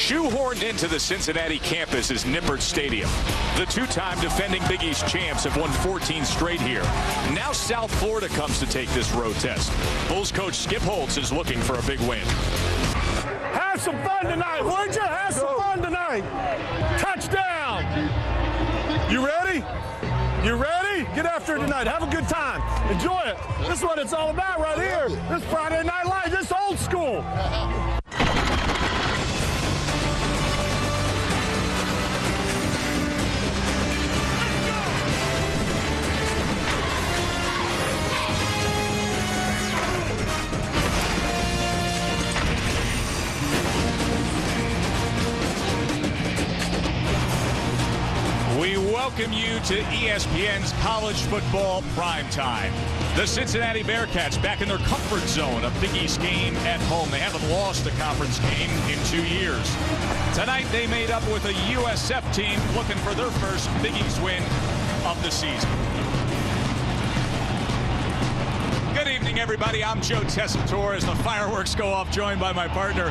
Shoehorned into the Cincinnati campus is Nippert Stadium. The two-time defending Big East champs have won 14 straight here. Now South Florida comes to take this road test. Bulls coach Skip Holtz is looking for a big win. Have some fun tonight, would you? Have some fun tonight. Touchdown. You ready? You ready? Get after it tonight. Have a good time. Enjoy it. This is what it's all about right here. This Friday Night Live. This is old school. We welcome you to ESPN's College Football Primetime. The Cincinnati Bearcats back in their comfort zone, a Big East game at home. They haven't lost a conference game in 2 years. Tonight they made up with a USF team looking for their first Big East win of the season. Good evening, everybody. I'm Joe Tessitore as the fireworks go off, joined by my partner,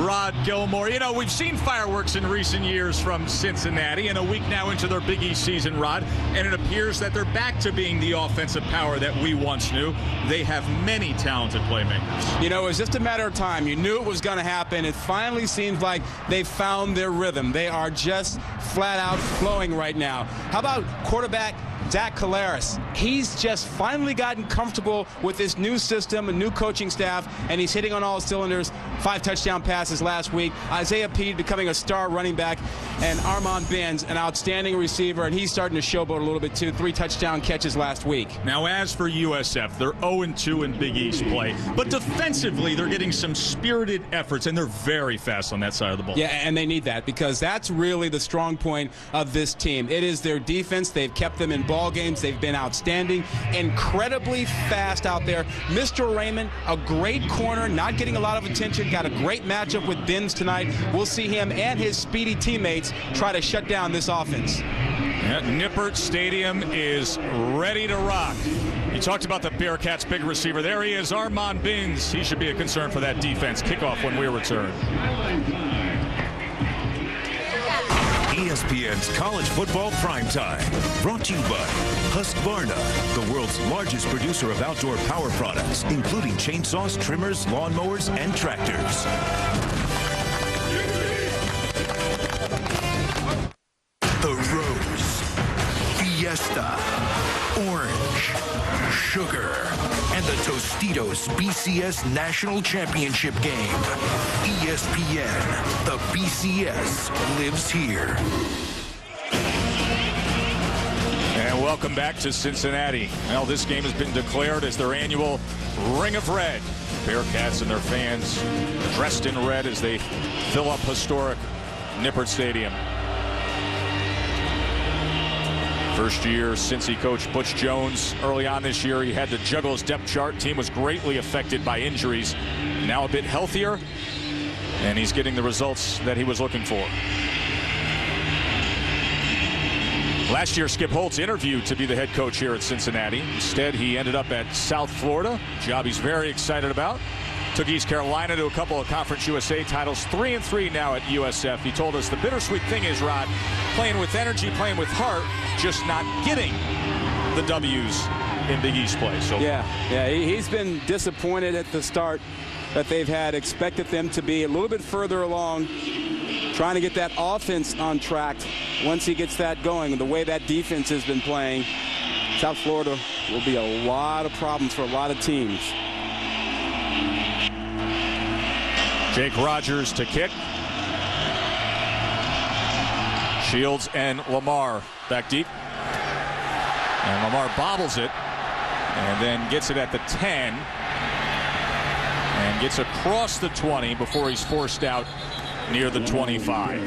Rod Gilmore. You know, we've seen fireworks in recent years from Cincinnati, and a week now into their Big East season, Rod, and it appears that they're back to being the offensive power that we once knew. They have many talented playmakers. You know, it was just a matter of time. You knew it was going to happen. It finally seems like they found their rhythm. They are just flat out flowing right now. How about quarterback Zach Collaros? He's just finally gotten comfortable with this new system, a new coaching staff, and he's hitting on all cylinders. 5 touchdown passes last week. Isaiah Peed becoming a star running back, and Armand Benz, an outstanding receiver, and he's starting to showboat a little bit too. 3 touchdown catches last week. Now, as for USF, they're 0-2 in Big East play, but defensively they're getting some spirited efforts, and they're very fast on that side of the ball. Yeah, and they need that because that's really the strong point of this team. It is their defense. They've kept them in ball games. They've been outstanding, incredibly fast out there. Mr. Raymond, a great corner, not getting a lot of attention, got a great matchup with Benz tonight. We'll see him and his speedy teammates try to shut down this offense. Yeah, Nippert Stadium is ready to rock. You talked about the Bearcats' big receiver. There he is, Armand Benz. He should be a concern for that defense. Kickoff when we return. ESPN's College Football Primetime, brought to you by Husqvarna, the world's largest producer of outdoor power products, including chainsaws, trimmers, lawnmowers, and tractors. The Rose, Fiesta, Orange, Sugar, and the Tostitos BCS National Championship game. ESPN, the BCS lives here. And welcome back to Cincinnati. Well, this game has been declared as their annual Ring of Red. Bearcats and their fans dressed in red as they fill up historic Nippert Stadium. First year Cincy coach Butch Jones. Early on this year, he had to juggle his depth chart. Team was greatly affected by injuries. Now a bit healthier, and he's getting the results that he was looking for. Last year, Skip Holtz interviewed to be the head coach here at Cincinnati. Instead, he ended up at South Florida, a job he's very excited about. Took East Carolina to a couple of Conference USA titles, 3-3 now at USF. He told us the bittersweet thing is, Rod, playing with energy, playing with heart, just not getting the W's in Big East play. So yeah, he's been disappointed at the start that they've had. Expected them to be a little bit further along, trying to get that offense on track. Once he gets that going, the way that defense has been playing, South Florida will be a lot of problems for a lot of teams. Jake Rogers to kick. Shields and Lamar back deep. And Lamar bobbles it and then gets it at the 10 and gets across the 20 before he's forced out near the 25.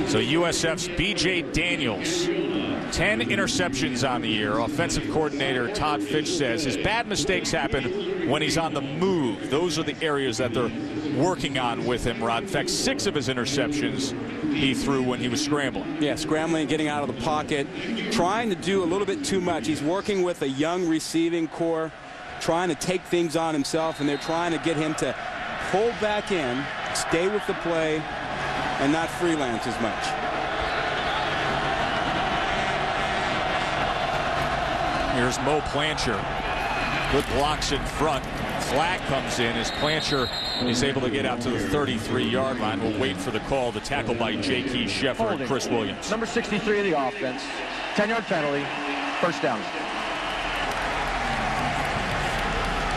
So USF's B.J. Daniels, 10 interceptions on the year. Offensive coordinator Todd Fitch says his bad mistakes happen when he's on the move. Those are the areas that they're working on with him, Rod. In fact, 6 of his interceptions he threw when he was scrambling. Yeah, scrambling, getting out of the pocket, trying to do a little bit too much. He's working with a young receiving core, trying to take things on himself, and they're trying to get him to pull back in stay with the play and not freelance as much. Here's Mo Plancher. Good blocks in front. Flag comes in as Plancher is able to get out to the 33-yard line. We'll wait for the call. The tackle by J.K. Sheffer and Chris Williams. Number 63 of the offense. 10-yard penalty. First down.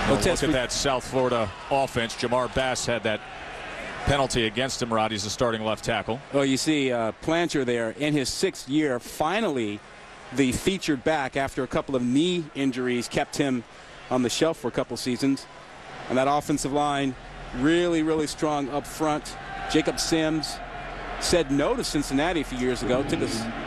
Look at that South Florida offense. Jamar Bass had that penalty against him. Rod, he's the starting left tackle. Well, you see Plancher there in his 6th year, finally the featured back after a couple of knee injuries kept him on the shelf for a couple seasons. And that offensive line really, really strong up front. Jacob Sims said no to Cincinnati a few years ago,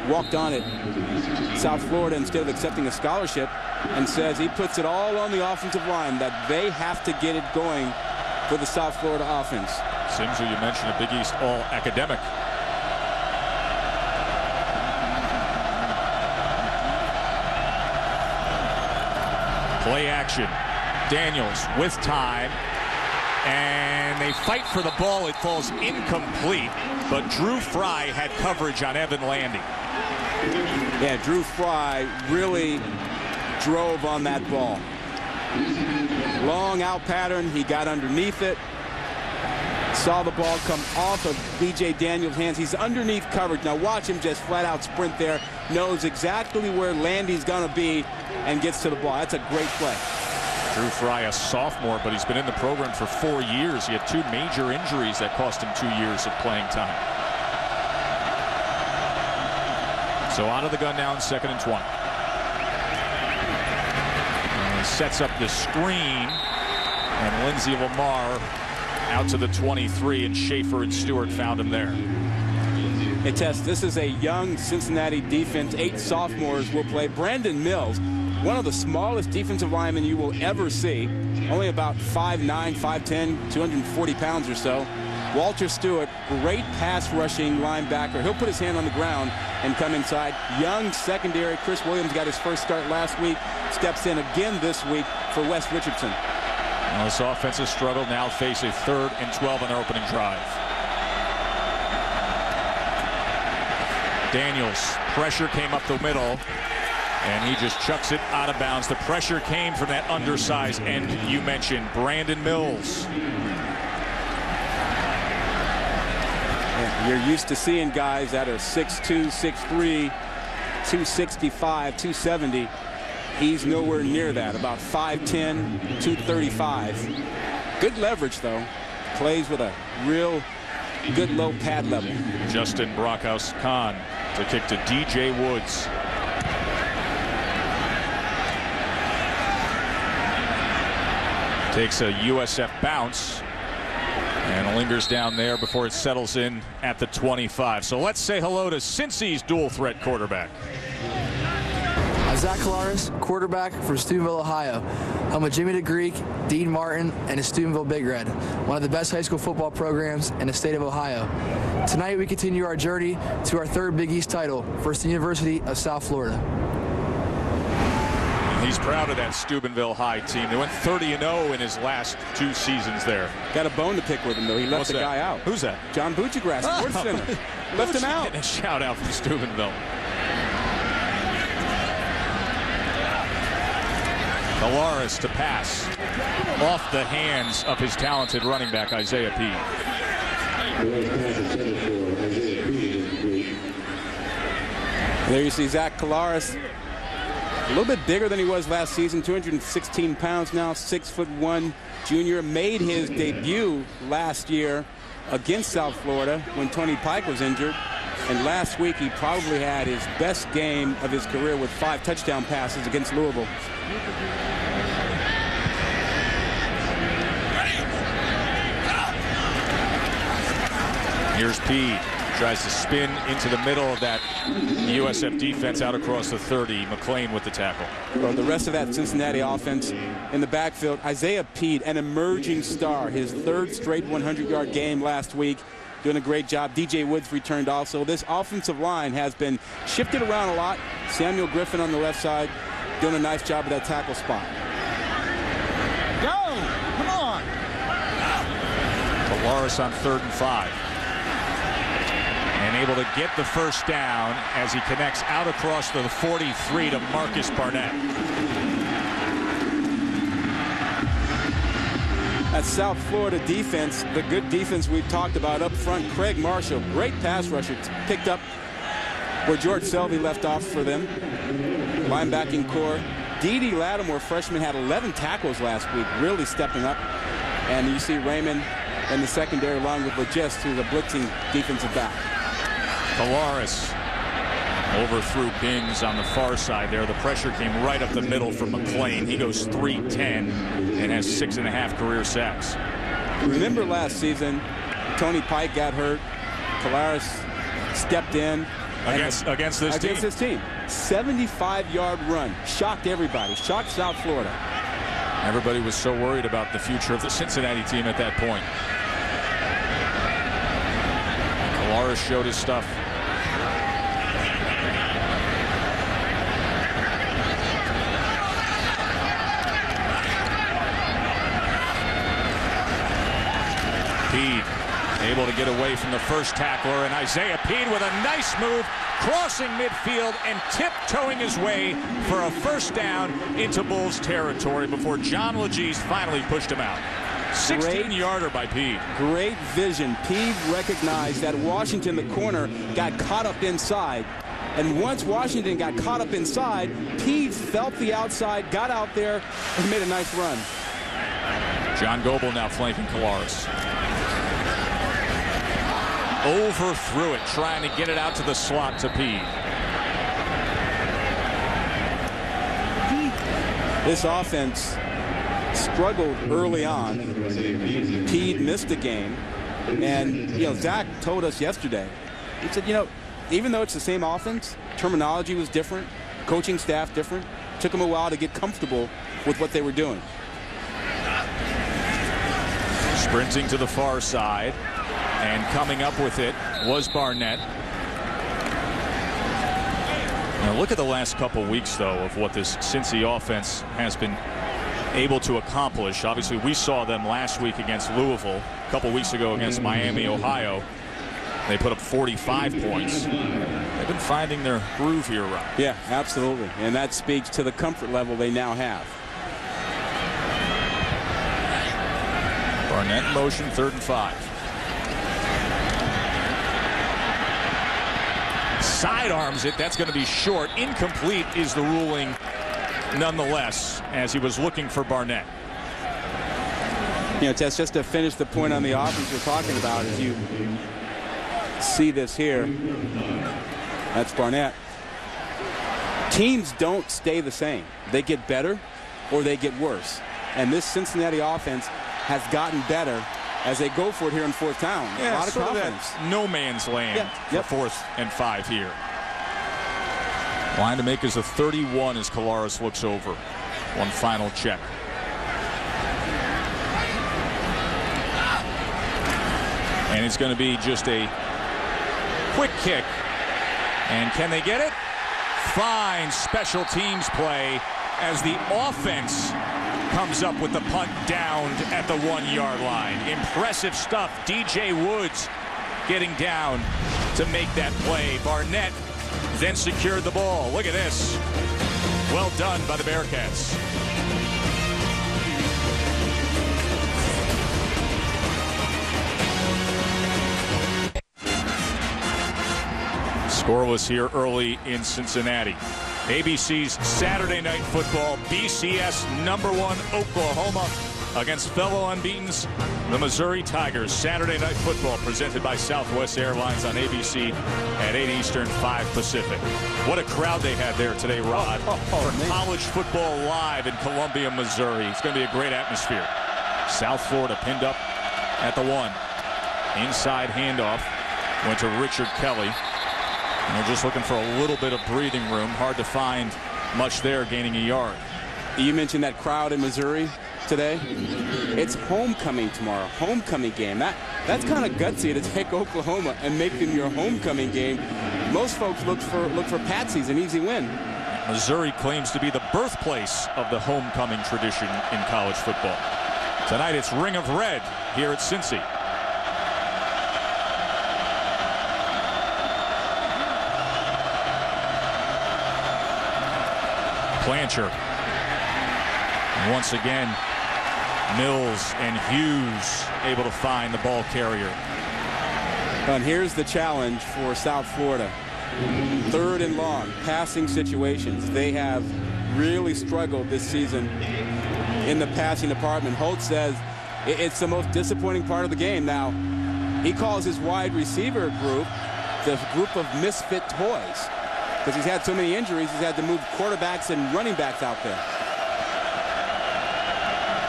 walked on at South Florida instead of accepting a scholarship, and says he puts it all on the offensive line, that they have to get it going for the South Florida offense. Sims, who you mentioned, a Big East All-Academic. Play action. Daniels with time. And they fight for the ball. It falls incomplete. But Drew Fry had coverage on Evan Landy. Yeah, Drew Fry really drove on that ball. Long out pattern. He got underneath it. Saw the ball come off of B.J. Daniels' hands. He's underneath coverage. Now watch him just flat out sprint there. Knows exactly where Landy's going to be and gets to the ball. That's a great play. Drew Fry, a sophomore, but he's been in the program for 4 years. He had 2 major injuries that cost him 2 years of playing time. So out of the gun now in 2nd and 20. And he sets up the screen, and Lindsey Lamar out to the 23, and Schaefer and Stewart found him there. Hey, Tess, this is a young Cincinnati defense. 8 sophomores will play. Brandon Mills, one of the smallest defensive linemen you will ever see. Only about 5'9", 5'10", 240 pounds or so. Walter Stewart, great pass rushing linebacker. He'll put his hand on the ground and come inside. Young secondary. Chris Williams got his first start last week. Steps in again this week for Wes Richardson. Well, this offense has struggled. Now face a 3rd and 12 on their opening drive. Daniels, pressure came up the middle, and he just chucks it out of bounds. The pressure came from that undersized end you mentioned, Brandon Mills. Yeah, you're used to seeing guys that are 6'2", 6'3", 265, 270. He's nowhere near that, about 5'10", 235. Good leverage, though. Plays with a real good low pad level. Justin Brockhouse-Kahn to kick to DJ Woods. Takes a USF bounce and lingers down there before it settles in at the 25. So let's say hello to Cincy's dual threat quarterback. Zach Kalaris, quarterback for Steubenville, Ohio. I'm with Jimmy DeGreek, Dean Martin, and the Steubenville Big Red, one of the best high school football programs in the state of Ohio. Tonight we continue our journey to our 3rd Big East title versus the University of South Florida. He's proud of that Steubenville High team. They went 30-0 in his last 2 seasons there. Got a bone to pick with him, though. He left the guy out. Who's that? John Buccigrass, sports center. Left him out. A shout out from Steubenville. Kalaris to pass off the hands of his talented running back, Isaiah Peed. There you see Zach Kalaris, a little bit bigger than he was last season, 216 pounds now, 6'1" junior. Made his debut last year against South Florida when Tony Pike was injured. And last week he probably had his best game of his career with 5 touchdown passes against Louisville. Here's Peed. Tries to spin into the middle of that USF defense out across the 30. McClain with the tackle. Well, the rest of that Cincinnati offense in the backfield, Isaiah Peed, an emerging star. His 3rd straight 100-yard game last week. Doing a great job. DJ Woods returned also. This offensive line has been shifted around a lot. Samuel Griffin on the left side doing a nice job of that tackle spot. Go! Come on! Polaris on 3rd and 5. And able to get the first down as he connects out across the 43 to Marcus Barnett. That South Florida defense, the good defense we've talked about up front. Craig Marshall, great pass rusher, picked up where George Selvey left off for them. Linebacking core. D.D. Lattimore, freshman, had 11 tackles last week, really stepping up. And you see Raymond in the secondary along with Legist, who's a blitzing defensive back. Polaris overthrew Bings on the far side there. The pressure came right up the middle from McClain. He goes 3-10 and has 6.5 career sacks. Remember last season, Tony Pike got hurt. Polaris stepped in. Against this team. 75-yard run. Shocked everybody. Shocked South Florida. Everybody was so worried about the future of the Cincinnati team at that point. Polaris showed his stuff. Peed able to get away from the first tackler, and Isaiah Peed with a nice move, crossing midfield and tiptoeing his way for a first down into Bulls territory before John Legis finally pushed him out. 16-yarder by Peed. Great vision. Peed recognized that Washington, the corner, got caught up inside. And once Washington got caught up inside, Peed felt the outside, got out there, and made a nice run. John Goebel now flanking Polaris. Overthrew it, trying to get it out to the slot to Peed. This offense struggled early on. Peed missed a game. And, Zach told us yesterday, he said, even though it's the same offense, terminology was different, coaching staff different. Took them a while to get comfortable with what they were doing. Sprinting to the far side. And coming up with it was Barnett. Now look at the last couple weeks, though, of what this Cincy offense has been able to accomplish. Obviously, we saw them last week against Louisville, a couple weeks ago against Miami, Ohio. They put up 45 points. They've been finding their groove here, Rob. Yeah, absolutely. And that speaks to the comfort level they now have. Barnett in motion, 3rd and 5. Sidearms it. That's going to be short. Incomplete is the ruling nonetheless, as he was looking for Barnett. Tess, just to finish the point on the offense we're talking about, as you see this here, that's Barnett. Teams don't stay the same. They get better or they get worse. And this Cincinnati offense has gotten better as they go for it here in 4th down. Yeah, a lot of confidence. No man's land for 4th and 5 here. Line to make is a 31 as Polaris looks over. One final check. And it's going to be just a quick kick. And can they get it? Fine special teams play as the offense comes up with the punt downed at the 1-yard line. Impressive stuff. DJ Woods getting down to make that play. Barnett then secured the ball. Look at this. Well done by the Bearcats. Scoreless here early in Cincinnati. ABC's Saturday Night Football, BCS #1 Oklahoma against fellow unbeatens, the Missouri Tigers. Saturday Night Football presented by Southwest Airlines on ABC at 8 Eastern, 5 Pacific. What a crowd they had there today, Rod, for college football live in Columbia, Missouri. It's going to be a great atmosphere. South Florida pinned up at the 1. Inside handoff went to Richard Kelly. And they're just looking for a little bit of breathing room. Hard to find much there, gaining a yard. You mentioned that crowd in Missouri today. It's homecoming tomorrow. Homecoming game. That's kind of gutsy to take Oklahoma and make them your homecoming game. Most folks look for Patsy's, an easy win. Missouri claims to be the birthplace of the homecoming tradition in college football. Tonight it's Ring of Red here at Cincy. Plancher. And once again, Mills and Hughes able to find the ball carrier. And here's the challenge for South Florida. 3rd and long, passing situations. They have really struggled this season in the passing department. Holtz says it's the most disappointing part of the game. Now, he calls his wide receiver group the group of misfit toys, because he's had so many injuries, he's had to move quarterbacks and running backs out there.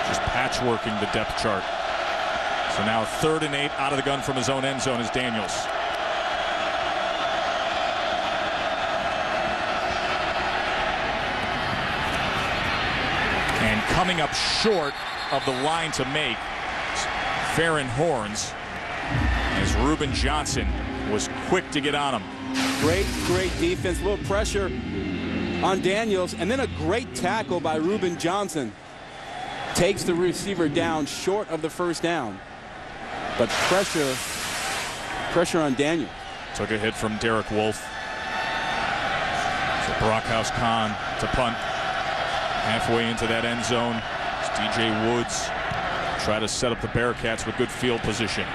Just patchworking the depth chart. So now 3rd and 8 out of the gun from his own end zone is Daniels. And coming up short of the line to make, Farron Horns, as Reuben Johnson was quick to get on him. Great defense, a little pressure on Daniels, and then a great tackle by Reuben Johnson. Takes the receiver down short of the 1st down. But pressure on Daniels. Took a hit from Derek Wolf. So Brockhouse Khan to punt. Halfway into that end zone, it's DJ Woods. Try to set up the Bearcats with good field position.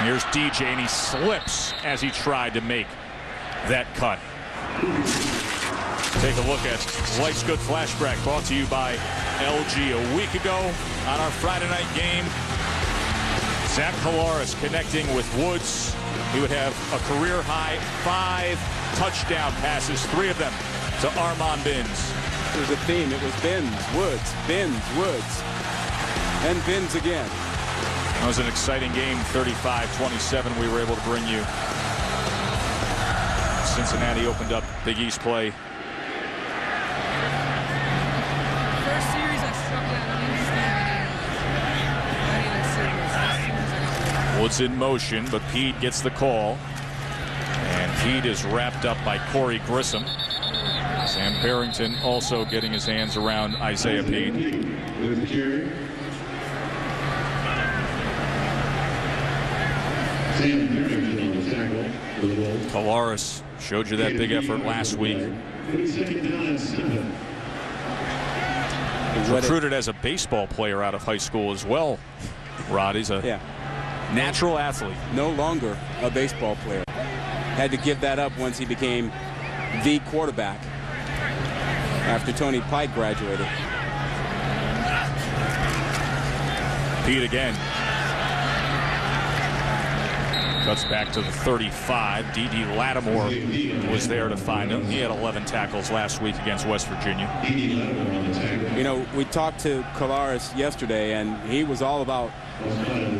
Here's DJ, and he slips as he tried to make that cut. Take a look at Life's Good Flashback, brought to you by LG. A week ago on our Friday night game, Zach Collaros connecting with Woods. He would have a career-high 5 touchdown passes, 3 of them to Armand Binns. There's a theme. It was Binns, Woods, and Binns again. That was an exciting game, 35-27 we were able to bring you. Cincinnati opened up Big East play. First series I struck out. Woods in motion, but Pete gets the call. And Pete is wrapped up by Corey Grissom. Sam Barrington also getting his hands around Isaiah Pete. Collaros showed you that big effort last week. He's recruited as a baseball player out of high school as well. Rod, he's a natural athlete. No longer a baseball player. Had to give that up once he became the quarterback after Tony Pike graduated. Pete again. Cuts back to the 35. D.D. Lattimore was there to find him. He had 11 tackles last week against West Virginia. You know, we talked to Collaros yesterday, and he was all about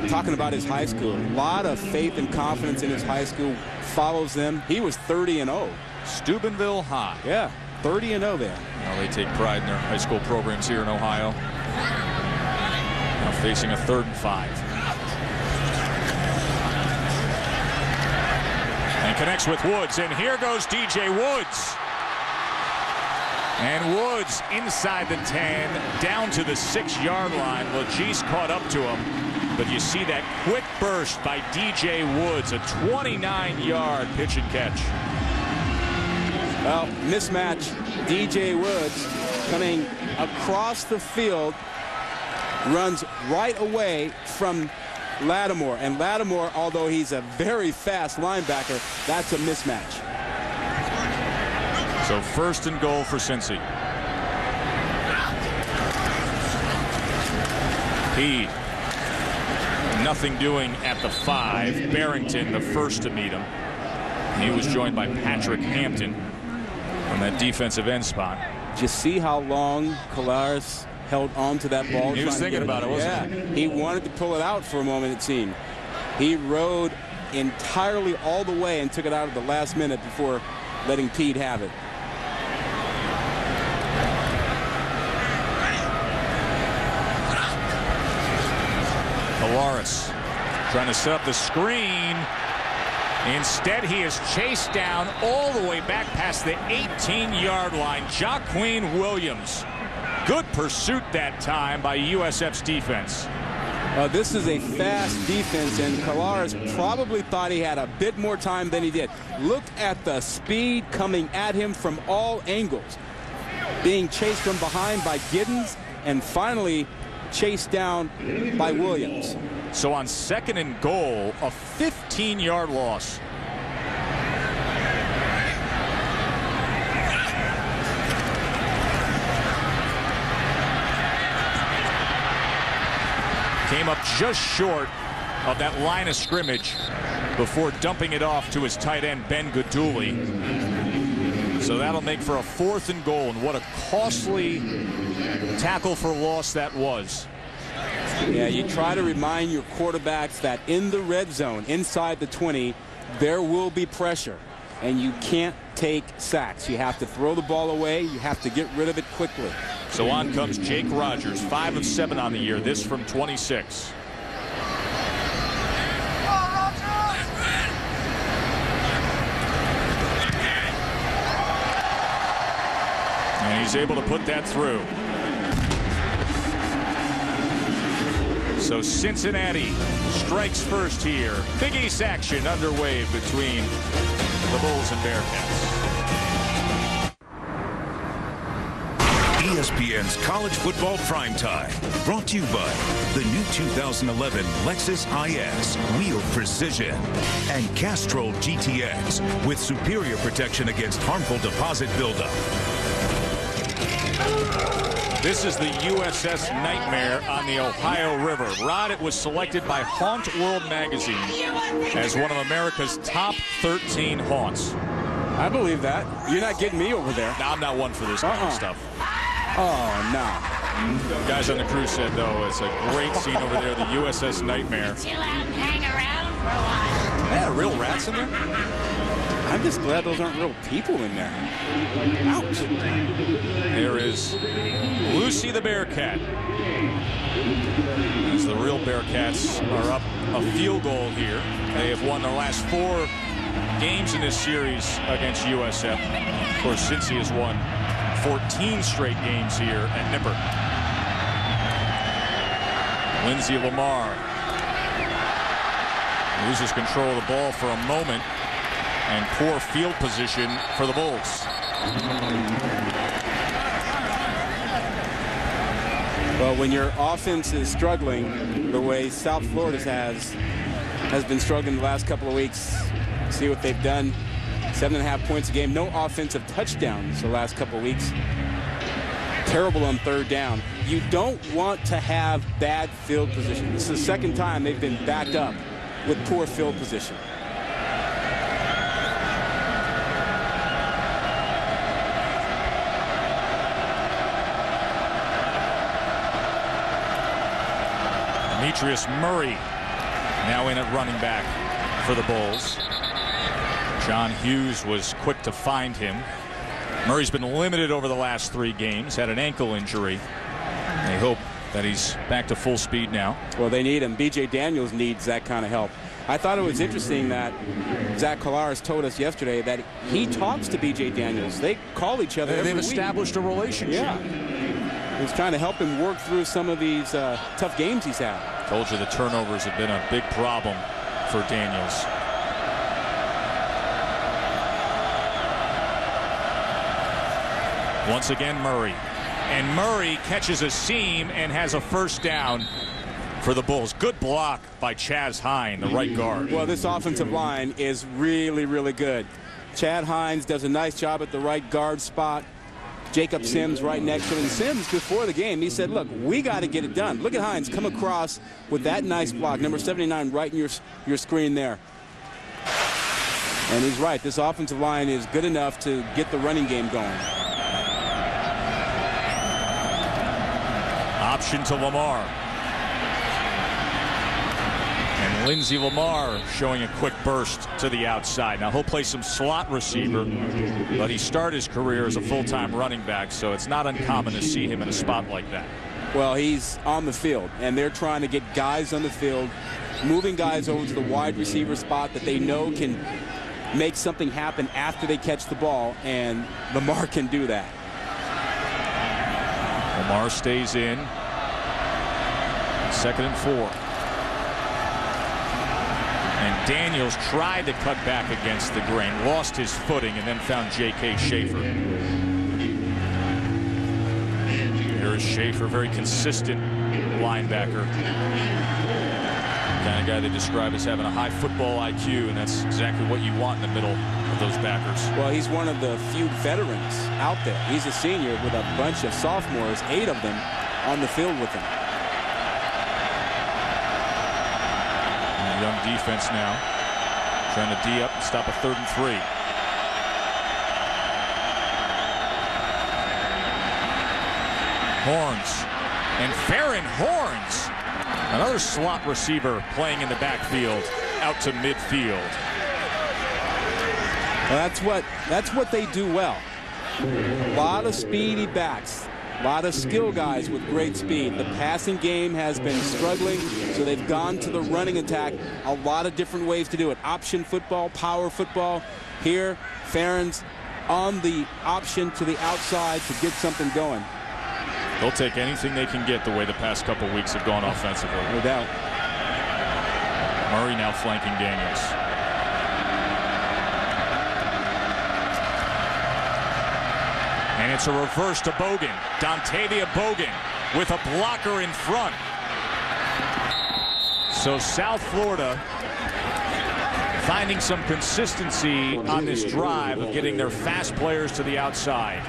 talking about his high school. A lot of faith and confidence in his high school. Follows them. He was 30-0. Steubenville High. Yeah, 30-0 there. Well, they take pride in their high school programs here in Ohio. Now facing a 3rd and 5. And connects with Woods, and here goes DJ Woods. And Woods inside the 10, down to the 6-yard line. Legis caught up to him, but you see that quick burst by DJ Woods, a 29-yard pitch and catch. Well, mismatch. DJ Woods coming across the field, runs right away from Lattimore, and Lattimore, although he's a very fast linebacker, that's a mismatch. So 1st and goal for Cincy. Pete, nothing doing at the 5. Barrington, the first to meet him. He was joined by Patrick Hampton on that defensive end spot. Just see how long Collaros held on to that ball. He was thinking about it, wasn't he? He wanted to pull it out for a moment, it seemed. He rode entirely all the way and took it out at the last minute before letting Pete have it. Collaros trying to set up the screen. Instead, he is chased down all the way back past the 18-yard line. Jaqueen Williams. Good pursuit that time by USF's defense. This is a fast defense, and Collaros probably thought he had a bit more time than he did. Look at the speed coming at him from all angles. Being chased from behind by Giddens, and finally chased down by Williams. So on 2nd and goal, a 15-yard loss. Came up just short of that line of scrimmage before dumping it off to his tight end, Ben Guduli. So that'll make for a 4th and goal, and what a costly tackle for loss that was. Yeah, you try to remind your quarterbacks that in the red zone, inside the 20, there will be pressure, and you can't take sacks. You have to throw the ball away. You have to get rid of it quickly. So on comes Jake Rogers, 5 of 7 on the year, this from 26. And he's able to put that through. So Cincinnati strikes first here. Big East action underway between the Bulls and Bearcats. ESPN's College Football Primetime, brought to you by the new 2011 Lexus IS, wheel precision, and Castrol GTX with superior protection against harmful deposit buildup. This is the USS Nightmare on the Ohio River. Rod, it was selected by Haunt World Magazine as one of America's top 13 haunts. I believe that. You're not getting me over there. No, I'm not one for this kind of stuff. Oh, no. Guys on the crew said, though, it's a great scene over there, the USS Nightmare. Chill out and hang around for a while. Yeah, real rats in there? I'm just glad those aren't real people in there. Ouch. There is Lucy the Bearcat. As the real Bearcats are up a field goal here. They have won their last 4 games in this series against USF. Of course, Cincy has won 14 straight games here at Nippert. Lindsey Lamar loses control of the ball for a moment, and poor field position for the Bulls. Well, when your offense is struggling the way South Florida has been struggling the last couple of weeks, see what they've done. 7.5 points a game. No offensive touchdowns the last couple of weeks. Terrible on 3rd down. You don't want to have bad field position. This is the 2nd time they've been backed up with poor field position. Demetrius Murray now in at running back for the Bulls. John Hughes was quick to find him. Murray's been limited over the last 3 games, had an ankle injury. They hope that he's back to full speed now. Well, they need him. B.J. Daniels needs that kind of help. I thought it was interesting that Zach Collaros told us yesterday that he talks to B.J. Daniels. They call each other every They've week. established a relationship. Yeah. He's trying to help him work through some of these tough games he's had. Told you the turnovers have been a big problem for Daniels. Once again, Murray. And Murray catches a seam and has a first down for the Bulls. Good block by Chaz Hine, the right guard. Well, this offensive line is really, really good. Chad Hines does a nice job at the right guard spot. Jacob Sims right next to him. And Sims, before the game, he said, look, we got to get it done. Look at Hines come across with that nice block. Number 79 right in your screen there. And he's right. This offensive line is good enough to get the running game going. Option to Lamar. And Lindsey Lamar showing a quick burst to the outside. Now he'll play some slot receiver, but he started his career as a full-time running back, so it's not uncommon to see him in a spot like that. Well, he's on the field, and they're trying to get guys on the field, moving guys over to the wide receiver spot that they know can make something happen after they catch the ball, and Lamar can do that. Lamar stays in. 2nd and 4. And Daniels tried to cut back against the grain, lost his footing, and then found J.K. Schaefer. Here is Schaefer, very consistent linebacker. Kind of guy they describe as having a high football IQ, and that's exactly what you want in the middle of those backers. Well, he's one of the few veterans out there. He's a senior with a bunch of sophomores, 8 of them on the field with him. And young defense now, trying to D up and stop a 3rd and 3. Horns. And Farron Horns, another slot receiver playing in the backfield, out to midfield. Well, that's what they do well. A lot of speedy backs, a lot of skill guys with great speed. The passing game has been struggling, so they've gone to the running attack. A lot of different ways to do it. Option football, power football. Here, Farron's on the option to the outside to get something going. They'll take anything they can get the way the past couple weeks have gone offensively. No doubt. Murray now flanking Daniels. And it's a reverse to Bogan. Dontavia Bogan with a blocker in front. So South Florida finding some consistency on this drive of getting their fast players to the outside.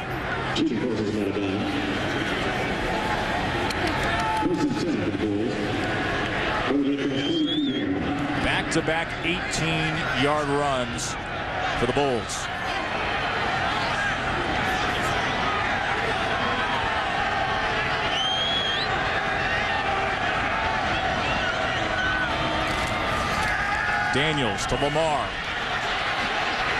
Back-to-back 18-yard runs for the Bulls. Daniels to Lamar.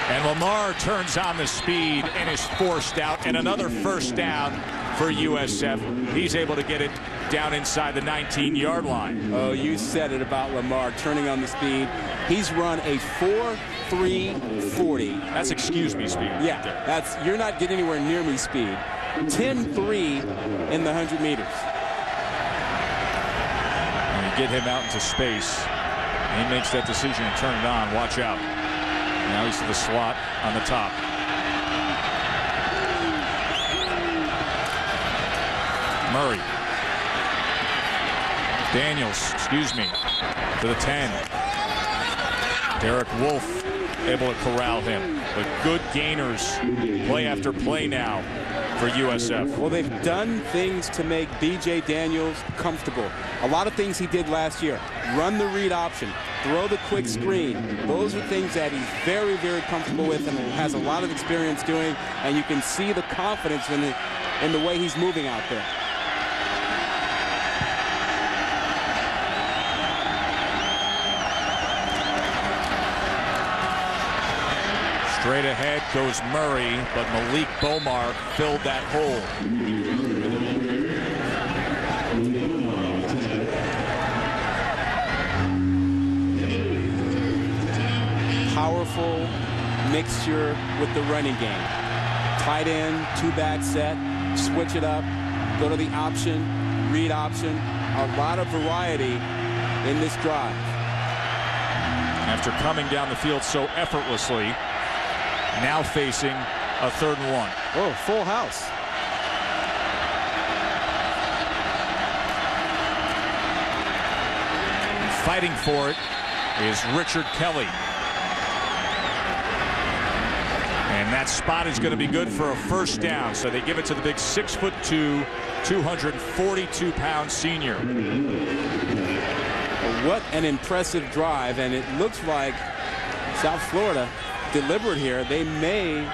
And Lamar turns on the speed and is forced out. And another first down for USF. He's able to get it down inside the 19-yard line. Oh, you said it about Lamar turning on the speed. He's run a 4.340. That's excuse me speed. Yeah, that's, you're not getting anywhere near me speed. 10.3 in the 100 meters. And you get him out into space. He makes that decision to turn it on. Watch out. Now he's to the slot on the top. Murray. Daniels, excuse me, to the 10. Derek Wolfe able to corral him. But good gainers, play after play now for USF. Well, they've done things to make B.J. Daniels comfortable. A lot of things he did last year. Run the read option, throw the quick screen. Those are things that he's very, very comfortable with and has a lot of experience doing. And you can see the confidence in the way he's moving out there. Straight ahead goes Murray, but Malik Bomar filled that hole. Powerful mixture with the running game. Tight end, 2-back set, switch it up, go to the option, read option. A lot of variety in this drive. After coming down the field so effortlessly, now facing a 3rd and 1. Oh, full house. And fighting for it is Richard Kelly. And that spot is going to be good for a first down. So they give it to the big 6'2", 242-pound senior. What an impressive drive. And it looks like South Florida deliberate here. They may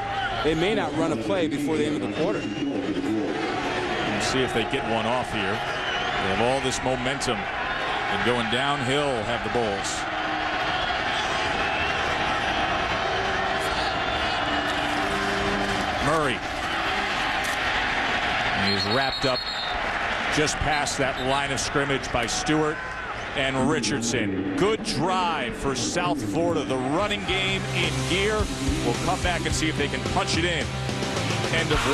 not run a play before the end of the quarter. We'll see if they get one off here. They have all this momentum, and going downhill have the Bulls. Murray. He is wrapped up just past that line of scrimmage by Stewart and Richardson. Good drive for South Florida. The running game in gear. We'll come back and see if they can punch it in. End of 1.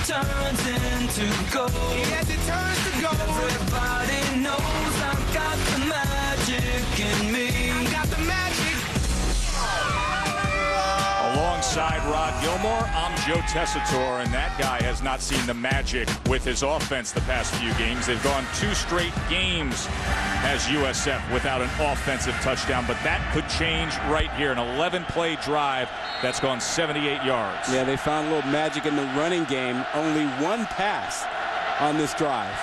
turns into gold. Yes, it turns to gold. Everybody knows I've got the magic in me. I got the magic. Alongside Rod Gilmore, I'm Joe Tessitore, and that guy has not seen the magic with his offense the past few games. They've gone 2 straight games as USF without an offensive touchdown, but that could change right here. An 11-play drive that's gone 78 yards. Yeah, they found a little magic in the running game. Only 1 pass on this drive.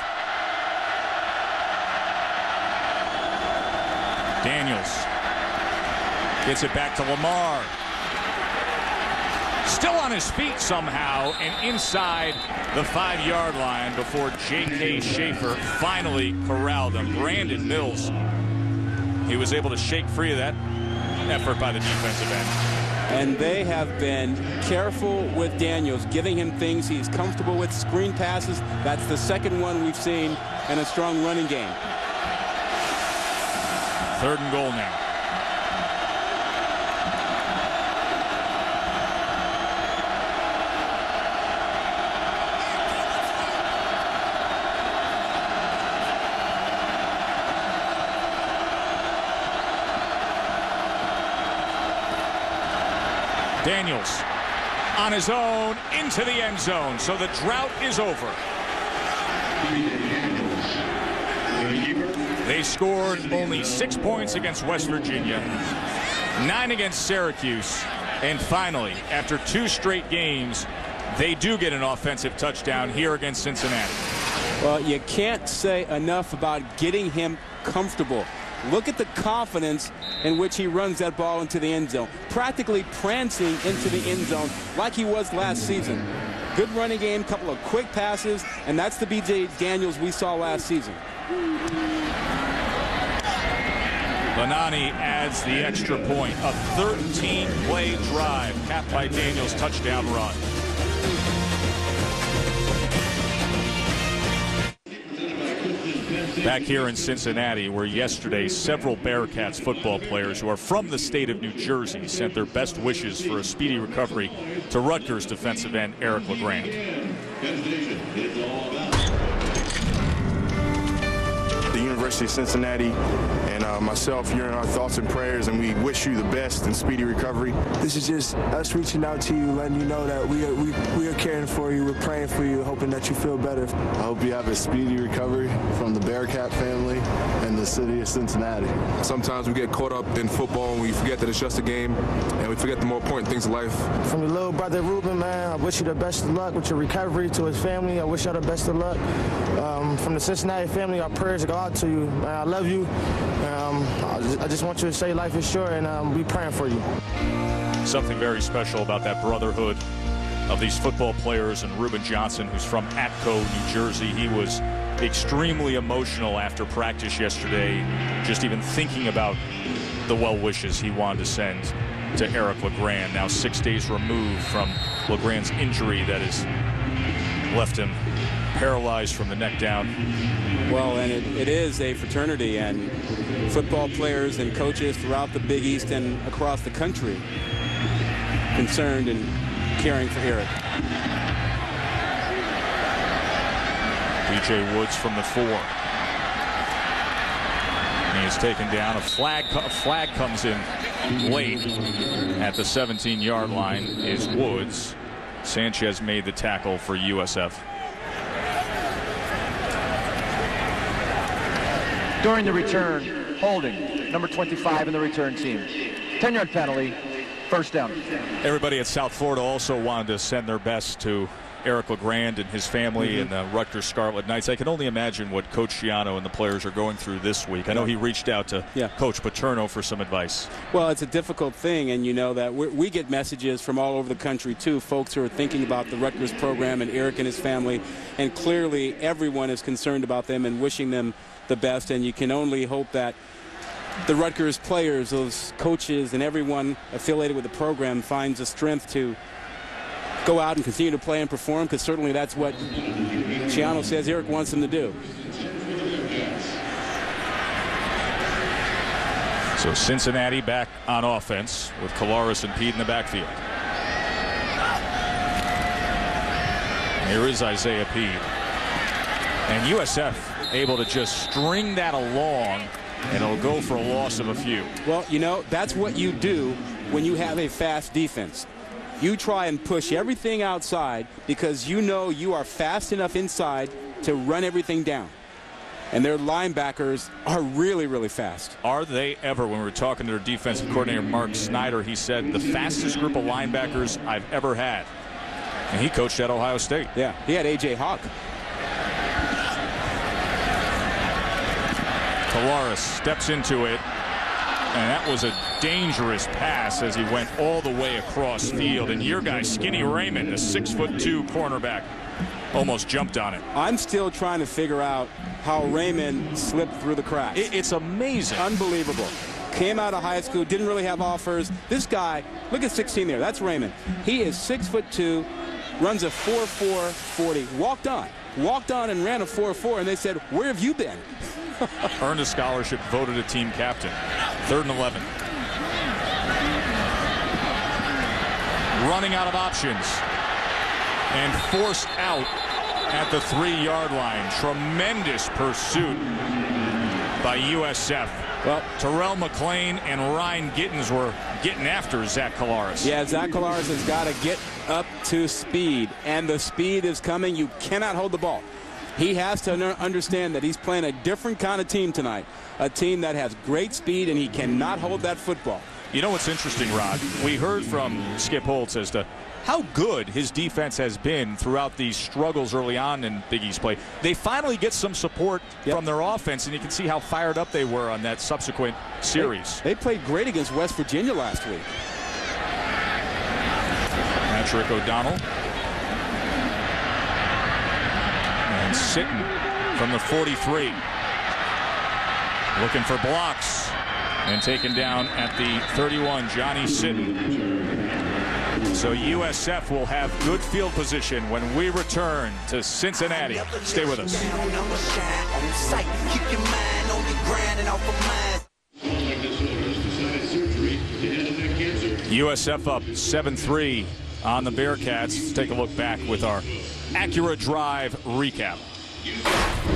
Daniels gets it back to Lamar. Still on his feet somehow and inside the 5-yard line before J.K. Schaefer finally corralled him. Brandon Mills, he was able to shake free of that effort by the defensive end. And they have been careful with Daniels, giving him things he's comfortable with. Screen passes, that's the second one we've seen, and a strong running game. 3rd and goal now. Daniels on his own into the end zone, so the drought is over. They scored only 6 points against West Virginia, 9 against Syracuse, and finally, after 2 straight games, they do get an offensive touchdown here against Cincinnati. Well, you can't say enough about getting him comfortable. Look at the confidence in which he runs that ball into the end zone, practically prancing into the end zone like he was last season. Good running game, couple of quick passes, and that's the B.J. Daniels we saw last season. Bonani adds the extra point. A 13-play drive capped by Daniels' touchdown run. Back here in Cincinnati, where yesterday several Bearcats football players who are from the state of New Jersey sent their best wishes for a speedy recovery to Rutgers defensive end Eric LeGrand. The University of Cincinnati and myself, you're in our thoughts and prayers, and we wish you the best and speedy recovery. This is just us reaching out to you, letting you know that we are caring for you, we're praying for you, hoping that you feel better. I hope you have a speedy recovery from the Bearcat family and the city of Cincinnati. Sometimes we get caught up in football and we forget that it's just a game, and we forget the more important things in life. From your little brother Ruben, man, I wish you the best of luck with your recovery. To his family, I wish you the best of luck. From the Cincinnati family, our prayers go out to you. Man, I love you. I just want you to say life is short, and we praying for you. Something very special about that brotherhood of these football players and Reuben Johnson, who's from Atco, New Jersey. He was extremely emotional after practice yesterday, just even thinking about the well wishes he wanted to send to Eric LeGrand, now 6 days removed from LeGrand's injury that has left him paralyzed from the neck down. Well, and it is a fraternity, and football players and coaches throughout the Big East and across the country concerned and caring for Eric. B.J. Woods from the 4. And he is taken down. A flag comes in late at the 17-yard line is Woods. Sanchez made the tackle for USF. During the return, holding, number 25 in the return team. 10-yard penalty, first down. Everybody at South Florida also wanted to send their best to Eric LeGrand and his family and the Rutgers Scarlet Knights. I can only imagine what Coach Schiano and the players are going through this week. I know he reached out to Coach Paterno for some advice. Well, it's a difficult thing, and you know that we get messages from all over the country, too, folks who are thinking about the Rutgers program and Eric and his family, and clearly everyone is concerned about them and wishing them the best, and you can only hope that the Rutgers players, those coaches, and everyone affiliated with the program finds the strength to go out and continue to play and perform, because certainly that's what Schiano says Eric wants them to do. So Cincinnati back on offense with Kolaris and Pede in the backfield. Here is Isaiah Peed. And USF able to just string that along, and it'll go for a loss of a few. Well, you know, that's what you do when you have a fast defense. You try and push everything outside because you know you are fast enough inside to run everything down. And their linebackers are really, really fast. Are they ever? When we were talking to their defensive coordinator, Mark Snyder, he said the fastest group of linebackers I've ever had. And he coached at Ohio State. Yeah, he had A.J. Hawk. Kalaris steps into it, and that was a dangerous pass as he went all the way across field. And your guy, Skinny Raymond, a 6'2" cornerback, almost jumped on it. I'm still trying to figure out how Raymond slipped through the cracks. It's amazing. Unbelievable. Came out of high school, didn't really have offers. This guy, look at 16 there. That's Raymond. He is 6'2", runs a 4.4 40. Walked on and ran a 4.4, and they said, "Where have you been?" Earned a scholarship, voted a team captain. 3rd and 11. Running out of options and forced out at the 3-yard line. Tremendous pursuit by USF. Well, Terrell McClain and Ryan Gittens were getting after Zach Kalaris. Yeah, Zach Kalaris has got to get up to speed, and the speed is coming. You cannot hold the ball. He has to understand that he's playing a different kind of team tonight, a team that has great speed, and he cannot hold that football. You know what's interesting, Rod? We heard from Skip Holtz as to how good his defense has been throughout these struggles early on in Big East play. They finally get some support from their offense, and you can see how fired up they were on that subsequent series. They played great against West Virginia last week. Patrick O'Donnell. And Sitton from the 43. Looking for blocks. And taken down at the 31, Johnny Sitton. So USF will have good field position when we return to Cincinnati. Stay with us. USF up 7-3 on the Bearcats. Let's take a look back with our Acura Drive recap.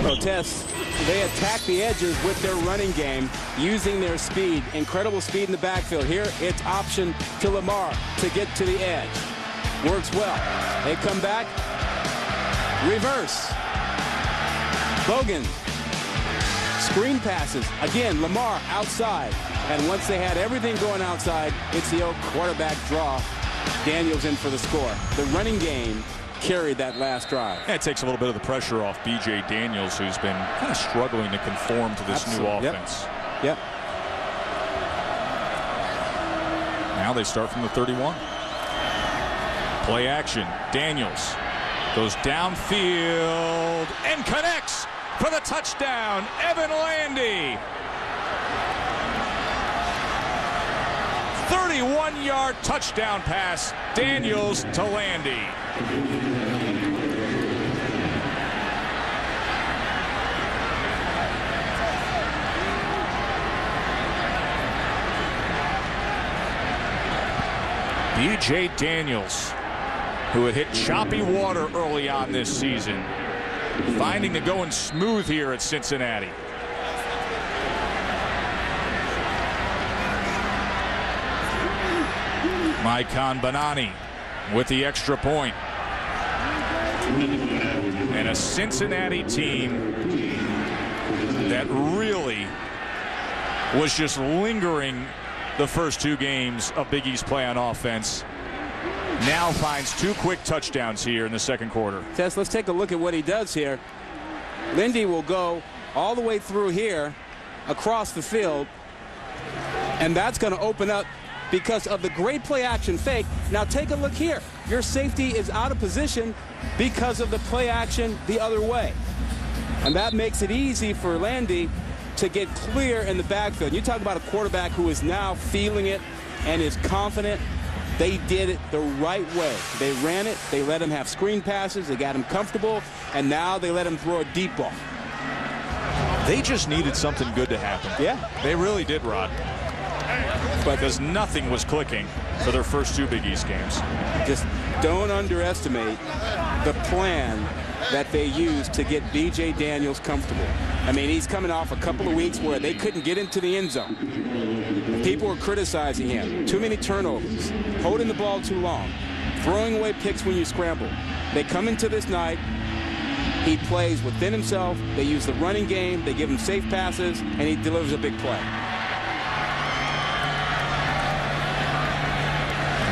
Well, Tess, they attack the edges with their running game using their speed. Incredible speed in the backfield. Here, it's option to Lamar to get to the edge. Works well. They come back. Reverse. Bogan. Screen passes. Again, Lamar outside. And once they had everything going outside, it's the old quarterback draw. Daniels in for the score. The running game carried that last drive. Yeah, it takes a little bit of the pressure off B.J. Daniels, who's been kind of struggling to conform to this new offense. Yep. Now they start from the 31. Play action. Daniels goes downfield and connects for the touchdown. Evan Landy. 31-yard touchdown pass. Daniels to Landy. B.J. Daniels, who had hit choppy water early on this season, finding the going smooth here at Cincinnati. Maikon Banani with the extra point. And a Cincinnati team that really was just lingering the first 2 games of Big East play on offense. Now finds 2 quick touchdowns here in the second quarter. Tess, let's take a look at what he does here. Lindy will go all the way through here across the field, and that's going to open up because of the great play action fake. Now take a look here. Your safety is out of position because of the play action the other way. And that makes it easy for Landy to get clear in the backfield. You talk about a quarterback who is now feeling it and is confident. They did it the right way. They ran it. They let him have screen passes. They got him comfortable. And now they let him throw a deep ball. They just needed something good to happen. Yeah. They really did, Rod. Because nothing was clicking for their first 2 Big East games. Just don't underestimate the plan that they used to get B.J. Daniels comfortable. I mean, he's coming off a couple of weeks where they couldn't get into the end zone. People were criticizing him. Too many turnovers, holding the ball too long, throwing away picks when you scramble. They come into this night, he plays within himself, they use the running game, they give him safe passes, and he delivers a big play.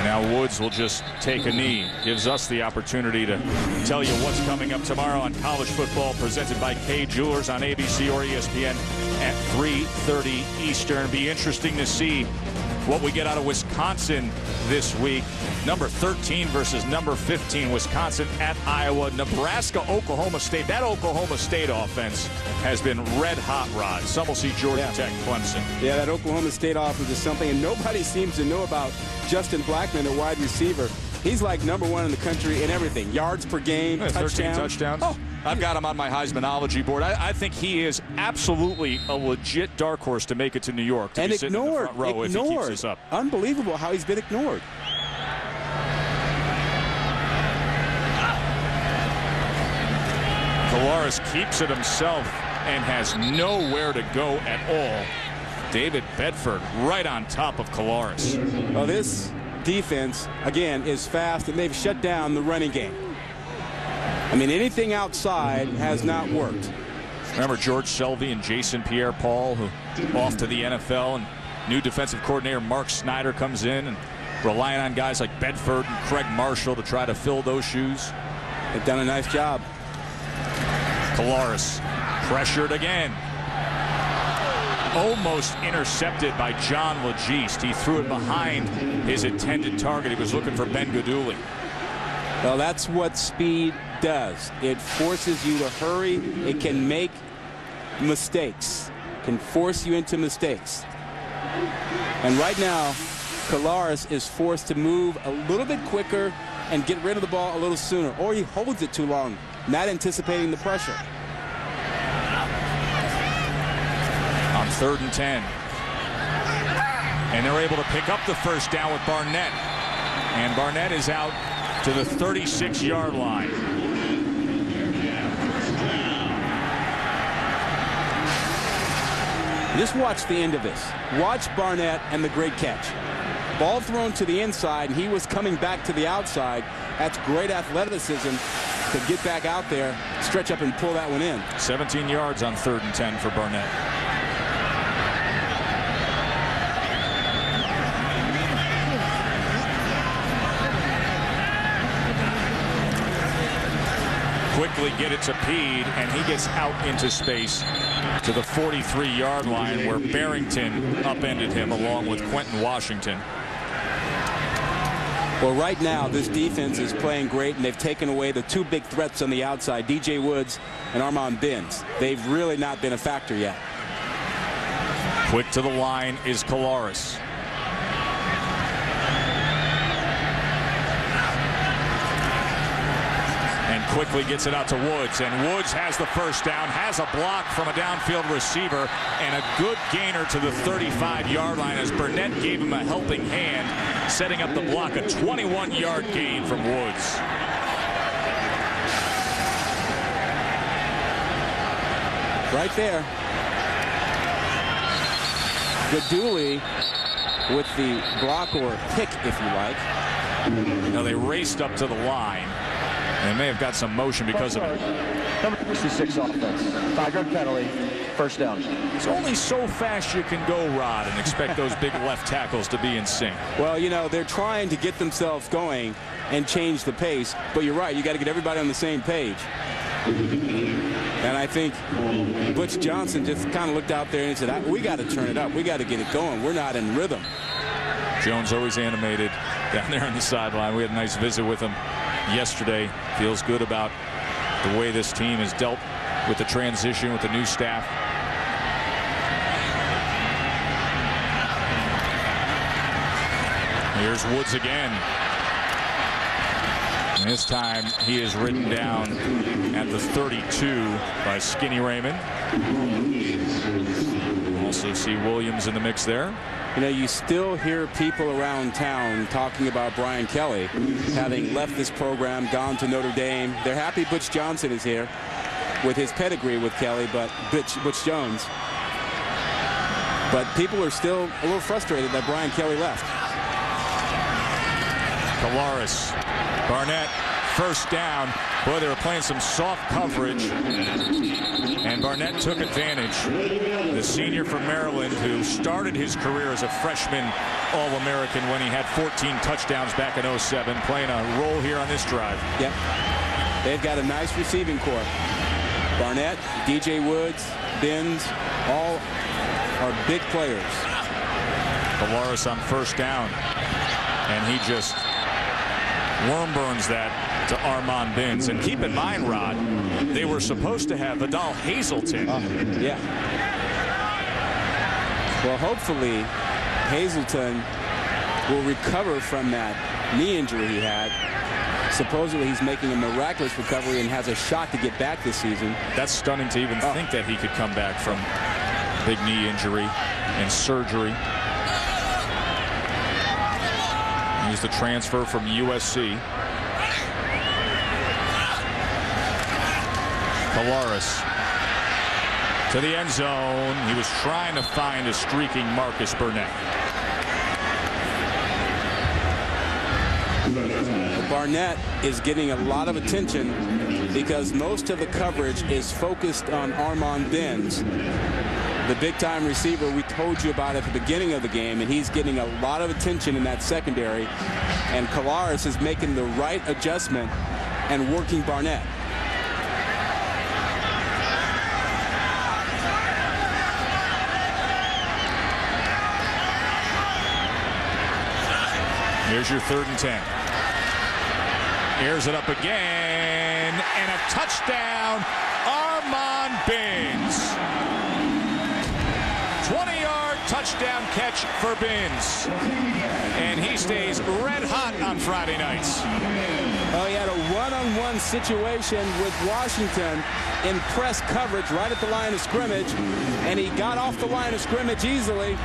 Now Woods will just take a knee. Gives us the opportunity to tell you what's coming up tomorrow on college football, presented by Kay Jewelers on ABC or ESPN at 3:30 Eastern. Be interesting to see what we get out of Wisconsin this week. Number 13 versus number 15, Wisconsin at Iowa. Nebraska, Oklahoma State. That Oklahoma State offense has been red hot, Rod. Some will see Georgia Tech, Clemson. Yeah, that Oklahoma State offense is something, and nobody seems to know about Justin Blackman, a wide receiver. He's like #1 in the country in everything. Yards per game, touchdowns. 13 touchdowns. Oh. I've got him on my Heismanology board. I think he is absolutely a legit dark horse to make it to New York. To and be sitting in the front row if he keeps this up. Unbelievable how he's been ignored. Kolaris keeps it himself and has nowhere to go at all. David Bedford right on top of Kolaris. Well, this defense, again, is fast, and they've shut down the running game. I mean, anything outside has not worked. Remember George Selvey and Jason Pierre-Paul, who off to the NFL, and new defensive coordinator Mark Snyder comes in and relying on guys like Bedford and Craig Marshall to try to fill those shoes. They've done a nice job. Kolaris pressured again. Almost intercepted by John Legiste. He threw it behind his intended target. He was looking for Ben Guduli. Well, that's what speed does. It forces you to hurry. It can make mistakes. It can force you into mistakes. And right now, Kolaris is forced to move a little bit quicker and get rid of the ball a little sooner, or he holds it too long, not anticipating the pressure. On 3rd and 10. And they're able to pick up the first down with Barnett. And Barnett is out to the 36-yard line. Just watch the end of this. Watch Barnett and the great catch. Ball thrown to the inside, and he was coming back to the outside. That's great athleticism to get back out there, stretch up and pull that one in. 17 yards on 3rd and 10 for Barnett. Quickly get it to Peed, and he gets out into space to the 43-yard line, where Barrington upended him along with Quentin Washington. Well, right now, this defense is playing great, and they've taken away the 2 big threats on the outside, DJ Woods and Armand Benz. They've really not been a factor yet. Quick to the line is Kolaris. And quickly gets it out to Woods, and Woods has the first down, has a block from a downfield receiver, and a good gainer to the 35-yard line as Burnett gave him a helping hand, setting up the block. A 21-yard gain from Woods. Right there. Guduli with the block, or pick, if you like. Now they raced up to the line. They may have got some motion because of it. Number 66 offense. 5-yard penalty. First down. It's only so fast you can go, Rod, and expect those big left tackles to be in sync. Well, you know, they're trying to get themselves going and change the pace. But you're right. You got to get everybody on the same page. And I think Butch Johnson just kind of looked out there and said, we got to turn it up. We got to get it going. We're not in rhythm. Jones always animated down there on the sideline. We had a nice visit with him yesterday. Feels good about the way this team has dealt with the transition with the new staff. Here's Woods again. And this time he is written down at the 32 by Skinny Raymond. Also see Williams in the mix there. You know, you still hear people around town talking about Brian Kelly having left this program, gone to Notre Dame. They're happy Butch Johnson is here with his pedigree with Kelly, but Butch Jones. But people are still a little frustrated that Brian Kelly left. Kalaris, Barnett, first down. Boy, they were playing some soft coverage, and Barnett took advantage. The senior from Maryland, who started his career as a freshman All-American when he had 14 touchdowns back in 07, playing a role here on this drive. Yep. They've got a nice receiving corps. Barnett, DJ Woods, Benz, all are big players. Kalaris on first down, and he just worm burns that to Armand Binns. And keep in mind, Rod, they were supposed to have Vidal Hazelton. Yeah. Well, hopefully Hazelton will recover from that knee injury he had. Supposedly he's making a miraculous recovery and has a shot to get back this season. That's stunning to even think that he could come back from big knee injury and surgery. He's the transfer from USC. Kalaris to the end zone. He was trying to find a streaking Marcus Burnett. Barnett is getting a lot of attention because most of the coverage is focused on Armand Binns, the big-time receiver we told you about at the beginning of the game, and he's getting a lot of attention in that secondary. And Kalaris is making the right adjustment and working Barnett. Here's your 3rd and 10. Airs it up again, and a touchdown, Armand Binns. 20-yard touchdown catch for Binns. And he stays red hot on Friday nights. Oh, he had a one-on-one situation with Washington in press coverage right at the line of scrimmage, and he got off the line of scrimmage easily,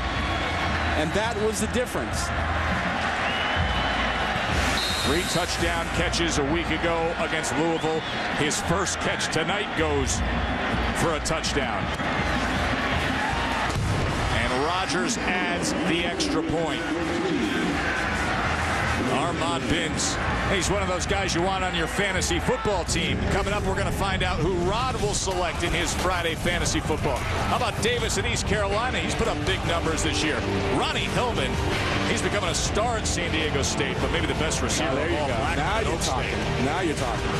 and that was the difference. 3 touchdown catches a week ago against Louisville. His first catch tonight goes for a touchdown. And Rodgers adds the extra point. Armand Binns. He's one of those guys you want on your fantasy football team. Coming up, we're going to find out who Rod will select in his Friday fantasy football. How about Davis in East Carolina? He's put up big numbers this year. Ronnie Hillman, he's becoming a star at San Diego State, but maybe the best receiver there you of all. go. Now you're talking. Now you're talking.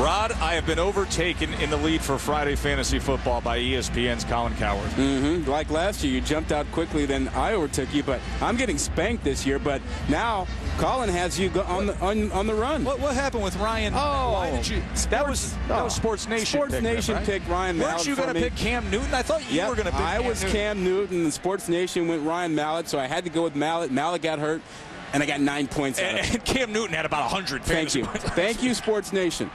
Rod, I have been overtaken in the lead for Friday Fantasy Football by ESPN's Colin Cowherd. Like last year, you jumped out quickly, then I overtook you, but I'm getting spanked this year. But now Colin has you on the run. What happened with Ryan? Oh, why did you? That was Sports Nation. Sports Nation picked Ryan Mallett. Weren't you going to pick Cam Newton? I thought you were going to pick Cam Newton. Cam Newton, and Sports Nation went Ryan Mallett, so I had to go with Mallett. Mallett got hurt, and I got 9 points out of it. And Cam Newton had about 100 fantasy points. Thank you, Sports Nation.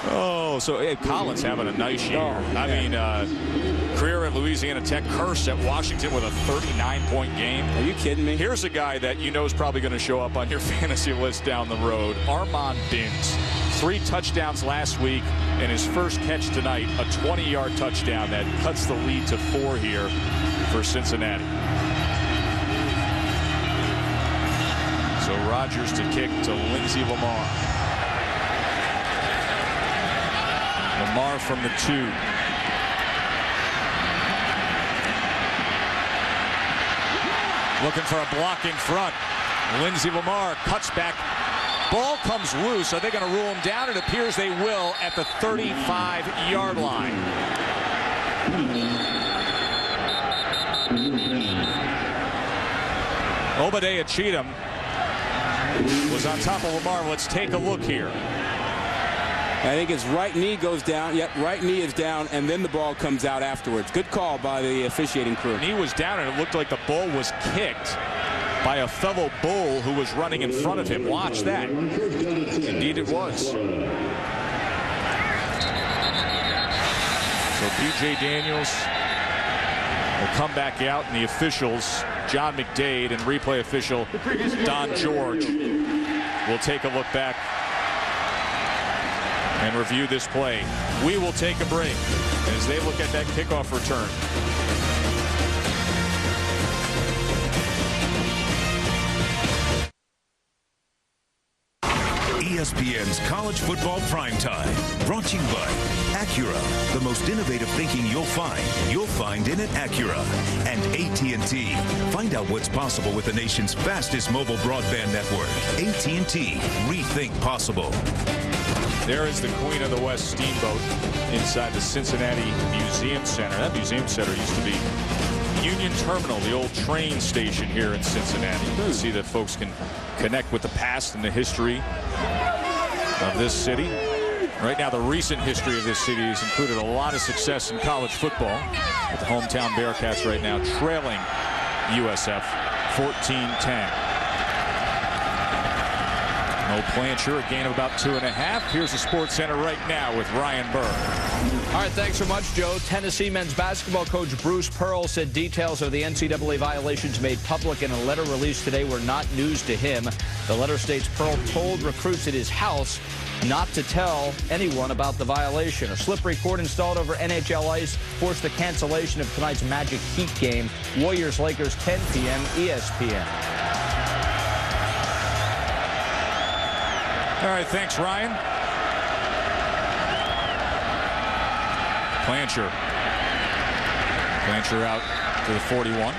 Oh, so Colin's having a nice year. I mean, career at Louisiana Tech, curse at Washington with a 39-point game. Are you kidding me? Here's a guy that you know is probably going to show up on your fantasy list down the road, Armand Binns. 3 touchdowns last week, and his first catch tonight, a 20-yard touchdown that cuts the lead to 4 here for Cincinnati. So Rodgers to kick to Lindsey Lamar. Lamar from the 2. Looking for a block in front. Lindsey Lamar cuts back. Ball comes loose. Are they going to rule him down? It appears they will at the 35-yard line. Obadiah Cheatham was on top of Lamar. Let's take a look here. I think his right knee goes down. Yep, right knee is down, and then the ball comes out afterwards. Good call by the officiating crew. Knee was down, and it looked like the ball was kicked by a fellow Bull who was running in front of him. Watch that. Indeed it was. So B.J. Daniels will come back out, and the officials, John McDade and replay official Don George, will take a look back and review this play. We will take a break as they look at that kickoff return. ESPN's College Football Primetime, brought to you by Acura. The most innovative thinking you'll find in an Acura. And AT&T. Find out what's possible with the nation's fastest mobile broadband network. AT&T. Rethink possible. There is the Queen of the West steamboat inside the Cincinnati Museum Center. That Museum Center used to be Union Terminal, the old train station here in Cincinnati. You can see that folks can connect with the past and the history of this city. Right now, the recent history of this city has included a lot of success in college football, with the hometown Bearcats right now trailing USF 14-10. No Plancher, a gain of about 2.5. Here's the Sports Center right now with Ryan Burr. All right, thanks so much, Joe. Tennessee men's basketball coach Bruce Pearl said details of the NCAA violations made public in a letter released today were not news to him. The letter states Pearl told recruits at his house not to tell anyone about the violation. A slippery cord installed over NHL ice forced the cancellation of tonight's Magic Heat game. Warriors-Lakers 10 p.m. ESPN. All right, thanks, Ryan. Plancher out to the 41.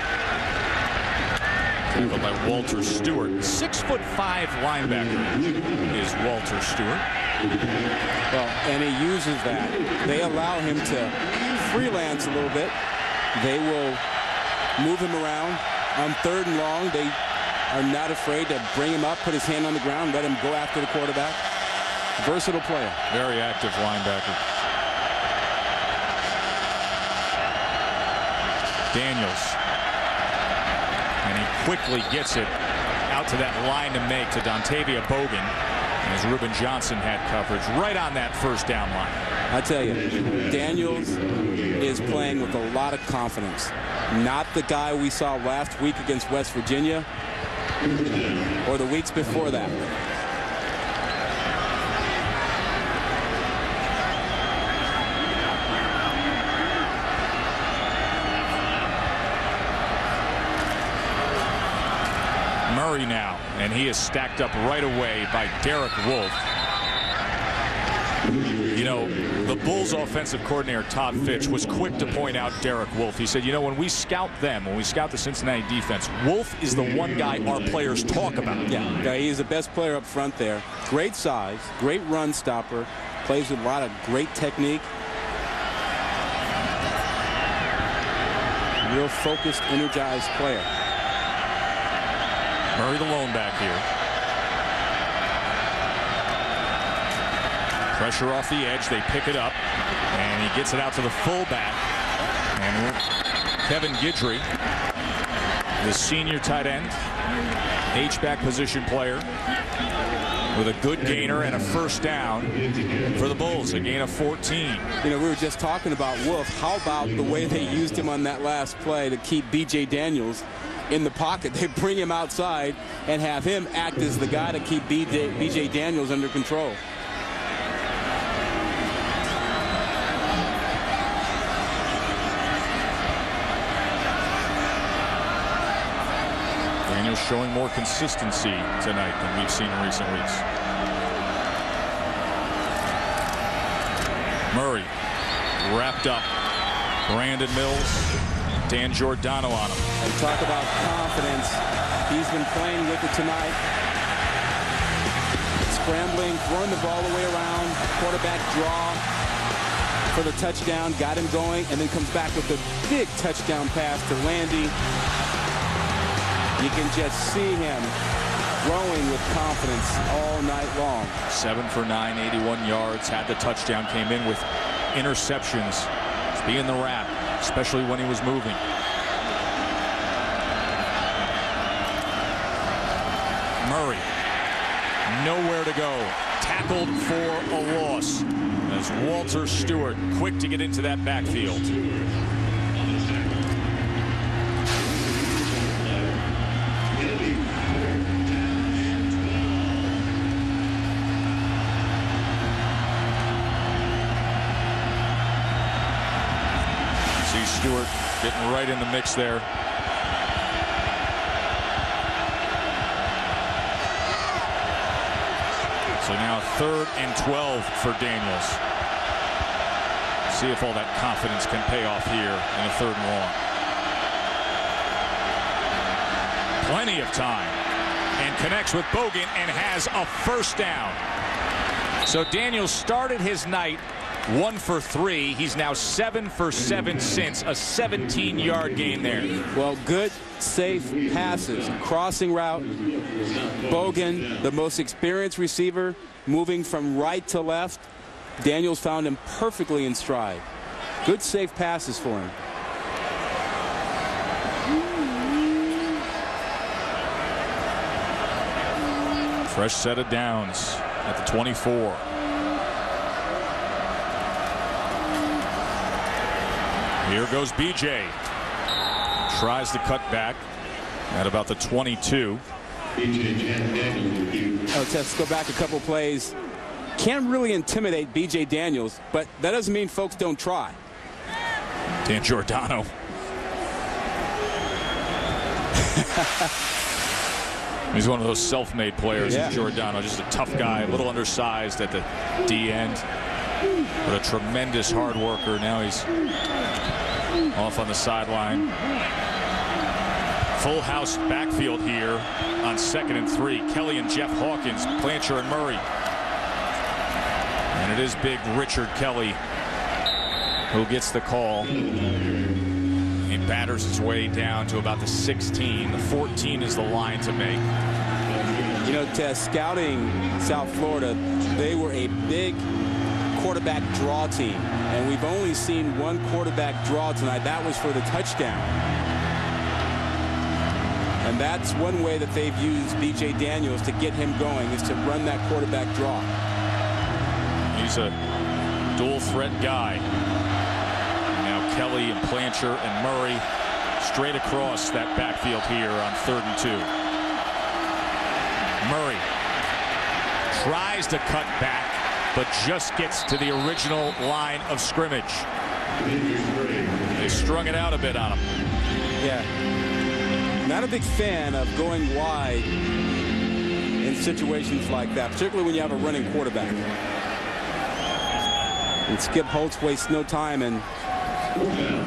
Tackled by Walter Stewart. 6'5" linebacker is Walter Stewart. Well, and he uses that. They allow him to freelance a little bit. They will move him around on 3rd and long. They are not afraid to bring him up, put his hand on the ground, let him go after the quarterback. Versatile player. Very active linebacker. Daniels. And he quickly gets it out to that line to make to Dontavia Bogan, as Reuben Johnson had coverage right on that first down line. I tell you, Daniels is playing with a lot of confidence. Not the guy we saw last week against West Virginia or the weeks before that. Murray now, and he is stacked up right away by Derek Wolfe. You know, the Bulls offensive coordinator Todd Fitch was quick to point out Derek Wolfe. He said, you know, when we scout them, when we scout the Cincinnati defense, Wolfe is the one guy our players talk about. Yeah, he's the best player up front there. Great size, great run stopper, plays with a lot of great technique. Real focused, energized player. Murray the lone back here. Pressure off the edge. They pick it up. And he gets it out to the fullback. And Kevin Guidry, the senior tight end, H-back position player, with a good gainer and a first down for the Bulls, a gain of 14. You know, we were just talking about Wolfe. How about the way they used him on that last play to keep B.J. Daniels in the pocket? They bring him outside and have him act as the guy to keep B.J. Daniels under control. Daniels showing more consistency tonight than we've seen in recent weeks. Murray wrapped up. Brandon Mills, Dan Giordano on him. And talk about confidence. He's been playing with it tonight. Scrambling, throwing the ball the way around. Quarterback draw for the touchdown. Got him going, and then comes back with a big touchdown pass to Landy. You can just see him growing with confidence all night long. 7 for 9, 81 yards. Had the touchdown. Came in with interceptions. He's being the rat, especially when he was moving. Murray, nowhere to go. Tackled for a loss. As Walter Stewart, quick to get into that backfield. See Stewart getting right in the mix there. So now 3rd and 12 for Daniels. See if all that confidence can pay off here in a 3rd and long. Plenty of time. And connects with Bogan and has a first down. So Daniels started his night 1 for 3. He's now 7 for 7 since. A 17-yard gain there. Well, good, safe passes. Crossing route. Bogan, the most experienced receiver, moving from right to left. Daniels found him perfectly in stride. Good, safe passes for him. Fresh set of downs at the 24. Here goes BJ. Tries to cut back at about the 22. Let's go back a couple plays. Can't really intimidate B.J. Daniels, but that doesn't mean folks don't try. Dan Giordano. He's one of those self-made players, Yeah. Giordano. Just a tough guy, a little undersized at the D end, but a tremendous hard worker. Now he's off on the sideline. Full house backfield here on 2nd and 3. Kelly and Jeff Hawkins, Plancher and Murray. And it is big Richard Kelly who gets the call. He batters his way down to about the 16. The 14 is the line to make. You know, Tess, scouting South Florida, they were a big quarterback draw team. And we've only seen one quarterback draw tonight. That was for the touchdown. And that's one way that they've used B.J. Daniels to get him going, is to run that quarterback draw. He's a dual threat guy. Now Kelly and Plancher and Murray straight across that backfield here on 3rd and 2. Murray tries to cut back, but just gets to the original line of scrimmage. They strung it out a bit on him. Yeah. Not a big fan of going wide in situations like that, particularly when you have a running quarterback. And Skip Holtz wastes no time in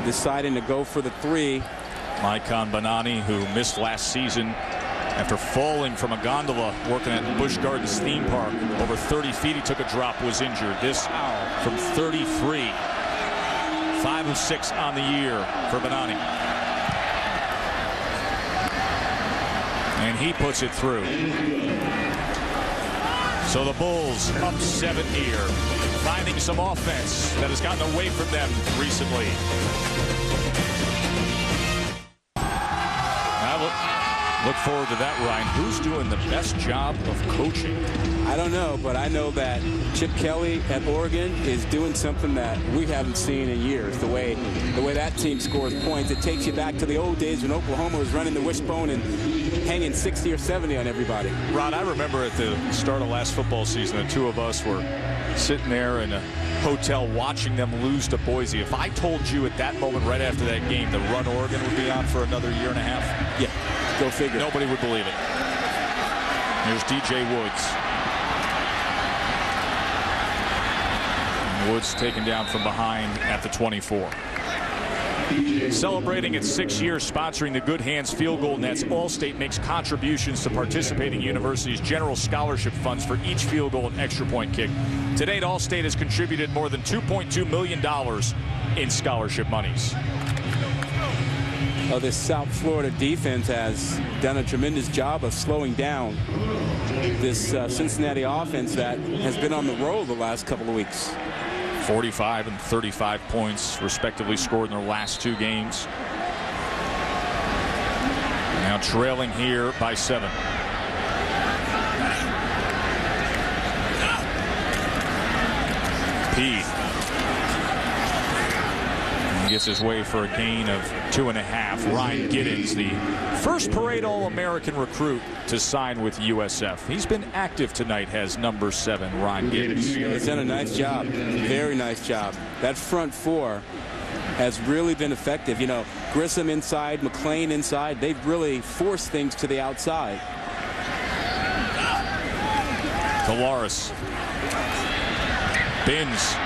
deciding to go for the 3. Maikon Bonani, who missed last season after falling from a gondola working at Busch Gardens theme park. Over 30 feet, he took a drop, was injured. This from 33. 5 of 6 on the year for Bonani. And he puts it through. So the Bulls up 7 here, finding some offense that has gotten away from them recently. Look forward to that, Ryan. Who's doing the best job of coaching? I don't know, but I know that Chip Kelly at Oregon is doing something that we haven't seen in years. The way that team scores points, it takes you back to the old days when Oklahoma was running the wishbone and hanging 60 or 70 on everybody. Rod, I remember at the start of last football season, the two of us were sitting there in a hotel watching them lose to Boise. If I told you at that moment right after that game that Run Oregon would be on for another year and a half, yeah, go figure. Nobody would believe it. Here's DJ Woods. And Woods taken down from behind at the 24. Celebrating its 6 years sponsoring the Good Hands Field Goal Nets, Allstate makes contributions to participating universities' general scholarship funds for each field goal and extra point kick. To date, Allstate has contributed more than $2.2 million in scholarship monies. of this South Florida defense has done a tremendous job of slowing down this Cincinnati offense that has been on the roll the last couple of weeks. 45 and 35 points respectively scored in their last 2 games. Now trailing here by 7. Pete gets his way for a gain of 2.5. Ryan Giddens, the first parade All-American recruit to sign with USF. He's been active tonight, has number 7, Ryan Giddens. He's done a nice job, very nice job. That front 4 has really been effective. You know, Grissom inside, McLean inside. They've really forced things to the outside. Kalaris. Binns.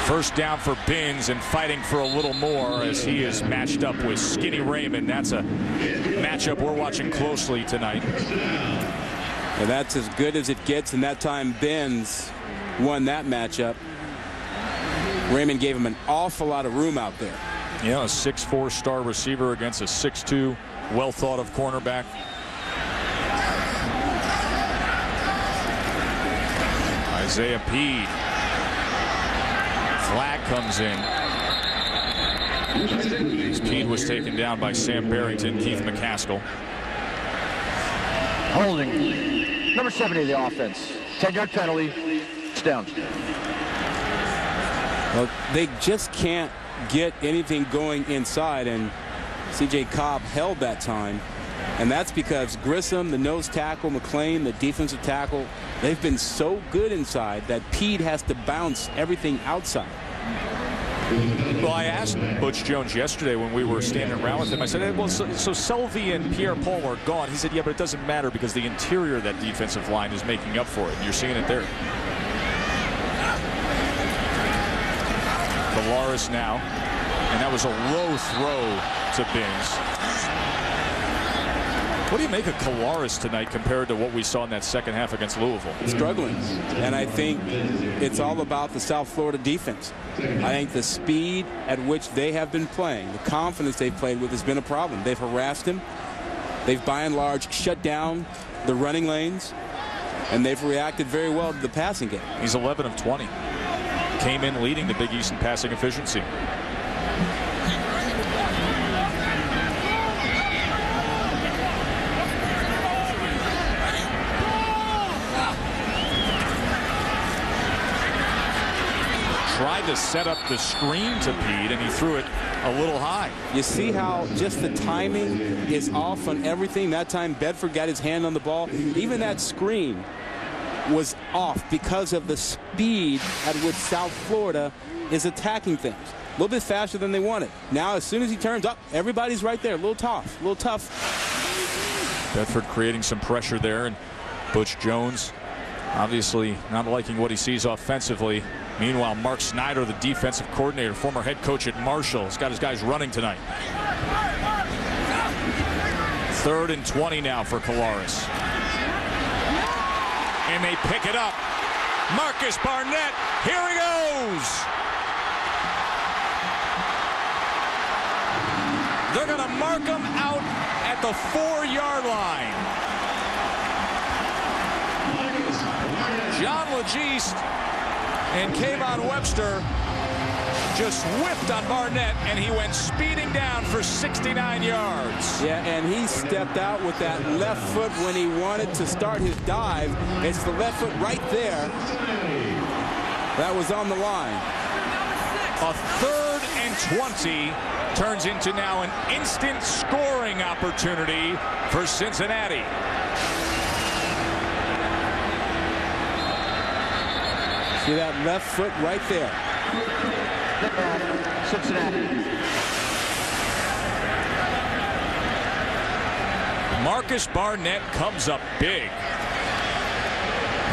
First down for Binns, and fighting for a little more as he is matched up with Skinny Raymond. That's a matchup we're watching closely tonight. And that's as good as it gets, and that time Binns won that matchup. Raymond gave him an awful lot of room out there. Yeah, a 6'4" star receiver against a 6'2", well thought of cornerback. Isaiah Peed. Flag comes in. Peed was taken down by Sam Barrington, Keith McCaskill. Holding. Number 70 of the offense. 10-yard penalty. It's down. Well, they just can't get anything going inside, and C.J. Cobb held that time. And that's because Grissom, the nose tackle, McLean, the defensive tackle, they've been so good inside that Pete has to bounce everything outside. Well, I asked Butch Jones yesterday when we were standing around with him. I said, hey, well, so Selvey and Pierre-Paul are gone. He said, yeah, but it doesn't matter because the interior of that defensive line is making up for it. And you're seeing it there. Kalaris now. And that was a low throw to Binns. What do you make of Kalaris tonight compared to what we saw in that second half against Louisville? Struggling. And I think it's all about the South Florida defense. I think the speed at which they have been playing, the confidence they've played with has been a problem. They've harassed him. They've by and large shut down the running lanes. And they've reacted very well to the passing game. He's 11 of 20. Came in leading the Big East in passing efficiency. Tried to set up the screen to Pete, and he threw it a little high. You see how just the timing is off on everything. That time Bedford got his hand on the ball. Even that screen was off because of the speed at which South Florida is attacking things. A little bit faster than they wanted. Now, as soon as he turns up, everybody's right there. A little tough, a little tough. Bedford creating some pressure there, and Butch Jones obviously not liking what he sees offensively. Meanwhile, Mark Snyder, the defensive coordinator, former head coach at Marshall, has got his guys running tonight. 3rd and 20 now for Kalaris. And they pick it up. Marcus Barnett, here he goes. They're going to mark him out at the 4-yard line. John Legiste and Kayvon Webster just whipped on Barnett, and he went speeding down for 69 yards. Yeah, and he stepped out with that left foot when he wanted to start his dive. It's the left foot right there that was on the line. A 3rd and 20 turns into now an instant scoring opportunity for Cincinnati. See that left foot right there. Cincinnati. Marcus Barnett comes up big.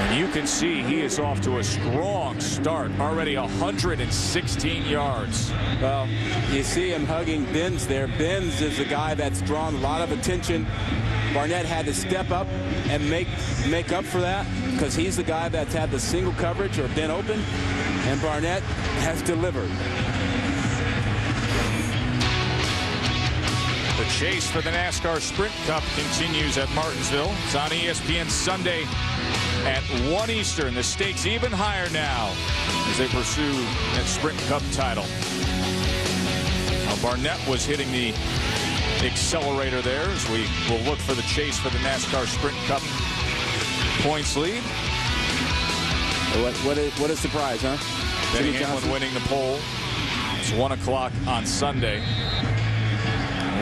And you can see he is off to a strong start. Already 116 yards. Well, you see him hugging Binns there. Binns is a guy that's drawn a lot of attention. Barnett had to step up and make up for that because he's the guy that's had the single coverage or been open, and Barnett has delivered. chase for the NASCAR Sprint Cup continues at Martinsville. It's on ESPN Sunday at 1 Eastern. The stakes even higher now as they pursue that Sprint Cup title. Now Barnett was hitting the accelerator there as we will look for the chase for the NASCAR Sprint Cup points lead. What a surprise, huh? Benny Hamlin winning the pole. It's 1 o'clock on Sunday.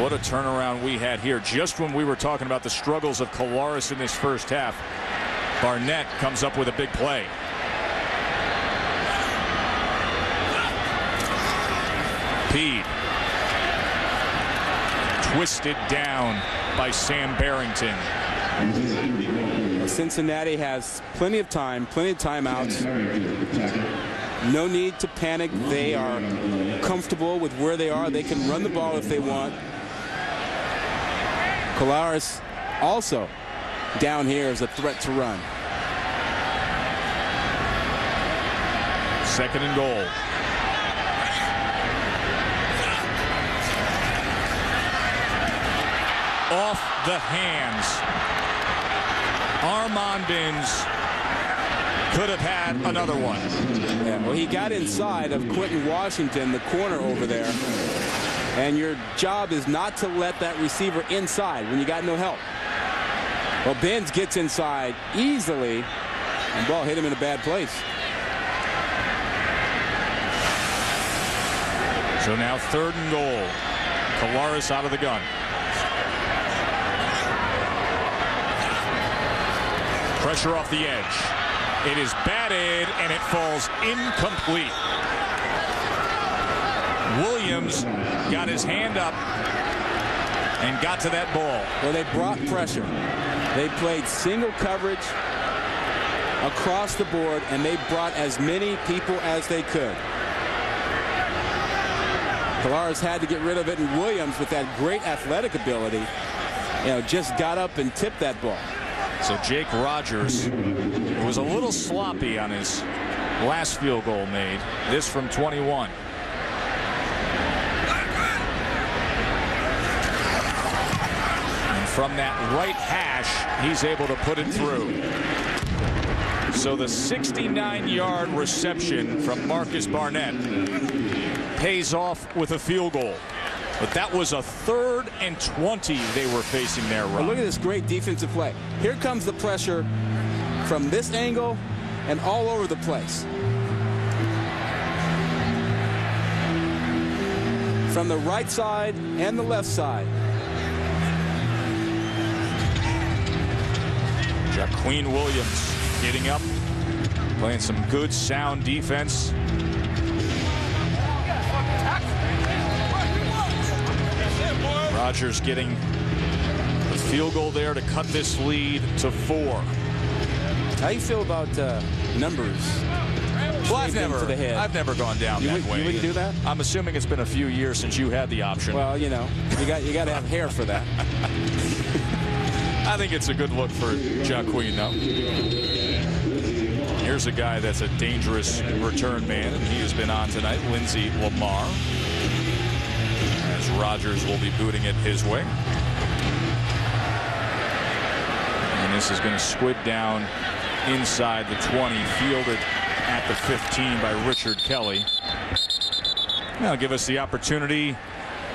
What a turnaround we had here. Just when we were talking about the struggles of Colares in this first half, Barnett comes up with a big play. Pede. Twisted down by Sam Barrington. Cincinnati has plenty of time, plenty of timeouts. No need to panic. They are comfortable with where they are. They can run the ball if they want. Colares also down here is a threat to run. Second and goal. Off the hands. Armandins could have had another one. Yeah, well, he got inside of Quentin Washington, the corner over there. And your job is not to let that receiver inside when you got no help. Well, Benz gets inside easily, and ball hit him in a bad place. So now third and goal. Colares out of the gun. Pressure off the edge. It is batted and it falls incomplete. Williams got his hand up and got to that ball. Well, they brought pressure. They played single coverage across the board, and they brought as many people as they could. Colares had to get rid of it, and Williams, with that great athletic ability, just got up and tipped that ball. So Jake Rogers was a little sloppy on his last field goal made. This from 21. And from that right hash, he's able to put it through. So the 69-yard reception from Marcus Barnett pays off with a field goal. But that was a 3rd and 20 they were facing there, Rob. Well, look at this great defensive play. Here comes the pressure from this angle and all over the place. From the right side and the left side. Jaqueen Williams getting up, playing some good sound defense. Rogers getting the field goal there to cut this lead to 4. How do you feel about numbers? Well, I've never gone down that way. You wouldn't do that? I'm assuming it's been a few years since you had the option. Well, you got to have hair for that. I think it's a good look for Jaqueen, though. Here's a guy that's a dangerous return man, and he has been on tonight, Lindsey Lamar. As Rogers will be booting it his way. And this is going to squid down inside the 20, fielded at the 15 by Richard Kelly. That'll give us the opportunity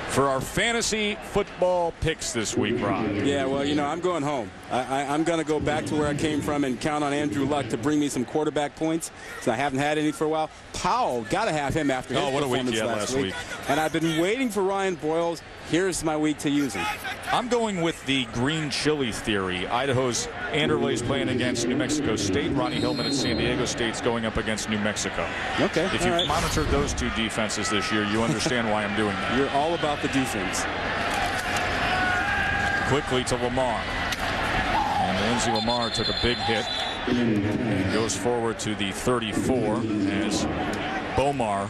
for our fantasy football picks this week, Rob. Yeah, well, I'm going home. I'm going to go back to where I came from and count on Andrew Luck to bring me some quarterback points. So I haven't had any for a while. Powell, got to have him after his performance last week. And I've been waiting for Ryan Broyles. Here's my week to use him. I'm going with the green chili theory. Idaho's Anderley's playing against New Mexico State. Ronnie Hillman at San Diego State's going up against New Mexico. Okay. If you've monitored those two defenses this year, you understand why I'm doing that. You're all about the defense. Quickly to Lamar. And Lindsey Lamar took a big hit and goes forward to the 34 as Bomar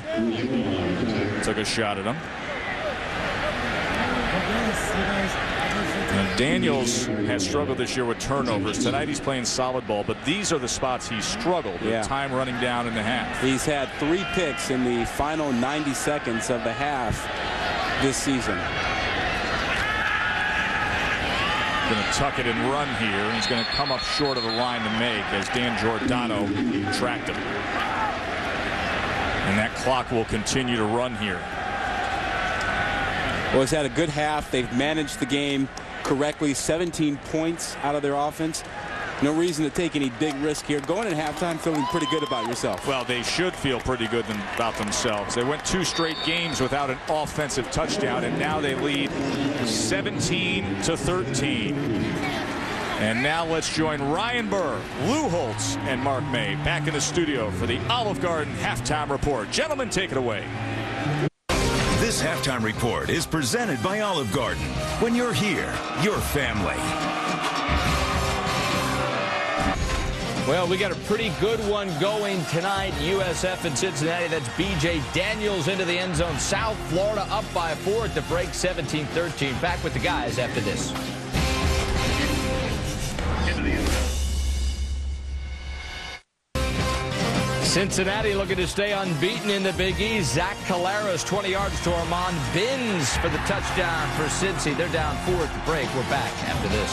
took a shot at him. And Daniels has struggled this year with turnovers. Tonight he's playing solid ball, but these are the spots he's struggled with time running down in the half. He's had 3 picks in the final 90 seconds of the half this season. going to tuck it and run here. He's going to come up short of the line to make as Dan Giordano tracked him. And that clock will continue to run here. Well, it's had a good half. They've managed the game correctly. 17 points out of their offense. No reason to take any big risk here. Going at halftime feeling pretty good about yourself. Well, they should feel pretty good about themselves. They went 2 straight games without an offensive touchdown, and now they lead 17-13. And now let's join Ryan Burr, Lou Holtz, and Mark May back in the studio for the Olive Garden halftime report. Gentlemen, take it away. This halftime report is presented by Olive Garden. When you're here, your family. Well, we got a pretty good one going tonight. USF and Cincinnati. That's B.J. Daniels into the end zone. South Florida up by 4 at the break, 17-13. Back with the guys after this. Cincinnati looking to stay unbeaten in the Big East. Zach Collaros, 20 yards to Armand Binns for the touchdown for Cincy. They're down 4 at the break. We're back after this.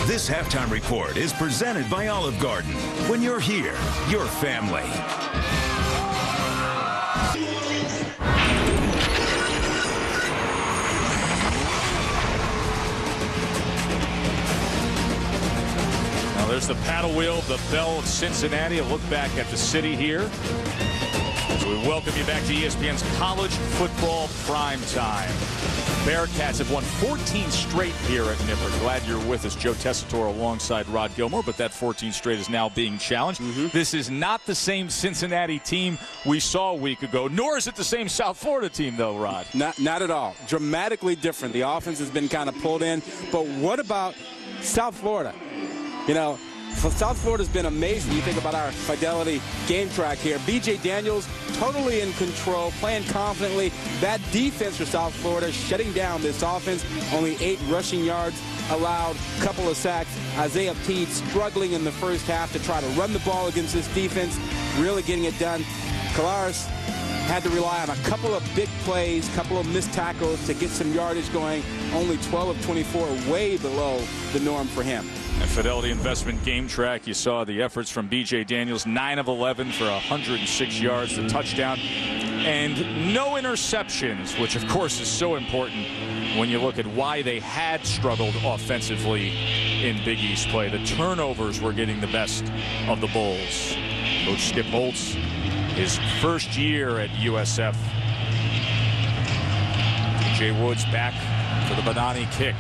This halftime report is presented by Olive Garden. When you're here, your family. Now there's the paddle wheel, the bell of Cincinnati. A look back at the city here. So we welcome you back to ESPN's College Football Prime Time. Bearcats have won 14 straight here at Nippert. Glad you're with us. Joe Tessitore alongside Rod Gilmore, but that 14 straight is now being challenged. This is not the same Cincinnati team we saw a week ago, nor is it the same South Florida team, though, Rod. Not at all. Dramatically different. The offense has been kind of pulled in. But what about South Florida? You know, South Florida's been amazing. You think about our Fidelity game track here. B.J. Daniels totally in control, playing confidently. That defense for South Florida shutting down this offense. Only 8 rushing yards allowed, couple of sacks. Isaiah Peed struggling in the first half to try to run the ball against this defense, really getting it done. Collaros had to rely on a couple of big plays, couple of missed tackles to get some yardage going. Only 12 of 24, way below the norm for him. And Fidelity Investment game track, you saw the efforts from B.J. Daniels, 9 of 11 for 106 yards, the touchdown, and no interceptions, which of course is so important when you look at why they had struggled offensively in Big East play. The turnovers were getting the best of the Bulls. Coach Skip Holtz, his first year at USF. DJ Woods back for the Bonani kick.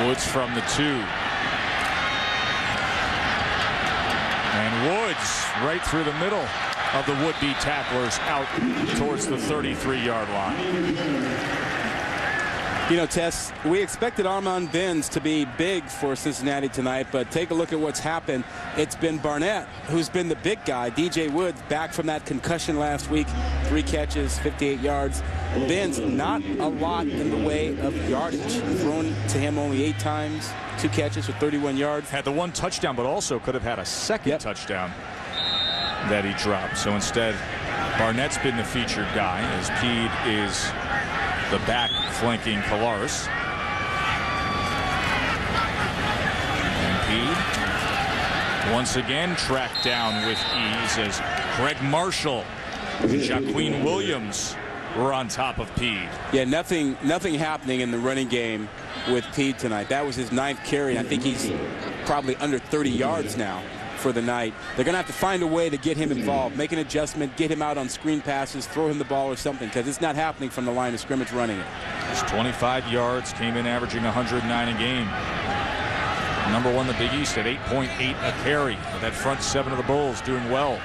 Woods from the 2. And Woods right through the middle of the would-be tacklers out towards the 33-yard line. You know, Tess, we expected Armand Binns to be big for Cincinnati tonight, but take a look at what's happened. It's been Barnett who's been the big guy. DJ Woods back from that concussion last week, 3 catches, 58 yards. Binns not a lot in the way of yardage. Thrown to him only 8 times, 2 catches for 31 yards. Had the 1 touchdown, but also could have had a second touchdown that he dropped. So instead, Barnett's been the featured guy as Peed is the back flanking Collaros. And Peed once again tracked down with ease as Greg Marshall and Jaqueen Williams were on top of Peed. Yeah, nothing happening in the running game with Peed tonight. That was his 9th carry. I think he's probably under 30 yards now for the night. They're going to have to find a way to get him involved, make an adjustment, get him out on screen passes, throw him the ball or something, because it's not happening from the line of scrimmage running it. Just 25 yards, came in averaging 109 a game. Number 1 the Big East at 8.8 a carry. That front 7 of the Bulls doing well.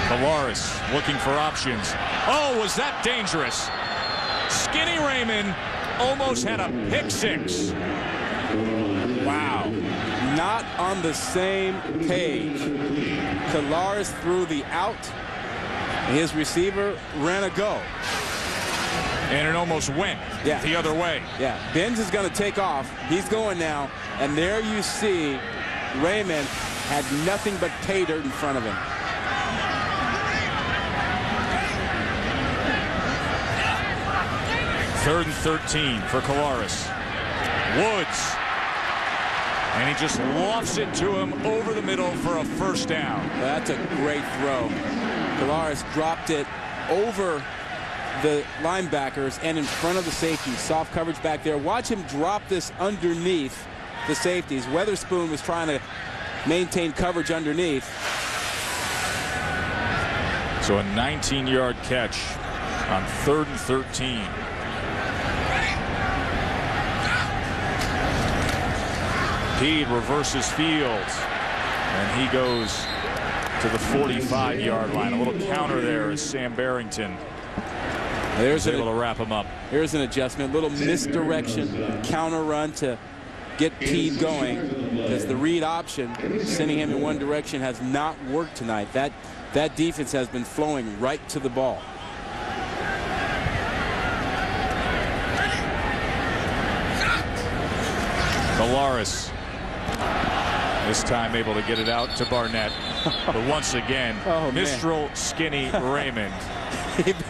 Collaros looking for options. Oh, was that dangerous? Skinny Raymond almost had a pick 6. Wow. Not on the same page. Collaros threw the out. His receiver ran a go. And it almost went the other way. Yeah, Binns is going to take off. He's going now. And there you see Raymond had nothing but pay dirt in front of him. Third and 13 for Collaros. Woods. And he just lofts it to him over the middle for a first down. That's a great throw. Collaros dropped it over the linebackers and in front of the safeties. Soft coverage back there. Watch him drop this underneath the safeties. Weatherspoon was trying to maintain coverage underneath. So a 19-yard catch on 3rd and 13. Peed reverses fields, and he goes to the 45-yard line. A little counter there as Sam Barrington was able to wrap him up. Here's an adjustment, little misdirection, counter run to get Peed going, because the read option, sending him in one direction, has not worked tonight. That defense has been flowing right to the ball. Collaros. This time able to get it out to Barnett. But once again, Mistral Skinny Raymond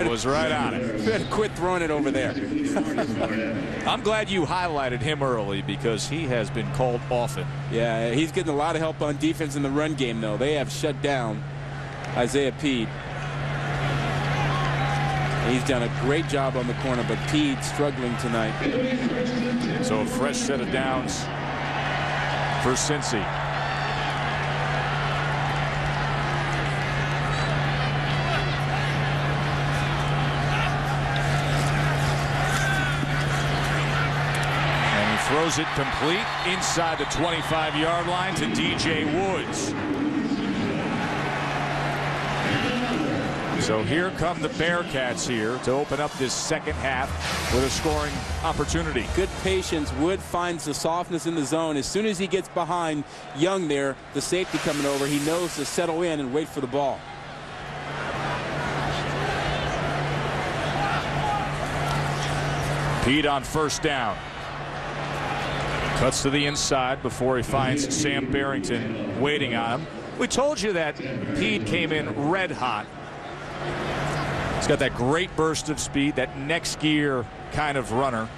was right on it. You better quit throwing it over there. I'm glad you highlighted him early, because he has been called often. Yeah, he's getting a lot of help on defense in the run game, though. They have shut down Isaiah Peed. He's done a great job on the corner, but Peed struggling tonight. So a fresh set of downs for Cincy. Throws it complete inside the 25-yard line to DJ Woods. So here come the Bearcats here to open up this second half with a scoring opportunity. Good patience. Wood finds the softness in the zone. As soon as he gets behind Young there, the safety coming over, he knows to settle in and wait for the ball. Peed on first down. Cuts to the inside before he finds Sam Barrington waiting on him. We told you that Peed came in red hot. He's got that great burst of speed, that next gear kind of runner.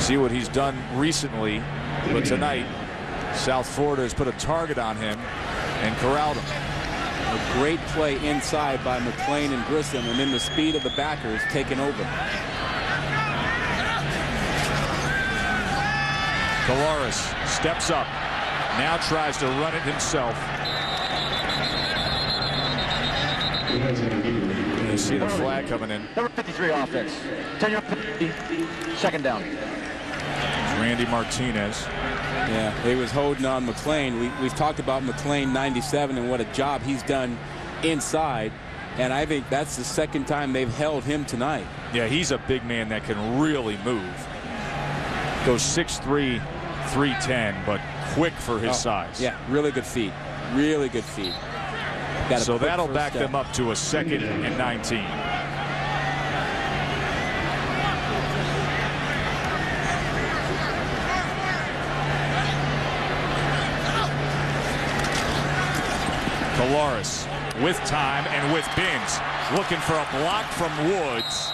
See what he's done recently, but tonight South Florida has put a target on him and corralled him. A great play inside by McClain and Grissom, and then the speed of the backers taking over. Collaros steps up, now tries to run it himself. You see the flag coming in. Number 53 offense. 10-yard penalty, second down. Randy Martinez. Yeah, he was holding on McClain. We've talked about McClain 97 and what a job he's done inside. And I think that's the second time they've held him tonight. Yeah, he's a big man that can really move. Goes 6'3", 310, but quick for his size. Yeah, really good feet. Really good feet. So that'll back them up to a 2nd and 19. Collaros with time and with Binns, looking for a block from Woods.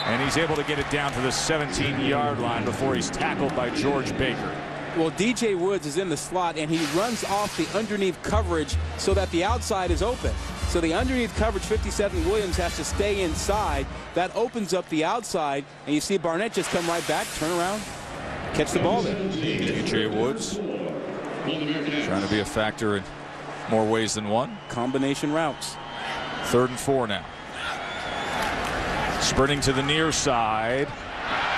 And he's able to get it down to the 17-yard line before he's tackled by George Baker. Well, DJ Woods is in the slot, and he runs off the underneath coverage so that the outside is open. So the underneath coverage, 57 Williams has to stay inside. That opens up the outside, and you see Barnett just come right back, turn around, catch the ball there. DJ Woods trying to be a factor in more ways than one. Combination routes. 3rd and 4 now. Sprinting to the near side,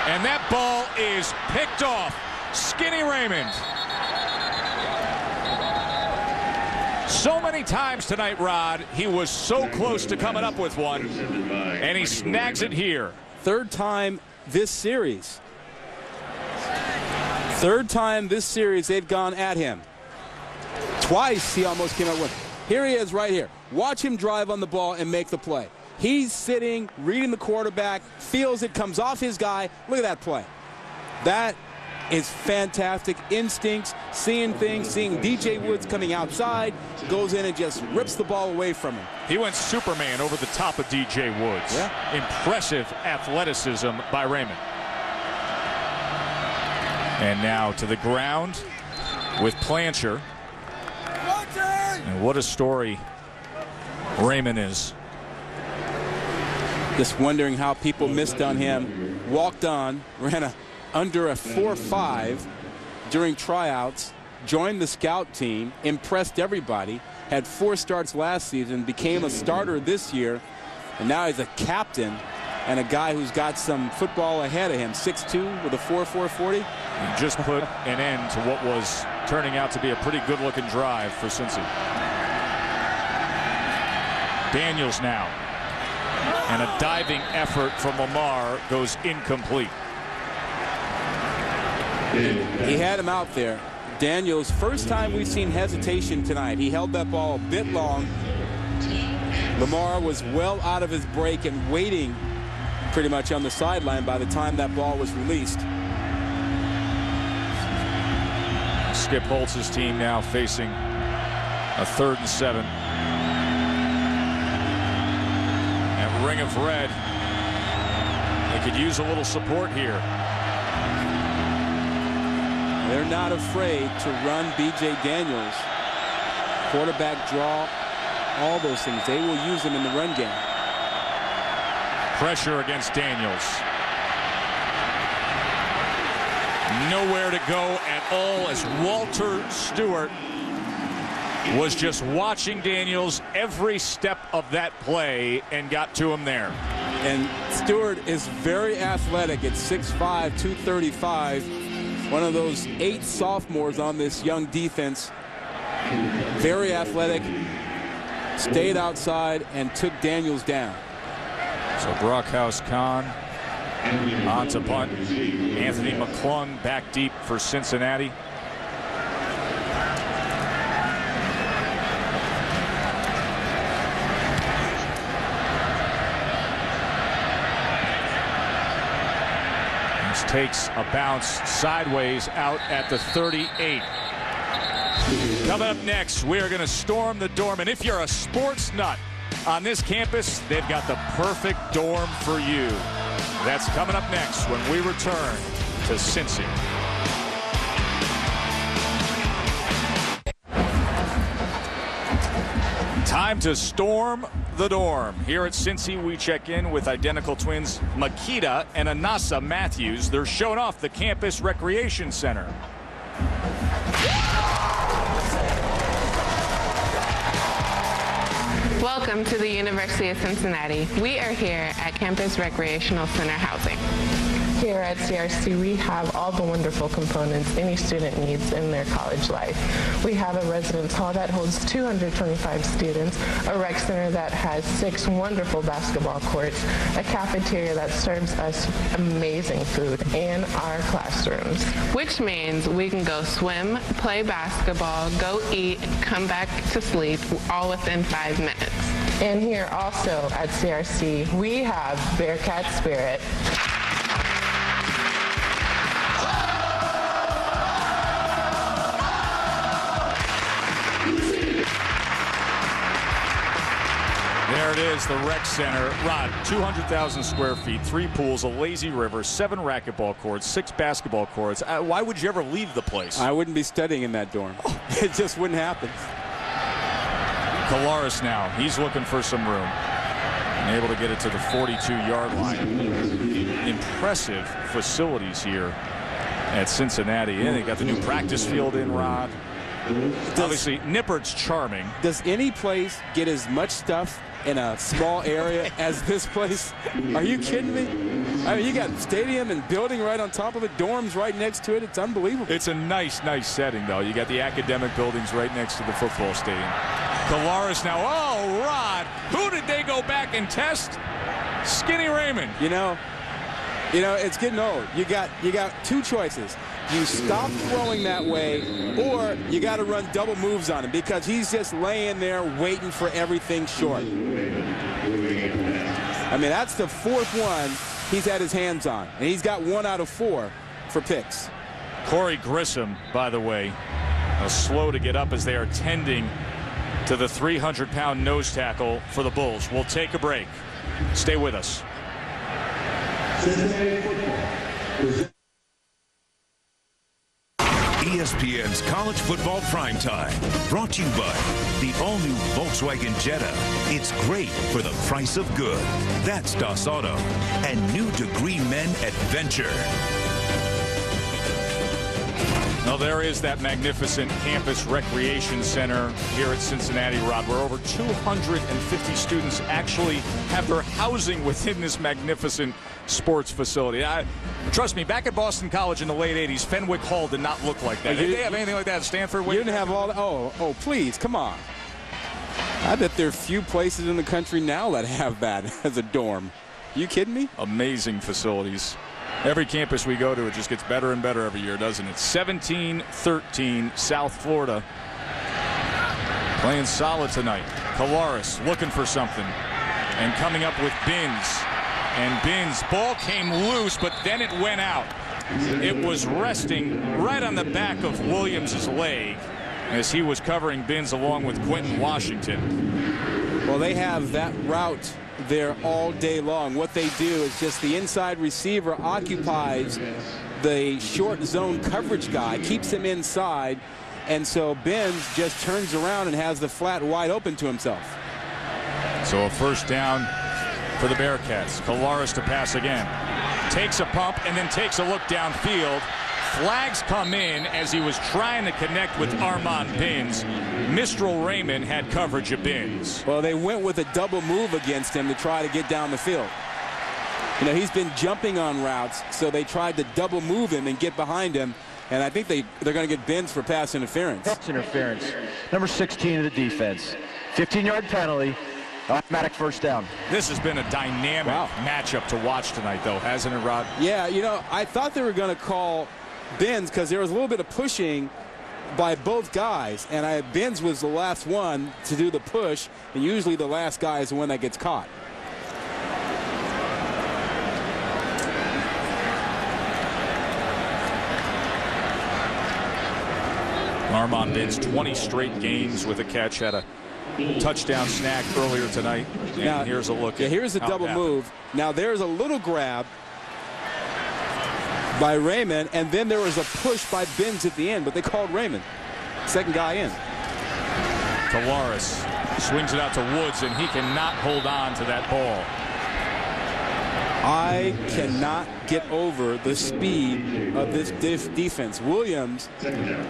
and that ball is picked off. Skinny Raymond. So many times tonight, Rod, he was so close to coming up with one, and he snags it here. Third time this series. Third time this series they've gone at him. Twice he almost came up with it. Here he is right here. Watch him drive on the ball and make the play. He's sitting, reading the quarterback, feels it, comes off his guy. Look at that play. That is fantastic. Instincts, seeing things, seeing DJ Woods coming outside, goes in and just rips the ball away from him. He went Superman over the top of DJ Woods. Yeah. Impressive athleticism by Raymond. And now to the ground with Plancher. And what a story Raymond is. Just wondering how people missed on him. Walked on, ran under a 4.5 during tryouts, joined the scout team, impressed everybody, had 4 starts last season, became a starter this year, and now he's a captain and a guy who's got some football ahead of him. 6'2" with a 4.40. He just put an end to what was turning out to be a pretty good-looking drive for Cincy. Daniels now. And a diving effort from Lamar goes incomplete. He had him out there. Daniels, first time we've seen hesitation tonight. He held that ball a bit long. Lamar was well out of his break and waiting pretty much on the sideline by the time that ball was released. Skip Holtz's team now facing a 3rd and 7. And Ring of Red, they could use a little support here. They're not afraid to run B.J. Daniels. Quarterback draw, all those things. They will use him in the run game. Pressure against Daniels. Nowhere to go at all as Walter Stewart was just watching Daniels every step of that play and got to him there. And Stewart is very athletic at 6'5", 235. One of those 8 sophomores on this young defense. Very athletic. Stayed outside and took Daniels down. So Brockhouse Khan on to punt. Anthony McClung back deep for Cincinnati. This takes a bounce sideways out at the 38. Coming up next, we are going to storm the dorm. And if you're a sports nut on this campus, they've got the perfect dorm for you. That's coming up next when we return to Cincy. Time to storm the dorm. Here at Cincy, we check in with identical twins Makita and Anasa Matthews. They're showing off the campus recreation center. Welcome to the University of Cincinnati. We are here at Campus Recreational Center housing. Here at CRC, we have all the wonderful components any student needs in their college life. We have a residence hall that holds 225 students, a rec center that has 6 wonderful basketball courts, a cafeteria that serves us amazing food, and our classrooms. Which means we can go swim, play basketball, go eat, come back to sleep, all within 5 minutes. And here also at CRC, we have Bearcat Spirit. There it is, the rec center. Rod, 200,000 square feet, 3 pools, a lazy river, 7 racquetball courts, 6 basketball courts. Why would you ever leave the place? I wouldn't be studying in that dorm. It just wouldn't happen. Kalaris now, he's looking for some room. And able to get it to the 42-yard line. Impressive facilities here at Cincinnati. And they got the new practice field in, Rod. Obviously, Nippert's charming. Does any place get as much stuff in a small area as this place? Are you kidding me? I mean, you got stadium and building right on top of it, dorms right next to it. It's unbelievable. It's a nice setting, though. You got the academic buildings right next to the football stadium. Kalaris now. Oh, Rod, who did they go back and test? Skinny Raymond. You know, it's getting old. You got 2 choices. You stop throwing that way, or you got to run double moves on him because he's just laying there waiting for everything short. I mean, that's the 4th one he's had his hands on, and he's got 1 out of 4 for picks. Corey Grissom, by the way, slow to get up as they are tending to the 300-pound nose tackle for the Bulls. We'll take a break. Stay with us. ESPN's College Football Primetime, brought to you by the all-new Volkswagen Jetta. It's great for the price of good. That's Das Auto. And new Degree Men Adventure. Well, there is that magnificent campus recreation center here at Cincinnati, Rod, where over 250 students actually have their housing within this magnificent sports facility. Trust me, back at Boston College in the late 80s, Fenwick Hall did not look like that. Did they have anything like that at Stanford? You didn't have all that? Oh, please, come on. I bet there are few places in the country now that have that as a dorm. You kidding me? Amazing facilities. Every campus we go to, it just gets better and better every year, doesn't it? 17-13, South Florida. Playing solid tonight. Kalaris looking for something. And coming up with Binns. And Binns' ball came loose, but then it went out. It was resting right on the back of Williams' leg as he was covering Binns along with Quentin Washington. Well, they have that route there all day long. What they do is just the inside receiver occupies the short zone coverage guy, keeps him inside, and so Binns just turns around and has the flat wide open to himself. So a first down for the Bearcats. Kalaris to pass again. Takes a pump and then takes a look downfield. Flags come in as he was trying to connect with Armand Binns. Mistral Raymond had coverage of Binns. Well, they went with a double move against him to try to get down the field. You know, he's been jumping on routes, so they tried to double move him and get behind him. And I think they're going to get Binns for pass interference. Pass interference. Number 16 of the defense. 15-yard penalty. Automatic first down. This has been a dynamic matchup to watch tonight, though, hasn't it, Rod? Yeah, you know, I thought they were going to call Binns because there was a little bit of pushing by both guys, and Binns was the last one to do the push, and usually the last guy is the one that gets caught. Armand Binns, 20 straight games with a catch, had a touchdown snack earlier tonight. And now, here's a look. Yeah, here's a double move. Now there's a little grab by Raymond, and then there was a push by Binns at the end, but they called Raymond. Second guy in. Kalaris swings it out to Woods, and he cannot hold on to that ball. I cannot get over the speed of this defense. Williams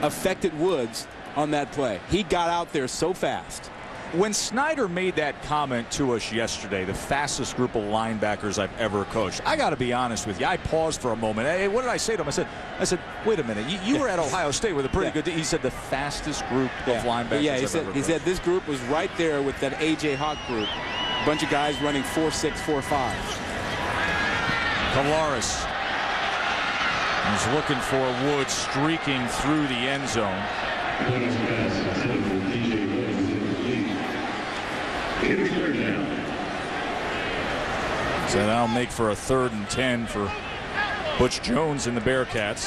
affected Woods on that play. He got out there so fast. When Snyder made that comment to us yesterday, the fastest group of linebackers I've ever coached, I got to be honest with you. I paused for a moment. Hey, what did I say to him? I said, wait a minute. You were at Ohio State with a pretty good. He said the fastest group of linebackers. Yeah, he said this group was right there with that A.J. Hawk group. A bunch of guys running 4.6, 4.5. Kalaris is looking for Woods streaking through the end zone. So that'll make for a 3rd and 10 for Butch Jones and the Bearcats.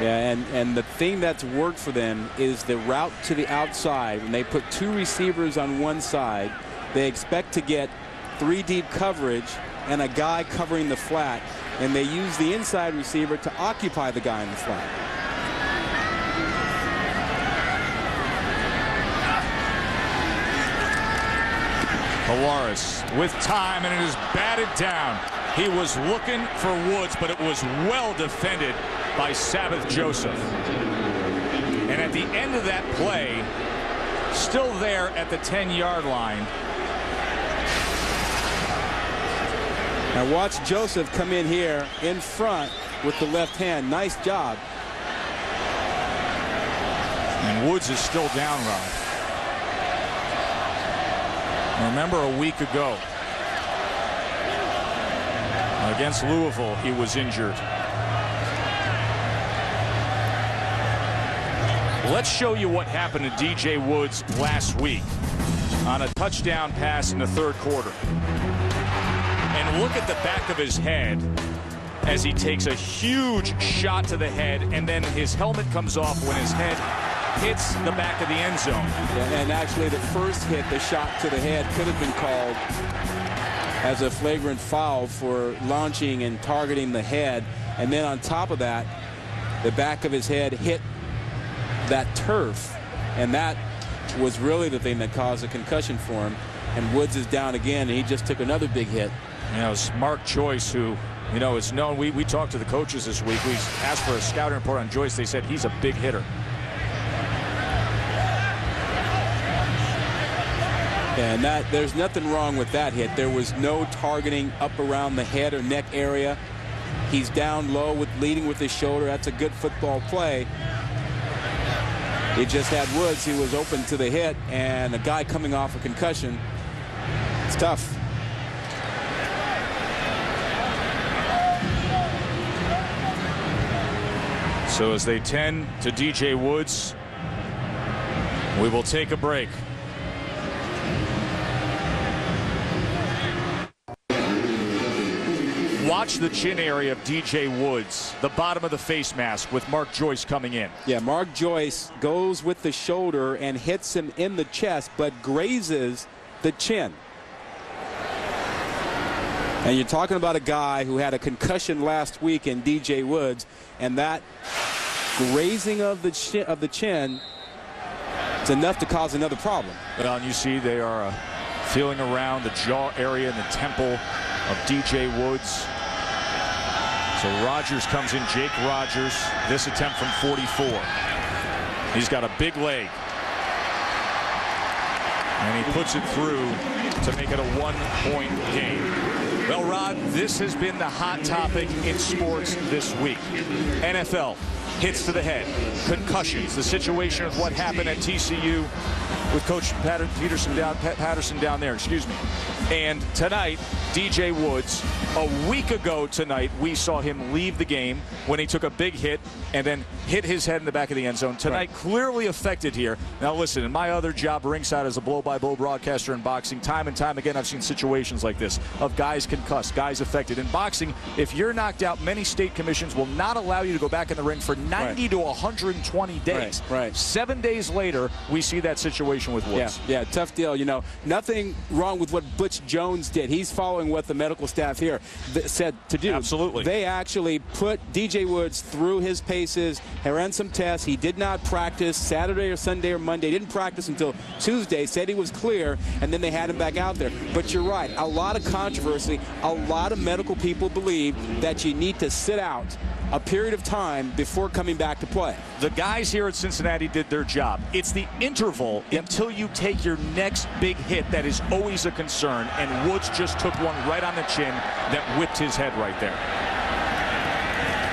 Yeah, and the thing that's worked for them is the route to the outside. When they put 2 receivers on one side, they expect to get 3 deep coverage and a guy covering the flat, and they use the inside receiver to occupy the guy in the flat. Kalaris with time, and it is batted down. He was looking for Woods, but it was well defended by Sabbath Joseph. And at the end of that play, still there at the 10-yard line. Now watch Joseph come in here in front with the left hand. Nice job. And Woods is still down, Rod. Remember a week ago against Louisville, he was injured. Let's show you what happened to DJ Woods last week on a touchdown pass in the 3rd quarter. And look at the back of his head as he takes a huge shot to the head, and then his helmet comes off when his head hits the back of the end zone. Yeah, and actually the first hit, the shot to the head, could have been called as a flagrant foul for launching and targeting the head. And then on top of that, the back of his head hit that turf, and that was really the thing that caused a concussion for him. And Woods is down again, and he just took another big hit. You know, it's Mark Joyce, who, you know, is known. We talked to the coaches this week. We asked for a scouting report on Joyce. They said he's a big hitter. And that, there's nothing wrong with that hit. There was no targeting up around the head or neck area. He's down low leading with his shoulder. That's a good football play. He just had Woods. He was open to the hit, and a guy coming off a concussion. It's tough. So as they tend to DJ Woods, we will take a break. Watch the chin area of DJ Woods, the bottom of the face mask, with Mark Joyce coming in. Yeah, Mark Joyce goes with the shoulder and hits him in the chest, but grazes the chin. And you're talking about a guy who had a concussion last week in DJ Woods, and that grazing of the chin is enough to cause another problem. Well, and you see they are feeling around the jaw area and the temple of DJ Woods. So Rogers comes in, Jake Rogers, this attempt from 44. He's got a big leg. And he puts it through to make it a one-point game. Well, Rod, this has been the hot topic in sports this week. NFL hits to the head, concussions, the situation of what happened at TCU with Coach Patterson down there, excuse me. And tonight, DJ Woods, a week ago tonight, we saw him leave the game when he took a big hit and then hit his head in the back of the end zone. Tonight, clearly affected here. Now, listen, in my other job ringside as a blow-by-blow broadcaster in boxing, time and time again, I've seen situations like this of guys concussed, guys affected. In boxing, if you're knocked out, many state commissions will not allow you to go back in the ring for 90 to 120 days. 7 days later, we see that situation with Woods. Yeah, tough deal. You know, nothing wrong with what Butch Jones did. He's following what the medical staff here said to do. Absolutely. They actually put DJ Woods through his paces, ran some tests. He did not practice Saturday or Sunday or Monday. Didn't practice until Tuesday. Said he was clear, and then they had him back out there. But you're right. A lot of controversy. A lot of medical people believe that you need to sit out a period of time before coming back to play. The guys here at Cincinnati did their job. It's the interval until you take your next big hit that is always a concern, and Woods just took one right on the chin that whipped his head right there.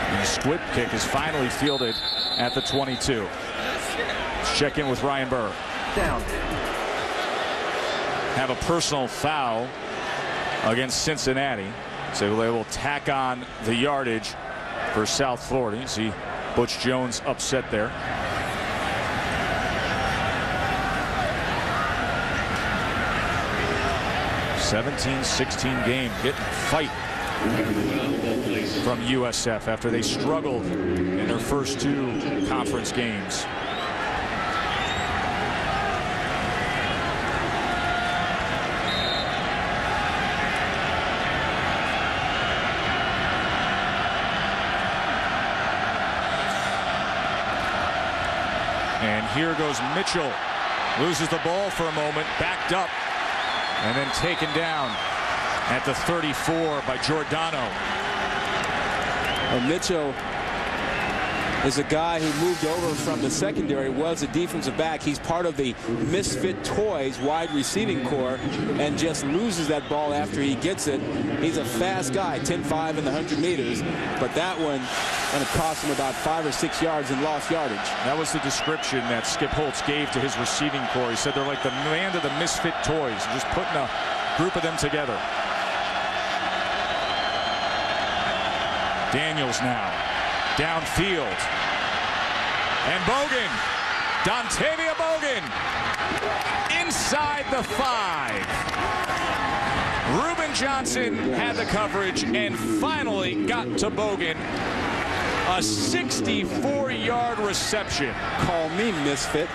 And the squib kick is finally fielded at the 22. Let's check in with Ryan Burr. Down. Have a personal foul against Cincinnati, so they will tack on the yardage for South Florida. You see Butch Jones upset there. (17-16) game. Getting a fight from USF after they struggled in their first two conference games. And here goes Mitchell. Loses the ball for a moment, backed up, and then taken down at the 34 by Giordano. Well, Mitchell is a guy who moved over from the secondary, was a defensive back. He's part of the Misfit Toys wide receiving corps and just loses that ball after he gets it. He's a fast guy, 10-5 in the 100 meters, but that one going to cost him about 5 or 6 yards in lost yardage. That was the description that Skip Holtz gave to his receiving corps. He said they're like the land of the Misfit Toys, just putting a group of them together. Daniels now downfield, and Bogan, Dontavia Bogan, inside the 5. Ruben Aaron Johnson had the coverage and finally got to Bogan. A 64-yard reception. Call me misfit.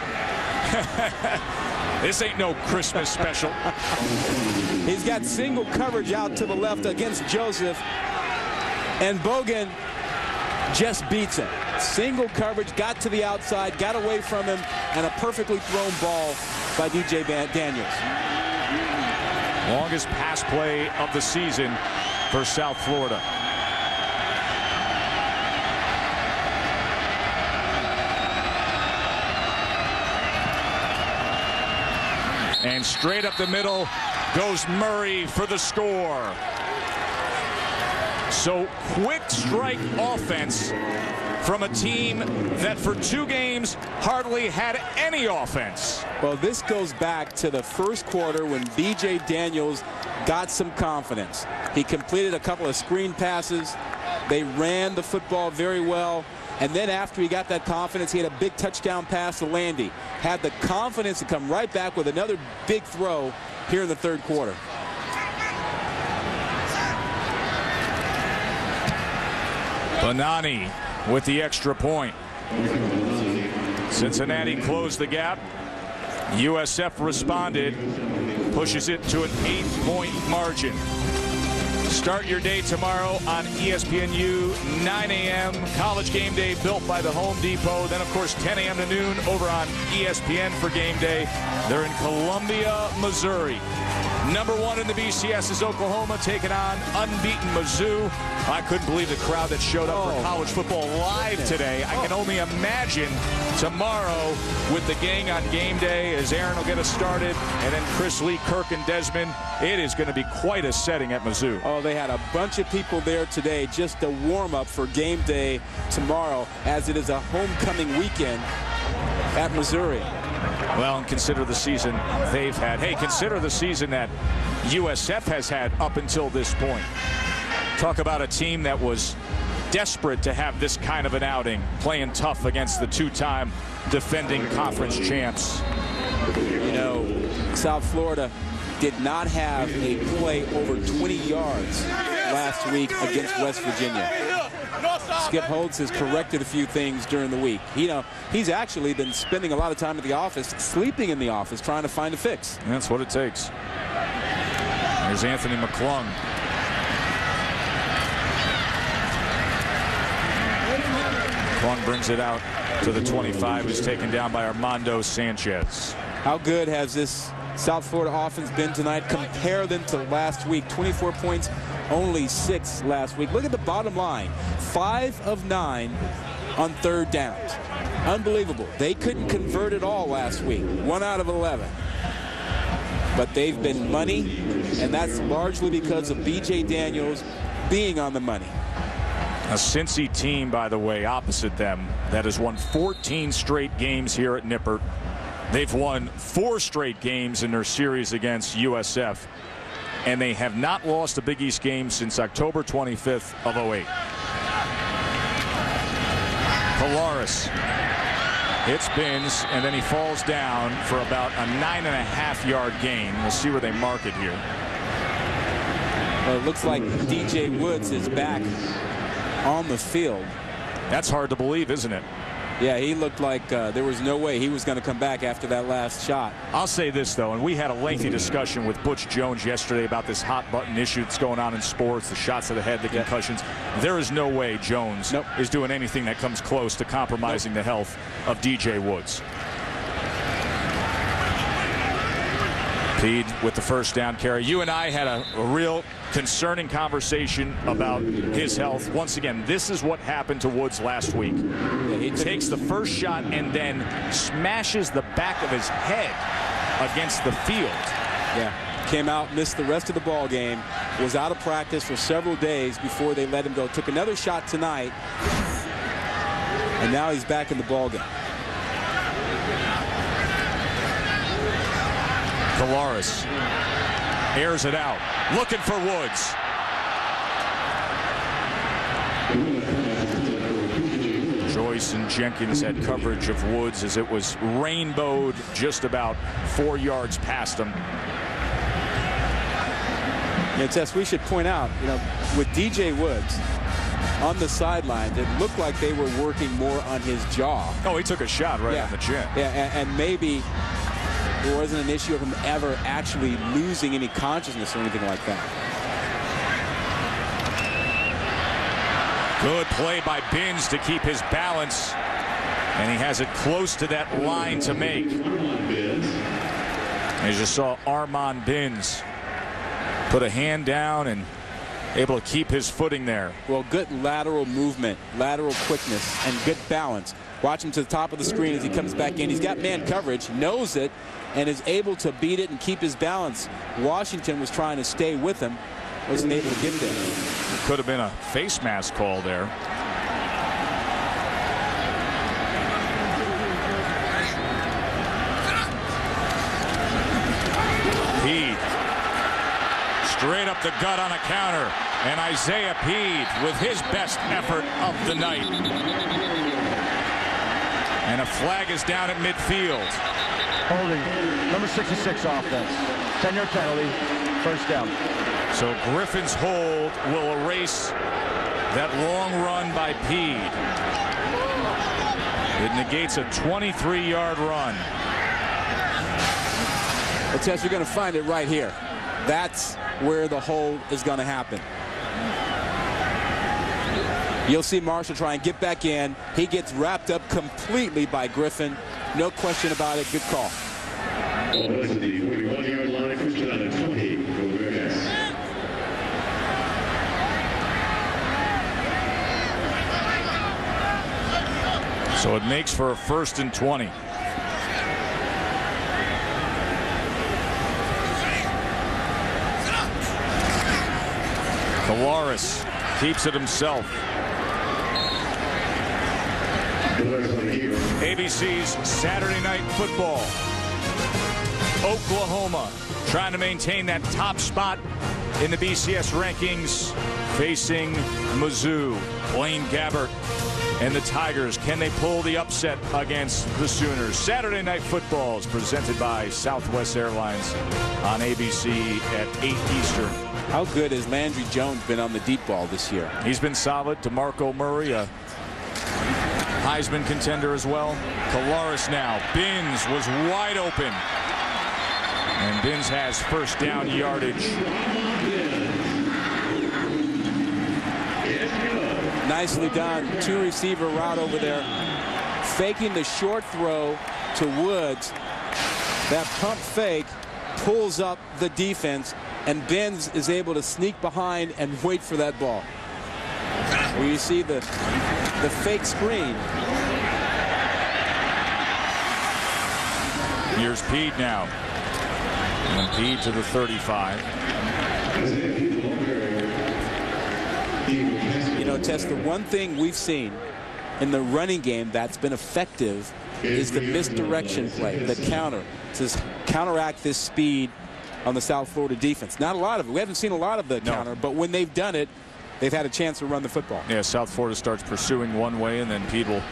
This ain't no Christmas special. He's got single coverage out to the left against Joseph, and Bogan just beats him. Single coverage, got to the outside, got away from him, and a perfectly thrown ball by DJ Daniels. Longest pass play of the season for South Florida. And straight up the middle goes Murray for the score. So quick strike offense from a team that for 2 games hardly had any offense. Well, this goes back to the first quarter when DJ Daniels got some confidence. He completed a couple of screen passes. They ran the football very well. And then after he got that confidence, he had a big touchdown pass to Landy. Had the confidence to come right back with another big throw here in the third quarter. Bonani with the extra point. Cincinnati closed the gap. USF responded, pushes it to an 8-point margin. Start your day tomorrow on ESPNU, 9 a.m. College Game Day built by the Home Depot. Then, of course, 10 a.m. to noon over on ESPN for Game Day. They're in Columbia, Missouri. Number 1 in the BCS is Oklahoma taking on unbeaten Mizzou. I couldn't believe the crowd that showed up for college football live today. I can only imagine tomorrow with the gang on Game Day as Aaron will get us started, and then Chris Lee, Kirk, and Desmond. It is going to be quite a setting at Mizzou. Oh, they had a bunch of people there today, just a warm-up for Game Day tomorrow, as it is a homecoming weekend at Missouri. Well, and consider the season they've had. Hey, consider the season that USF has had up until this point. Talk about a team that was desperate to have this kind of an outing, playing tough against the 2-time defending conference champs. You know, South Florida did not have a play over 20 yards last week against West Virginia. Skip Holtz has corrected a few things during the week. You know, he's actually been spending a lot of time at the office, sleeping in the office, trying to find a fix. And that's what it takes. There's Anthony McClung. McClung brings it out to the 25, who's taken down by Armando Sanchez. How good has this South Florida offense been tonight? Compare them to last week. 24 points, only 6 last week. Look at the bottom line. 5 of 9 on third downs. Unbelievable. They couldn't convert it all last week. 1 out of 11. But they've been money, and that's largely because of B.J. Daniels being on the money. A Cincy team, by the way, opposite them, that has won 14 straight games here at Nippert. They've won 4 straight games in their series against USF, and they have not lost a Big East game since October 25th of 08. Polaris hits Bins, and then he falls down for about a 9.5-yard gain. We'll see where they mark it here. Well, it looks like DJ Woods is back on the field. That's hard to believe, isn't it? Yeah, he looked like there was no way he was going to come back after that last shot. I'll say this, though, and we had a lengthy discussion with Butch Jones yesterday about this hot button issue that's going on in sports, the shots to the head, the concussions. There is no way Jones is doing anything that comes close to compromising the health of DJ Woods. Pede with the first down carry. You and I had a real concerning conversation about his health. Once again, this is what happened to Woods last week. Yeah, he takes the first shot and then smashes the back of his head against the field. Yeah, came out, missed the rest of the ball game, was out of practice for several days before they let him go. Took another shot tonight, and now he's back in the ball game. Polaris airs it out, looking for Woods. Joyce and Jenkins had coverage of Woods as it was rainbowed just about 4 yards past him. Yeah, Tess, we should point out, with DJ Woods on the sidelines, it looked like they were working more on his jaw. Oh, he took a shot right on the chin. Yeah, and maybe there wasn't an issue of him ever actually losing any consciousness or anything like that. Good play by Binns to keep his balance. And he has it close to that line to make. As you saw, Armand Binns put a hand down and able to keep his footing there. Well, good lateral movement, lateral quickness, and good balance. Watch him to the top of the screen as he comes back in. He's got man coverage, knows it, and is able to beat it and keep his balance. Washington was trying to stay with him, wasn't able to get there. Could have been a face mask call there. Peed. Straight up the gut on a counter. And Isaiah Peed with his best effort of the night. And a flag is down at midfield. Holding, number 66 offense. 10-yard penalty, first down. So Griffin's hold will erase that long run by Peed. It negates a 23-yard run. Well, Tess, you're going to find it right here. That's where the hold is going to happen. You'll see Marshall try and get back in. He gets wrapped up completely by Griffin. No question about it. Good call. The 41-yard line, first down at 20 for the Bearcats. So it makes for a 1st and 20. Kalaris keeps it himself. ABC's Saturday Night Football. Oklahoma trying to maintain that top spot in the BCS rankings, facing Mizzou. Blaine Gabbert and the Tigers. Can they pull the upset against the Sooners? Saturday Night Football is presented by Southwest Airlines on ABC at 8 Eastern. How good has Landry Jones been on the deep ball this year? He's been solid. DeMarco Murray, a Heisman contender as well. Kalaris now. Binns was wide open. And Binns has first down yardage. Nicely done. 2-receiver route over there. Faking the short throw to Woods. That pump fake pulls up the defense, and Binns is able to sneak behind and wait for that ball. Where you see the fake screen. Here's Peed now. And Peed to the 35. You know, Tess, the one thing we've seen in the running game that's been effective is the misdirection play, the counter, to counteract this speed on the South Florida defense. Not a lot of it. We haven't seen a lot of the counter, but when they've done it, they've had a chance to run the football. Yeah, South Florida starts pursuing one way, and then Peed will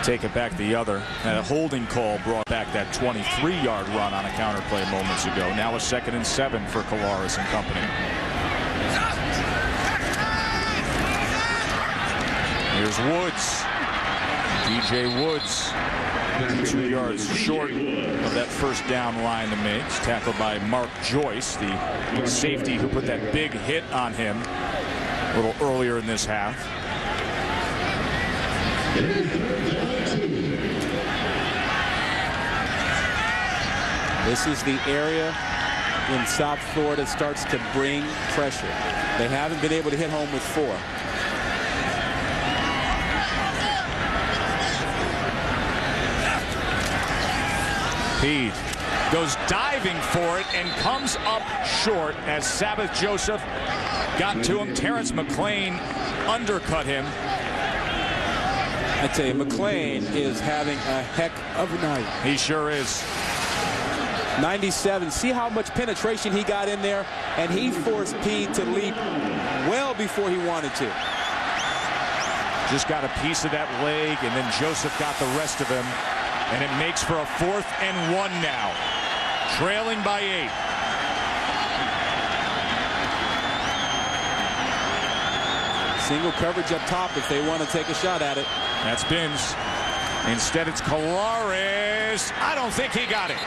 take it back the other. And a holding call brought back that 23-yard run on a counter play moments ago. Now a 2nd and 7 for Kalaris and company. Here's Woods. DJ Woods 2 yards short of that first down line to make. It's tackled by Mark Joyce, the safety who put that big hit on him a little earlier in this half. This is the area when South Florida starts to bring pressure. They haven't been able to hit home with 4. Peed goes diving for it and comes up short as Sabbath Joseph got to him. Terrence McClain undercut him. I tell you, McClain is having a heck of a night. He sure is. 97. See how much penetration he got in there, and he forced Peed to leap well before he wanted to. Just got a piece of that leg, and then Joseph got the rest of him. And it makes for a 4th and 1 now. Trailing by 8. single coverage up top if they want to take a shot at it. That's Binns. Instead, it's Colares. I don't think he got it.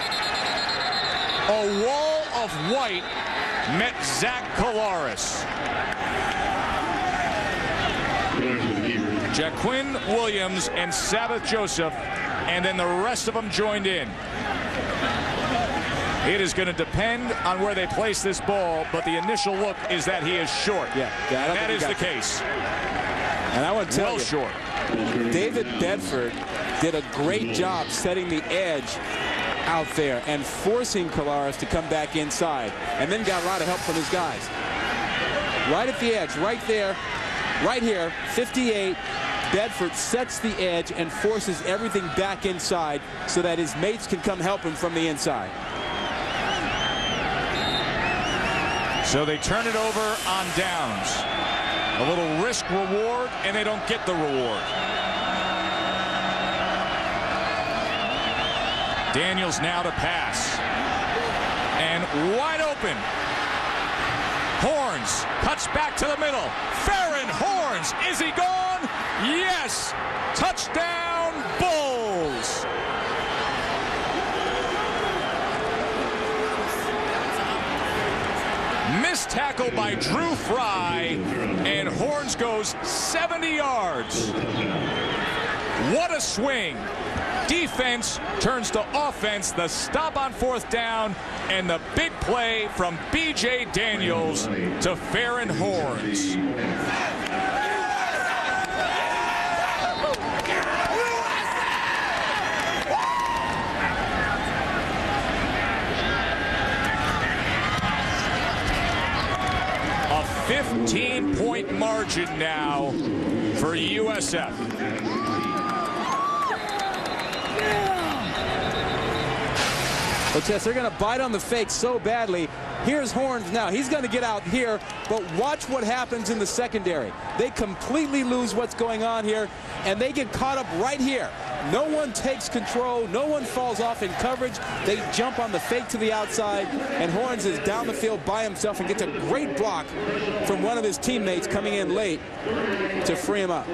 A wall of white met Zach Colares. Jaquin Williams and Sabbath Joseph, and then the rest of them joined in. It is going to depend on where they place this ball, but the initial look is that he is short. Yeah, that is the case. And I want to tell you, short. David Bedford did a great job setting the edge out there and forcing Colares to come back inside, and then got a lot of help from his guys. Right at the edge, right there, right here, 58. Bedford sets the edge and forces everything back inside so that his mates can come help him from the inside. So they turn it over on downs. A little risk reward, and they don't get the reward. Daniels now to pass. And wide open. Horns cuts back to the middle. Farron Horns. Is he gone? Yes. Touchdown, Bulls. Missed tackle by Drew Fry, and Horns goes 70 yards. What a swing. Defense turns to offense. The stop on 4th down, and the big play from B.J. Daniels to Farron Horns. A 15-point margin now for USF. But yes, they're going to bite on the fake so badly. Here's Horns now. He's going to get out here, but watch what happens in the secondary. They completely lose what's going on here, and they get caught up right here. No one takes control. No one falls off in coverage. They jump on the fake to the outside, and Horns is down the field by himself and gets a great block from one of his teammates coming in late to free him up.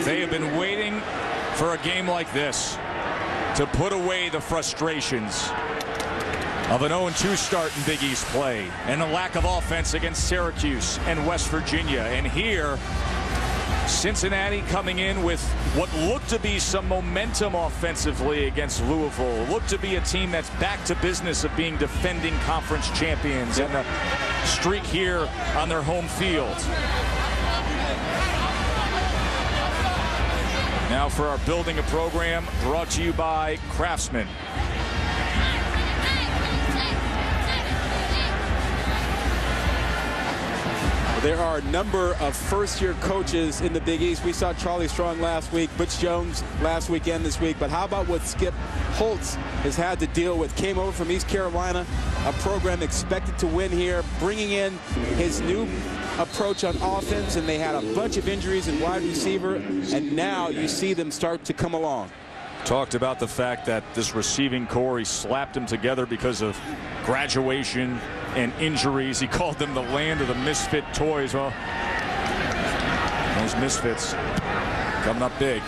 They have been waiting for a game like this to put away the frustrations of an 0-2 start in Big East play and the lack of offense against Syracuse and West Virginia. And here, Cincinnati coming in with what looked to be some momentum offensively against Louisville. Looked to be a team that's back to business of being defending conference champions, and the streak here on their home field. Now for our Building a Program, brought to you by Craftsman. There are a number of first-year coaches in the Big East. We saw Charlie Strong last week, Butch Jones last weekend this week. But how about what Skip Holtz has had to deal with? Came over from East Carolina, a program expected to win here, bringing in his new approach on offense, and they had a bunch of injuries in wide receiver, and now you see them start to come along. Talked about the fact that this receiving core, he slapped them together because of graduation and injuries. He called them the land of the misfit toys. Well, those misfits coming up big.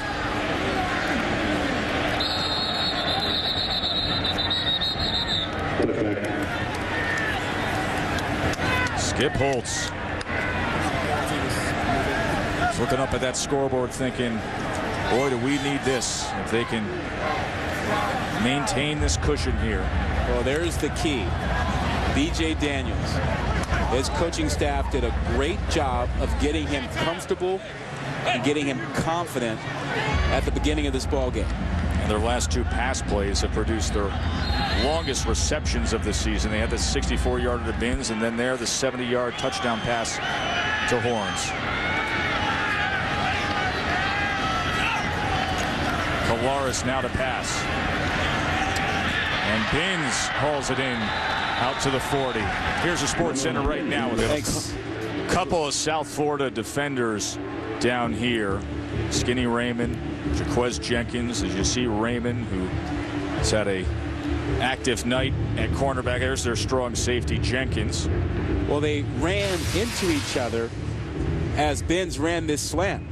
Skip Holtz. He's looking up at that scoreboard thinking, boy, do we need this if they can maintain this cushion here. Well, there's the key. B.J. Daniels, his coaching staff did a great job of getting him comfortable and getting him confident at the beginning of this ball game. And their last 2 pass plays have produced their longest receptions of the season. They had the 64-yarder to Binns, and then there the 70-yard touchdown pass to Horns. Colares now to pass. And Binns hauls it in out to the 40. Here's a Sports Center right now with a couple of South Florida defenders down here. Skinny Raymond, Jaquez Jenkins. As you see, Raymond, who has had a Active night at cornerback. There's their strong safety, Jenkins. Well, they ran into each other as Benz ran this slant.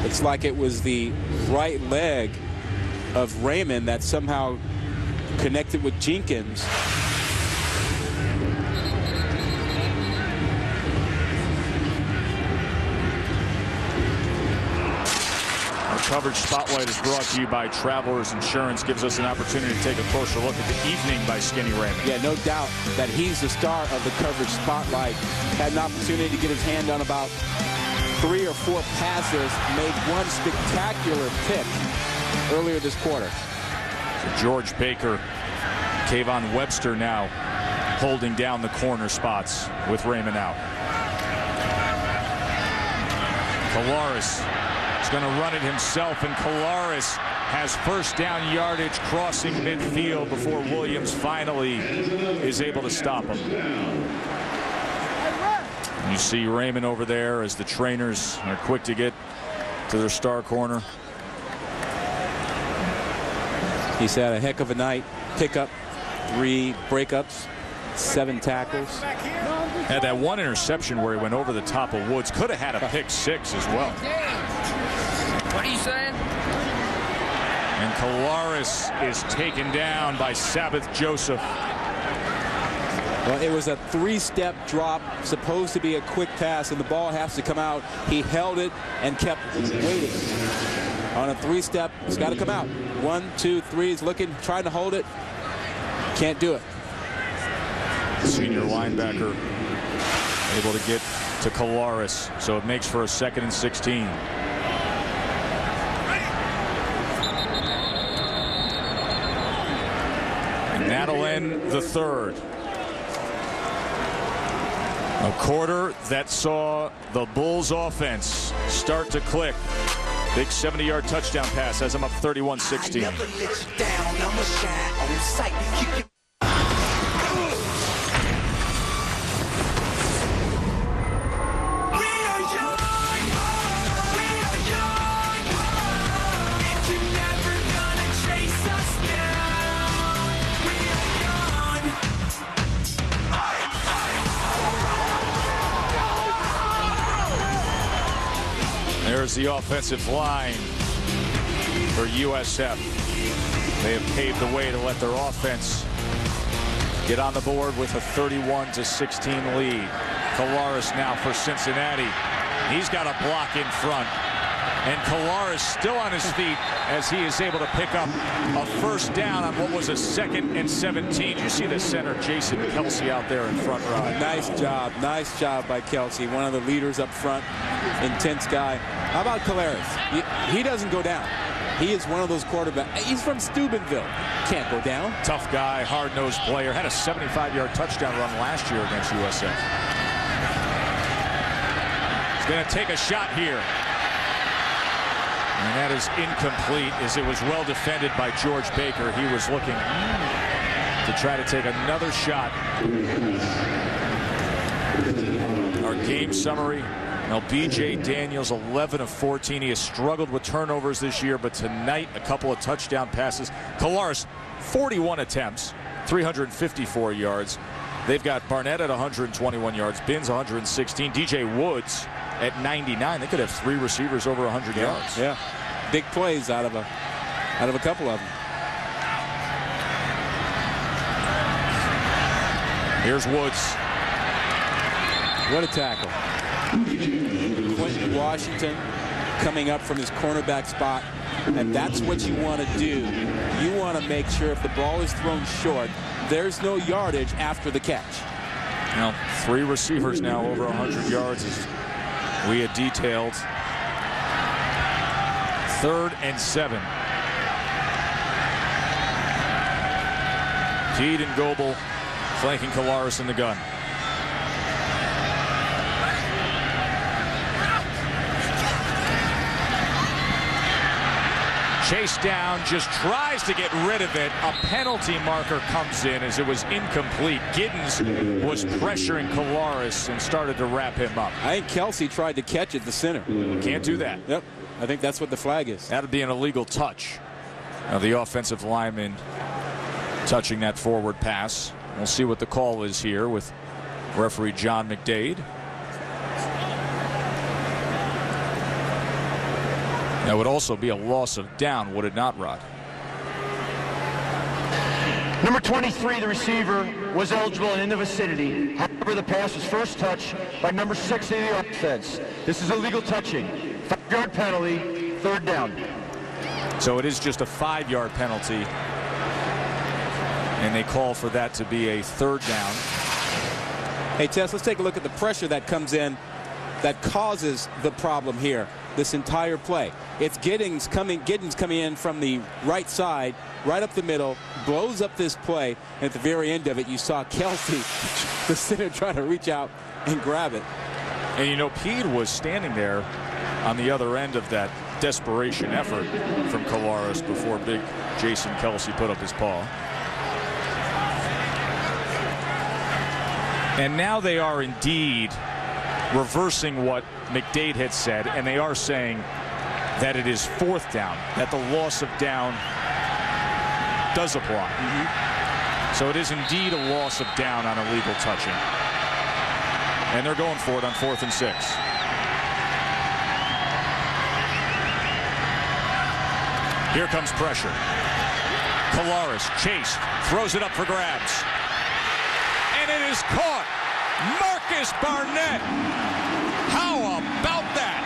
It's like it was the right leg of Raymond that somehow connected with Jenkins. Coverage Spotlight is brought to you by Travelers Insurance. Gives us an opportunity to take a closer look at the evening by Skinny Raymond. Yeah, no doubt that he's the star of the Coverage Spotlight. Had an opportunity to get his hand on about 3 or 4 passes. Made one spectacular pick earlier this quarter. So George Baker, Kayvon Webster now holding down the corner spots with Raymond out. Kolaris is going to run it himself, and Kolaris has first down yardage crossing midfield before Williams finally is able to stop him. You see Raymond over there as the trainers are quick to get to their star corner. He's had a heck of a night. Pickup, 3 breakups, 7 tackles. Had that one interception where he went over the top of Woods. Could have had a pick 6 as well. What are you saying? And Kolaris is taken down by Sabbath Joseph. Well, it was a 3-step drop, supposed to be a quick pass, and the ball has to come out. He held it and kept waiting. On a 3-step, it's got to come out. 1, 2, 3, he's looking, trying to hold it. Can't do it. Senior linebacker able to get to Kolaris, so it makes for a 2nd and 16. And that'll end the third. A quarter that saw the Bulls offense start to click. Big 70-yard touchdown pass has them up 31-16. There's the offensive line for USF. They have paved the way to let their offense get on the board with a 31-16 lead. Kolaris now for Cincinnati. He's got a block in front. And Kolaris still on his feet as he is able to pick up a first down on what was a 2nd and 17. You see the center, Jason Kelsey, out there in front row. Nice job by Kelsey, one of the leaders up front. Intense guy. How about Kolaris? He doesn't go down. He is one of those quarterbacks. He's from Steubenville. Can't go down. Tough guy, hard-nosed player. Had a 75-yard touchdown run last year against USF. He's going to take a shot here. And that is incomplete, as it was well defended by George Baker. He was looking to try to take another shot. Our game summary. Now, B.J. Daniels, 11 of 14. He has struggled with turnovers this year, but tonight, a couple of touchdown passes. Kolaris, 41 attempts, 354 yards. They've got Barnett at 121 yards, Binns 116, DJ Woods at 99. They could have 3 receivers over 100 yards. Yeah, big plays out of a couple of them. Here's Woods. What a tackle. Quentin Washington coming up from his cornerback spot, and that's what you want to do. You want to make sure if the ball is thrown short, there's no yardage after the catch. Now, 3 receivers now over 100 yards, as we had detailed. 3rd and 7. Teed and Goebel flanking Kolaris in the gun. Chase down, just tries to get rid of it. A penalty marker comes in as it was incomplete. Giddens was pressuring Kolaris and started to wrap him up. I think Kelsey tried to catch it, the center. Can't do that. Yep. I think that's what the flag is. That would be an illegal touch. Now the offensive lineman touching that forward pass. We'll see what the call is here with referee John McDade. That would also be a loss of down, would it not, Rod? Number 23, the receiver, was eligible and in the vicinity. However, the pass was first touched by number 6 in the offense. This is illegal touching. 5-yard penalty, 3rd down. So it is just a 5-yard penalty. And they call for that to be a 3rd down. Hey, Tess, let's take a look at the pressure that comes in that causes the problem here. This entire play. It's Giddens coming in from the right side, right up the middle, blows up this play, and at the very end of it, you saw Kelsey, the center, trying to reach out and grab it. And you know, Pede was standing there on the other end of that desperation effort from Kolaris before big Jason Kelsey put up his paw. And now they are indeed reversing what McDade had said, and they are saying that it is 4th down, that the loss of down does apply. So it is indeed a loss of down on illegal touching. And they're going for it on 4th and 6. Here comes pressure. Kolaris chased, throws it up for grabs. And it is caught. Marcus Barnett. How about that?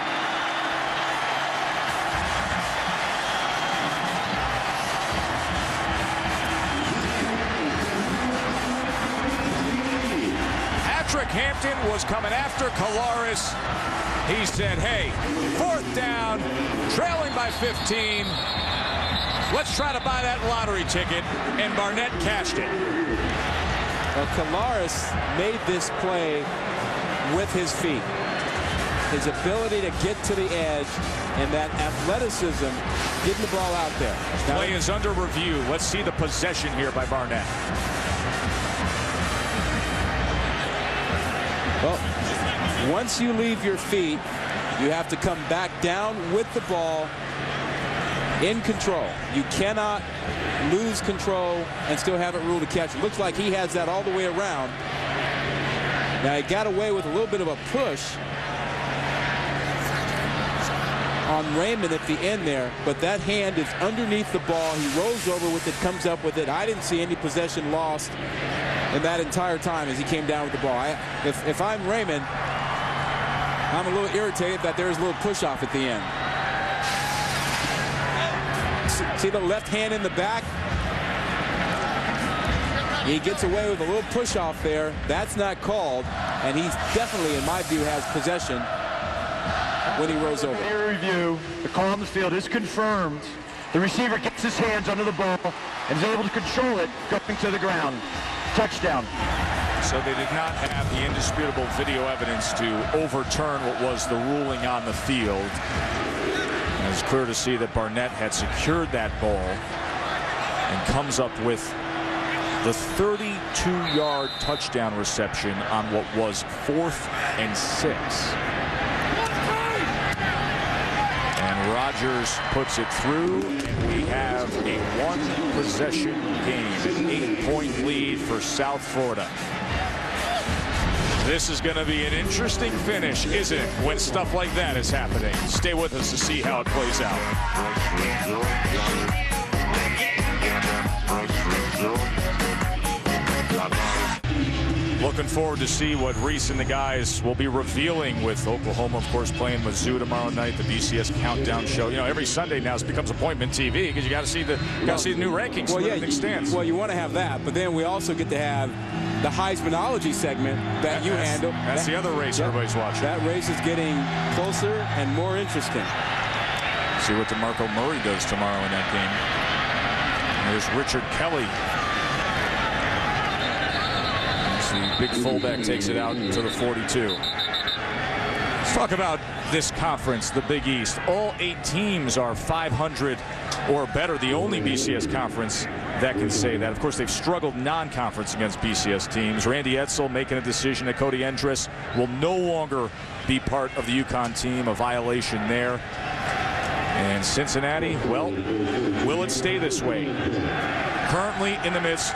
Patrick Hampton was coming after Kolaris. He said, hey, 4th down, trailing by 15. Let's try to buy that lottery ticket. And Barnett cashed it. Well, Kolaris made this play with his feet. His ability to get to the edge and that athleticism, getting the ball out there. Play is under review. Let's see the possession here by Barnett. Well, once you leave your feet, you have to come back down with the ball in control. You cannot lose control and still have it ruled a catch. It looks like he has that all the way around. Now he got away with a little bit of a push on Raymond at the end there, but that hand is underneath the ball. He rolls over with it, comes up with it. I didn't see any possession lost in that entire time as he came down with the ball. If I'm Raymond, I'm a little irritated that there's a little push off at the end. See the left hand in the back? He gets away with a little push off there. That's not called, and he's definitely, in my view, has possession when he rolls over. Clear review. The call on the field is confirmed. The receiver gets his hands under the ball and is able to control it going to the ground. Touchdown. So they did not have the indisputable video evidence to overturn what was the ruling on the field. And it's clear to see that Barnett had secured that ball and comes up with the 32-yard touchdown reception on what was 4th and 6. And Rodgers puts it through, and we have a 1-possession game, an 8-point lead for South Florida. This is going to be an interesting finish, isn't it, when stuff like that is happening? Stay with us to see how it plays out. Looking forward to see what Reese and the guys will be revealing with Oklahoma, of course, playing Mizzou tomorrow night, the BCS Countdown Show. You know, every Sunday now becomes appointment TV because you got to see the new rankings. Well, where yeah, everything stands. Well, you want to have that, but then we also get to have the Heismanology segment that you handle. That's the other race everybody's watching. That race is getting closer and more interesting. See what DeMarco Murray does tomorrow in that game. There's Richard Kelly. The big fullback takes it out to the 42. Let's talk about this conference, the Big East. All 8 teams are 500 or better. The only BCS conference that can say that. Of course, they've struggled non-conference against BCS teams. Randy Edsall making a decision that Cody Endress will no longer be part of the UConn team. A violation there. And Cincinnati, well, will it stay this way? Currently in the midst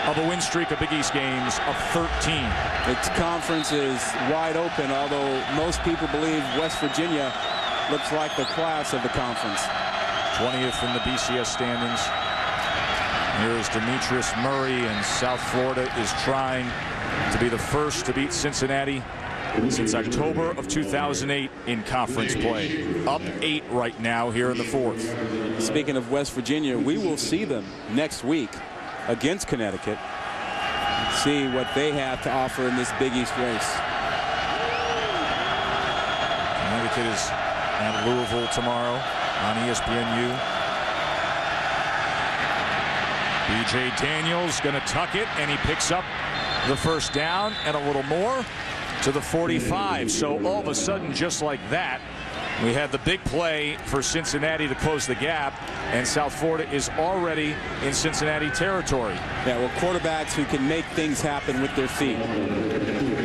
of a win streak of Big East games of 13. Its conference is wide open, although most people believe West Virginia looks like the class of the conference. 20th in the BCS standings. Here is Demetrius Murray, and South Florida is trying to be the first to beat Cincinnati since October of 2008 in conference play. Up 8 right now here in the 4th. Speaking of West Virginia, we will see them next week against Connecticut. See what they have to offer in this Big East race. Connecticut is at Louisville tomorrow on ESPNU. B.J. Daniels going to tuck it, and he picks up the first down and a little more to the 45. So all of a sudden, just like that, we had the big play for Cincinnati to close the gap, and South Florida is already in Cincinnati territory. Yeah, well, quarterbacks who can make things happen with their feet.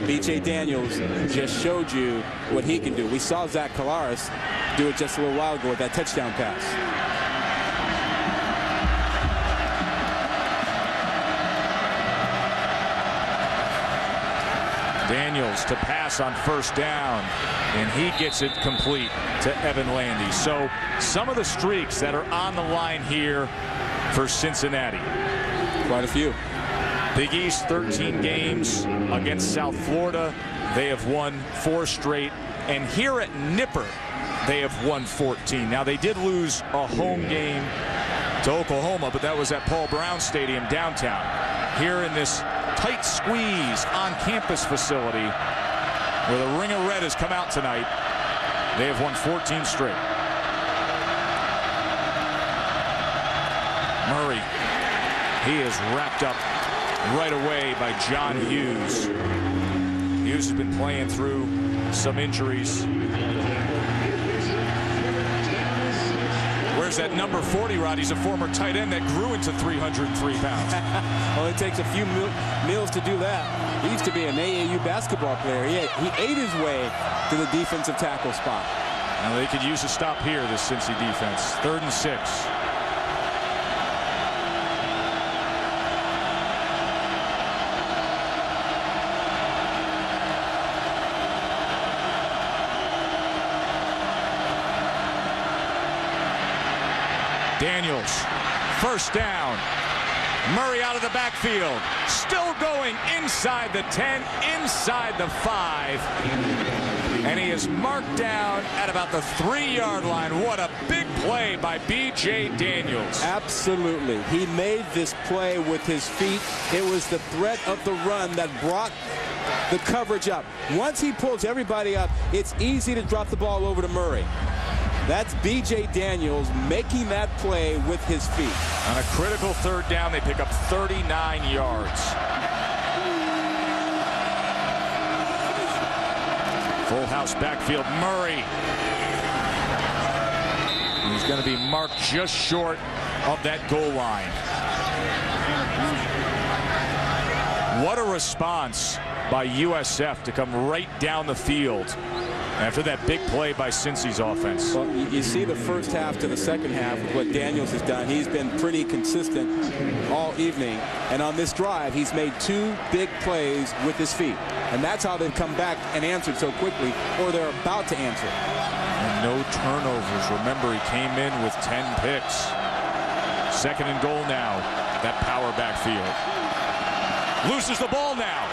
B.J. Daniels just showed you what he can do. We saw Zach Collaros do it just a little while ago with that touchdown pass. Daniels to pass on first down, and he gets it complete to Evan Landy. So some of the streaks that are on the line here for Cincinnati. Quite a few. Big East 13 games against South Florida. They have won 4 straight. And here at Nippert, they have won 14. Now, they did lose a home game to Oklahoma, but that was at Paul Brown Stadium downtown. Here in this tight squeeze on-campus facility where the Ring of Red has come out tonight, they have won 14 straight. Murray, he is wrapped up right away by John Hughes. Hughes has been playing through some injuries. Where's that number 40, Rod? He's a former tight end that grew into 303 pounds. Well, it takes a few meals to do that. He used to be an AAU basketball player. He ate his way to the defensive tackle spot. Now they could use a stop here, this Cincy defense. 3rd and 6. Daniels, first down. Murray out of the backfield. Still going inside the 10, inside the 5. And he is marked down at about the 3-yard line. What a big play by B.J. Daniels. Absolutely. He made this play with his feet. It was the threat of the run that brought the coverage up. Once he pulls everybody up, it's easy to drop the ball over to Murray. That's B.J. Daniels making that play with his feet. On a critical 3rd down, they pick up 39 yards. Full house backfield. Murray. He's going to be marked just short of that goal line. What a response by USF to come right down the field after that big play by Cincy's offense. Well, you see the first half to the second half with what Daniels has done. He's been pretty consistent all evening. And on this drive, he's made 2 big plays with his feet. And that's how they've come back and answered so quickly, or they're about to answer. And no turnovers. Remember, he came in with 10 picks. 2nd and goal now. That power backfield. Loses the ball now.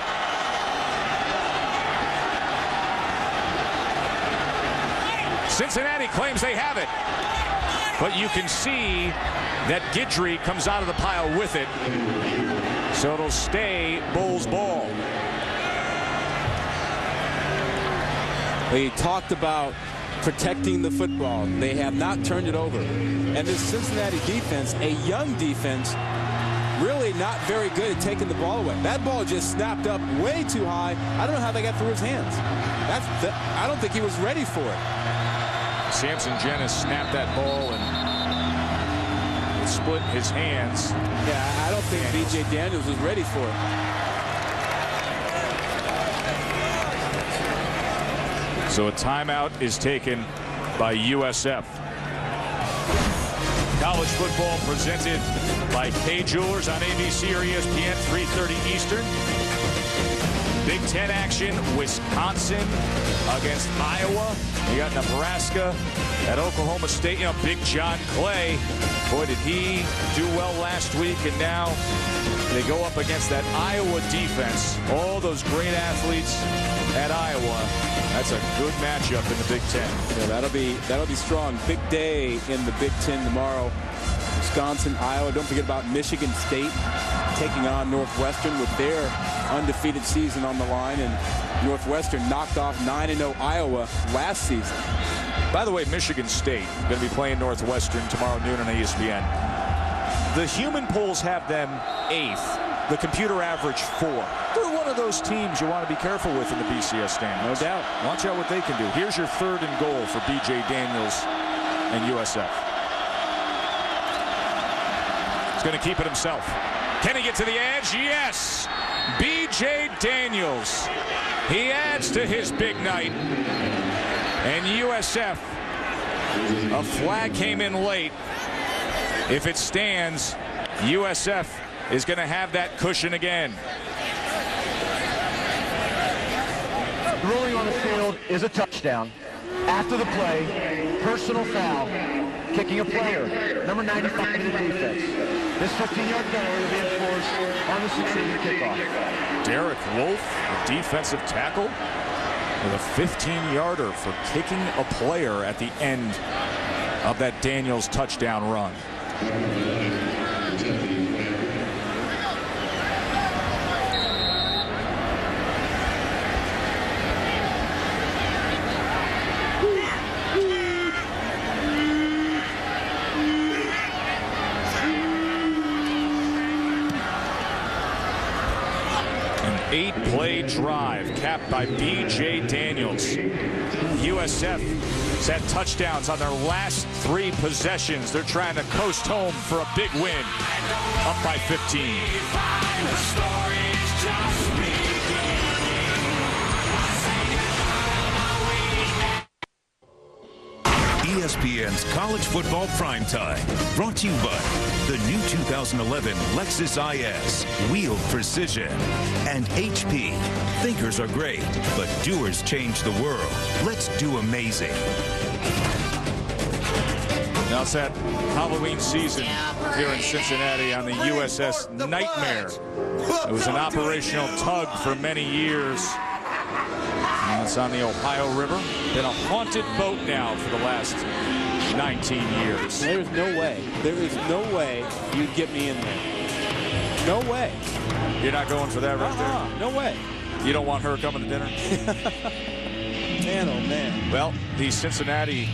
Cincinnati claims they have it, but you can see that Guidry comes out of the pile with it, so it'll stay Bulls ball. He talked about protecting the football. They have not turned it over. And this Cincinnati defense, a young defense, really not very good at taking the ball away. That ball just snapped up way too high. I don't know how they got through his hands. I don't think he was ready for it. Samson Jennings snapped that ball and it split his hands. Yeah, I don't think B.J. Daniels was ready for it. So a timeout is taken by USF. College football presented by Kay Jewelers on ABC or ESPN, 3:30 Eastern. Big Ten action, Wisconsin against Iowa. You got Nebraska at Oklahoma State. You know, Big John Clay. Boy, did he do well last week, and now they go up against that Iowa defense. All those great athletes at Iowa. That's a good matchup in the Big Ten. Yeah, that'll be strong. Big day in the Big Ten tomorrow. Wisconsin, Iowa. Don't forget about Michigan State taking on Northwestern with their undefeated season on the line, and Northwestern knocked off 9-0 Iowa last season. By the way, Michigan State going to be playing Northwestern tomorrow noon on ESPN. The human polls have them 8th. The computer average 4. They're one of those teams you want to be careful with in the BCS standings. No doubt. Watch out what they can do. Here's your 3rd and goal for B.J. Daniels and USF. He's going to keep it himself. Can he get to the edge? Yes. B.J. Daniels. He adds to his big night. And USF, a flag came in late. If it stands, USF is going to have that cushion again. Ruling on the field is a touchdown. After the play, personal foul, kicking a player, number 95 in the defense. This 15-yard penalty will be enforced on the succeeding kickoff. Derek Wolf, a defensive tackle, with a 15-yarder for kicking a player at the end of that Daniels touchdown run. An 8-play drive capped by B.J. Daniels. USF has had touchdowns on their last 3 possessions. They're trying to coast home for a big win. Up by 15. ESPN's College Football Primetime, brought to you by the new 2011 Lexus IS, wheel precision, and HP. Thinkers are great, but doers change the world. Let's do amazing. Now it's that Halloween season here in Cincinnati on the USS Nightmare. It was an operational tug for many years. And it's on the Ohio River. Been a haunted boat now for the last 19 years. There's no way. There is no way you'd get me in there. No way. You're not going for that right there? No way. You don't want her coming to dinner? Man, oh man. Well, the Cincinnati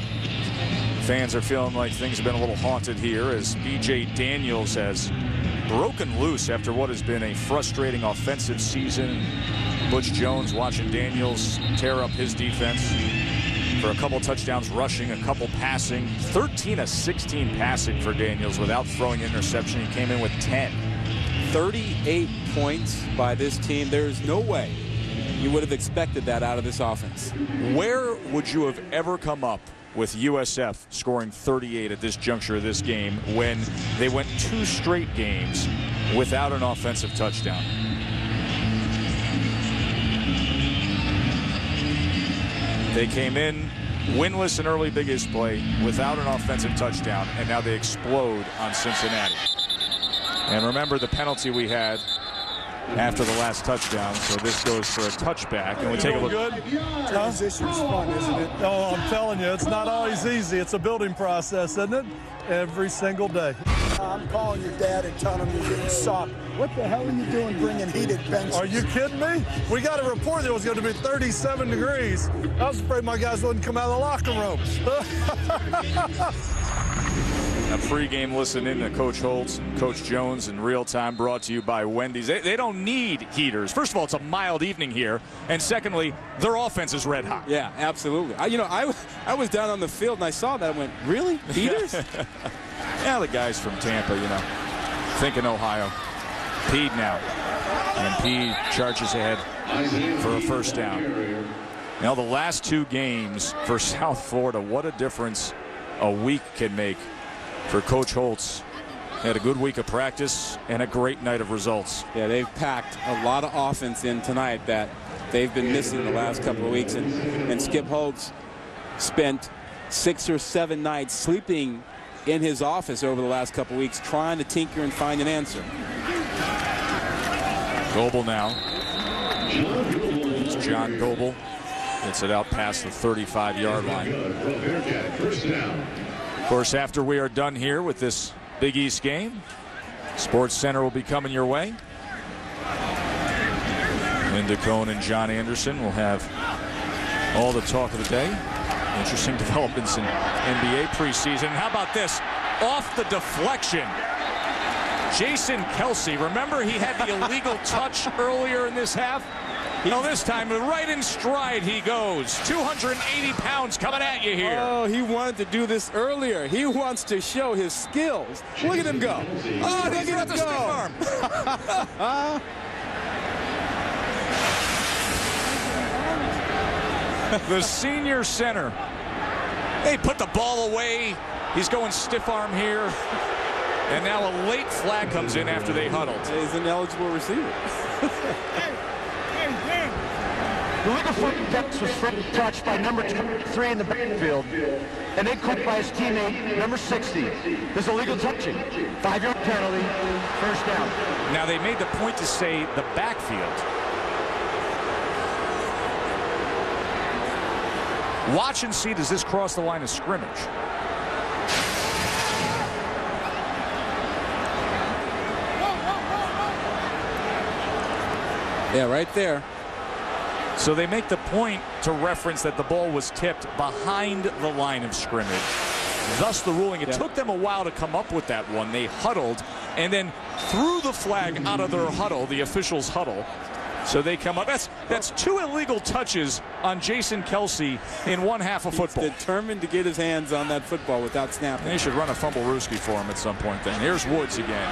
fans are feeling like things have been a little haunted here as B.J. Daniels has broken loose after what has been a frustrating offensive season. Butch Jones watching Daniels tear up his defense for a couple touchdowns rushing, a couple passing. 13 of 16 passing for Daniels without throwing an interception. He came in with 10. 38 points by this team. There's no way you would have expected that out of this offense. Where would you have ever come up with USF scoring 38 at this juncture of this game when they went 2 straight games without an offensive touchdown? They came in winless in early Big East play without an offensive touchdown, and now they explode on Cincinnati. And remember the penalty we had after the last touchdown, so this goes for a touchback, and we take a look. Good. Transition's fun, isn't it? Oh, I'm telling you, it's not always easy. It's a building process, isn't it? Every single day. I'm calling your dad and telling him you're getting socked. What the hell are you doing bringing heated benches? Are you kidding me? We got a report that it was going to be 37 degrees. I was afraid my guys wouldn't come out of the locker room. A pregame listen in to Coach Holtz and Coach Jones in real time, brought to you by Wendy's. They don't need heaters. First of all, it's a mild evening here, and secondly, their offense is red hot. Yeah, absolutely. I was down on the field and I saw that and went, really? Heaters? Yeah, the guys from Tampa, thinking Ohio. Peed now, and Peed charges ahead for a first down. Now the last 2 games for South Florida, what a difference a week can make for Coach Holtz. Had a good week of practice and a great night of results. Yeah, they've packed a lot of offense in tonight that they've been missing the last couple of weeks. And Skip Holtz spent 6 or 7 nights sleeping in his office over the last couple of weeks trying to tinker and find an answer. Goebel now. It's John Goebel. Gets it out past the 35-yard line. Of course, after we are done here with this Big East game, Sports Center will be coming your way. Linda Cohn and John Anderson will have all the talk of the day. Interesting developments in NBA preseason. How about this? Off the deflection, Jason Kelsey. Remember, he had the illegal touch earlier in this half? This time, right in stride he goes. 280 pounds coming at you here. Oh, he wanted to do this earlier. He wants to show his skills. Look at him go. Oh, look at him go. Stiff arm. The senior center. They put the ball away. He's going stiff arm here. And now a late flag comes in after they huddled. He's an eligible receiver. The legal touch was touched by number 23 in the backfield, and then caught by his teammate, number 60. There's illegal touching. 5-yard penalty, first down. Now they made the point to say the backfield. Watch and see, does this cross the line of scrimmage? Yeah, right there. So they make the point to reference that the ball was tipped behind the line of scrimmage. Thus the ruling. It took them a while to come up with that one. They huddled and then threw the flag out of their huddle, the officials' huddle. So they come up. That's 2 illegal touches on Jason Kelsey in one half of football. He's determined to get his hands on that football without snapping. They should run a fumble-rooski for him at some point then. Here's Woods again.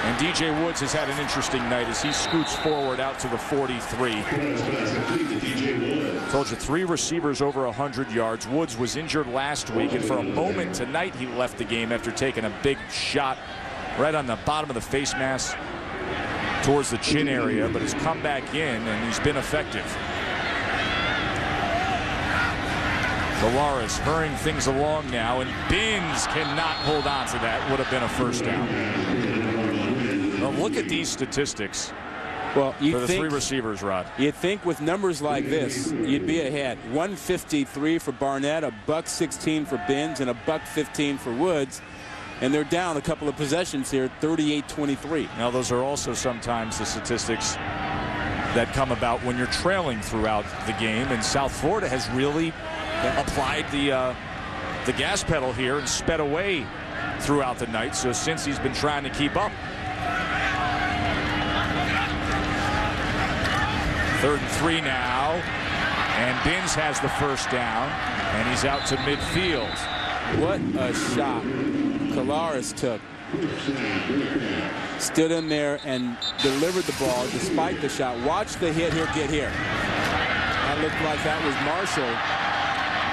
And DJ Woods has had an interesting night as he scoots forward out to the 43. Told you 3 receivers over 100 yards. Woods was injured last week, and for a moment tonight he left the game after taking a big shot right on the bottom of the face mask towards the chin area, but has come back in and he's been effective. Valaris hurrying things along now, and Binns cannot hold on to that. Would have been a first down. Well, look at these statistics. Well, for the 3 receivers, Rod. You'd think with numbers like this, you'd be ahead. 153 for Barnett, $116 for Binns, and $115 for Woods. And they're down a couple of possessions here, 38-23. Now, those are also sometimes the statistics that come about when you're trailing throughout the game. And South Florida has really applied the gas pedal here and sped away throughout the night. So since he's been trying to keep up. 3rd and 3 now. And Binns has the first down. And he's out to midfield. What a shot Valaris took. Stood in there and delivered the ball despite the shot. Watch the hit. He'll get here. That looked like that was Marshall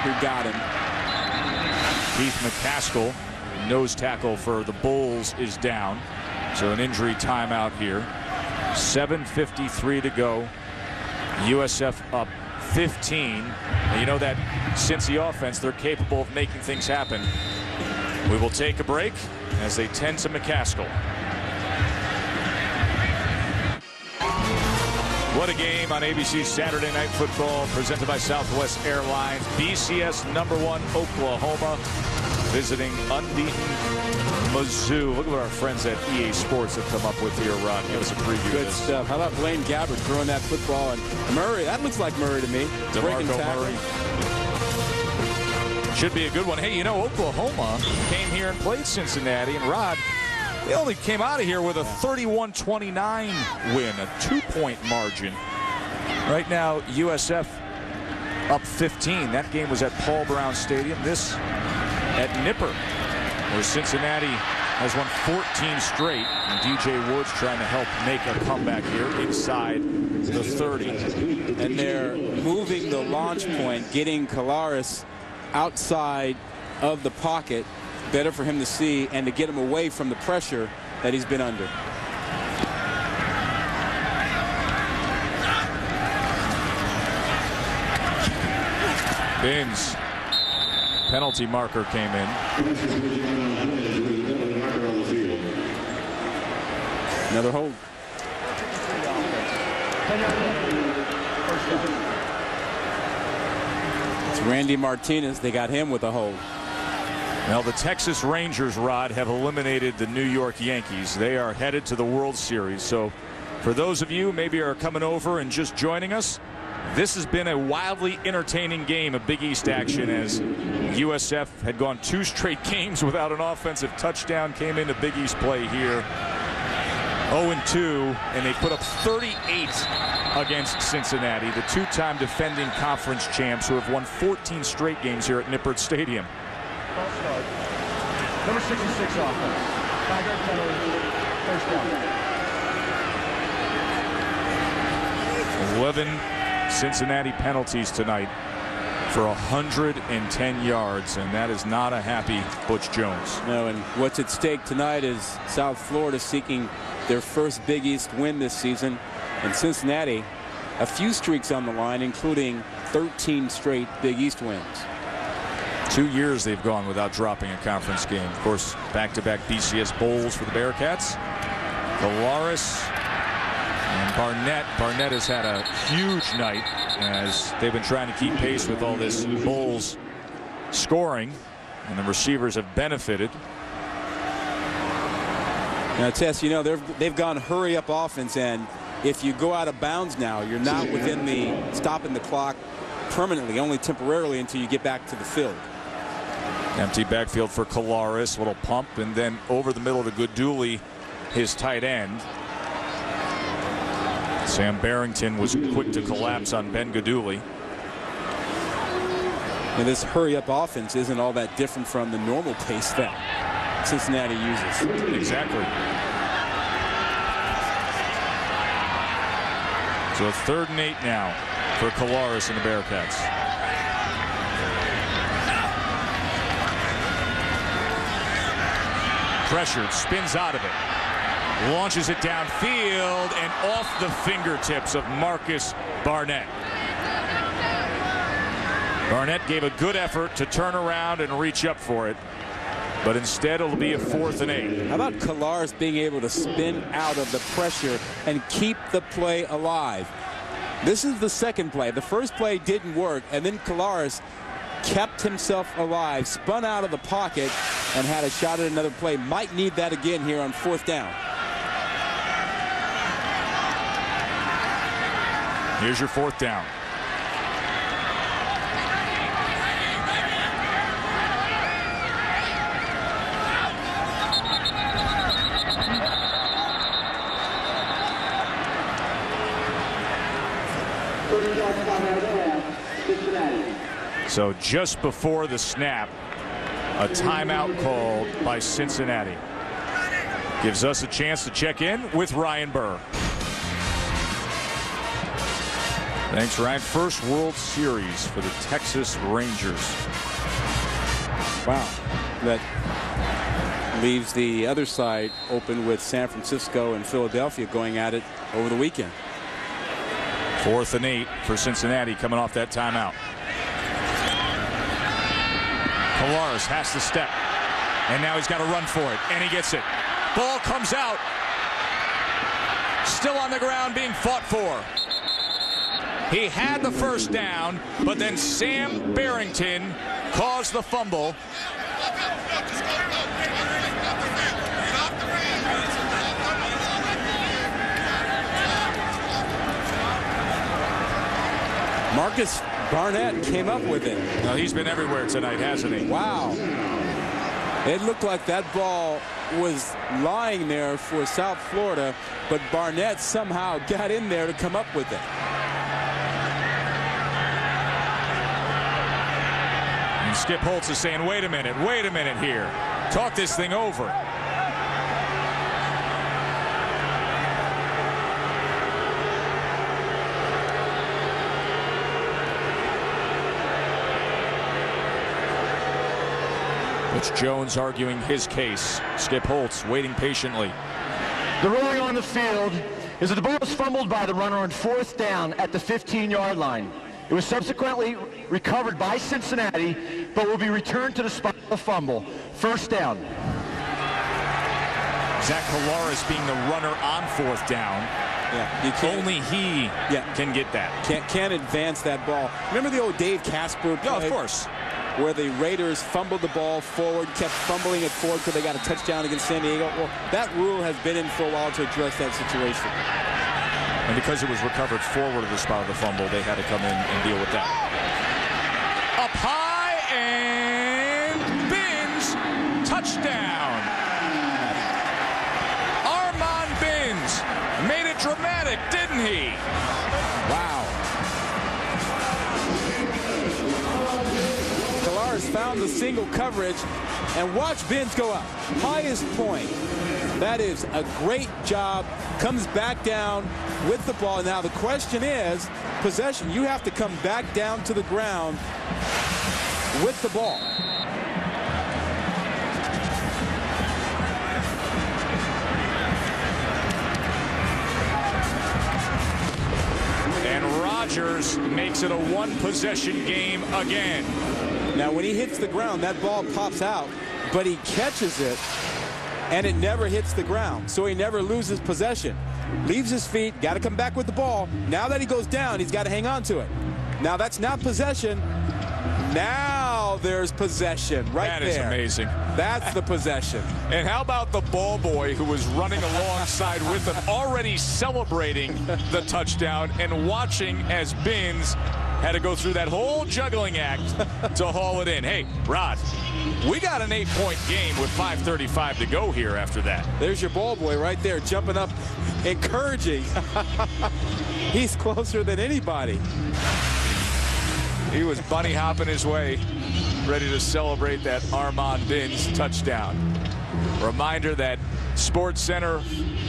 who got him. Keith McCaskill, nose tackle for the Bulls, is down. So an injury timeout here. 7:53 to go. USF up 15. And you know that Cincy offense, they're capable of making things happen. We will take a break as they tend to McCaskill. What a game on ABC's Saturday Night Football, presented by Southwest Airlines. BCS #1 Oklahoma visiting unbeaten Mizzou. Look at what our friends at EA Sports have come up with here, Rod. Give us a preview. Good stuff. How about Blaine Gabbert throwing that football? And Murray, that looks like Murray to me. DeMarco Murray. Should be a good one. Hey, you know, Oklahoma came here and played Cincinnati, and Rod, they only came out of here with a 31-29 win, a 2-point margin. Right now, USF up 15. That game was at Paul Brown Stadium. This at Nippert, where Cincinnati has won 14 straight. And DJ Woods trying to help make a comeback here inside the 30. And they're moving the launch point, getting Kalaris outside of the pocket. Better for him to see and to get him away from the pressure that he's been under. Binns. Penalty marker came in. Another hold. It's Randy Martinez. They got him with a hold. Now the Texas Rangers, Rod, have eliminated the New York Yankees. They are headed to the World Series. So for those of you maybe are coming over and just joining us, this has been a wildly entertaining game of Big East action, as USF had gone 2 straight games without an offensive touchdown, came into Big East play here 0-2, and they put up 38 against Cincinnati, the 2-time defending conference champs who have won 14 straight games here at Nippert Stadium. Number 66 offense. 5-yard penalty. First down. 11 Cincinnati penalties tonight for 110 yards, and that is not a happy Butch Jones. No, and what's at stake tonight is South Florida seeking their first Big East win this season, and Cincinnati a few streaks on the line, including 13 straight Big East wins. 2 years they've gone without dropping a conference game. Of course, back-to-back BCS bowls for the Bearcats. Kalaris and Barnett. Barnett has had a huge night as they've been trying to keep pace with all this Bulls scoring, and the receivers have benefited. Now, Tess, you know, they've gone hurry-up offense, and if you go out of bounds now, you're not within the stopping the clock permanently, only temporarily until you get back to the field. Empty backfield for Kalaris, little pump, and then over the middle to Gooddooley, his tight end. Sam Barrington was quick to collapse on Ben Gooddooley. And this hurry-up offense isn't all that different from the normal pace that Cincinnati uses. Exactly. So 3rd and 8 now for Kalaris and the Bearcats. Pressured, spins out of it. Launches it downfield and off the fingertips of Marcus Barnett. Barnett gave a good effort to turn around and reach up for it, but instead it'll be a 4th and 8. How about Kalaris being able to spin out of the pressure and keep the play alive? This is the second play. The first play didn't work, and then Kalaris kept himself alive, spun out of the pocket, and had a shot at another play. Might need that again here on 4th down. Here's your 4th down. So just before the snap, a timeout called by Cincinnati. Gives us a chance to check in with Ryan Burr. Thanks, Ryan. First World Series for the Texas Rangers. Wow. That leaves the other side open with San Francisco and Philadelphia going at it over the weekend. 4th and 8 for Cincinnati coming off that timeout. Kalaris has to step, and now he's got to run for it, and he gets it. Ball comes out. Still on the ground, being fought for. He had the first down, but then Sam Barrington caused the fumble. Marcus Barnett came up with it. Well, he's been everywhere tonight, hasn't he? Wow. It looked like that ball was lying there for South Florida, but Barnett somehow got in there to come up with it. And Skip Holtz is saying, wait a minute here. Talk this thing over. Butch Jones arguing his case. Skip Holtz waiting patiently. The ruling on the field is that the ball was fumbled by the runner on 4th down at the 15-yard line. It was subsequently recovered by Cincinnati, but will be returned to the spot of the fumble. 1st down. Zach Colares being the runner on 4th down. Yeah, only he can get that. Can't advance that ball. Remember the old Dave Casper play? Yeah, of course. Where the Raiders fumbled the ball forward, kept fumbling it forward because they got a touchdown against San Diego. Well, that rule has been in for a while to address that situation. And because it was recovered forward of the spot of the fumble, they had to come in and deal with that. Up high and Binns, touchdown. Armand Binns made it dramatic, didn't he? Wow. Colares found the single coverage, and watch Binns go up. Highest point. That is a great job. Comes back down with the ball. Now the question is, possession. You have to come back down to the ground with the ball. And Rodgers makes it a one-possession game again. Now when he hits the ground, that ball pops out, but he catches it, and it never hits the ground, so he never loses possession. Leaves his feet, got to come back with the ball. Now that he goes down, he's got to hang on to it. Now that's not possession. Now there's possession right there. That is amazing. That's the possession. And how about the ball boy who was running alongside with him, already celebrating the touchdown and watching as Binns had to go through that whole juggling act to haul it in. Hey, Rod, we got an 8-point game with 5:35 to go here after that. There's your ball boy right there jumping up, encouraging. He's closer than anybody. He was bunny hopping his way, ready to celebrate that Armand Binns touchdown. Reminder that Sports Center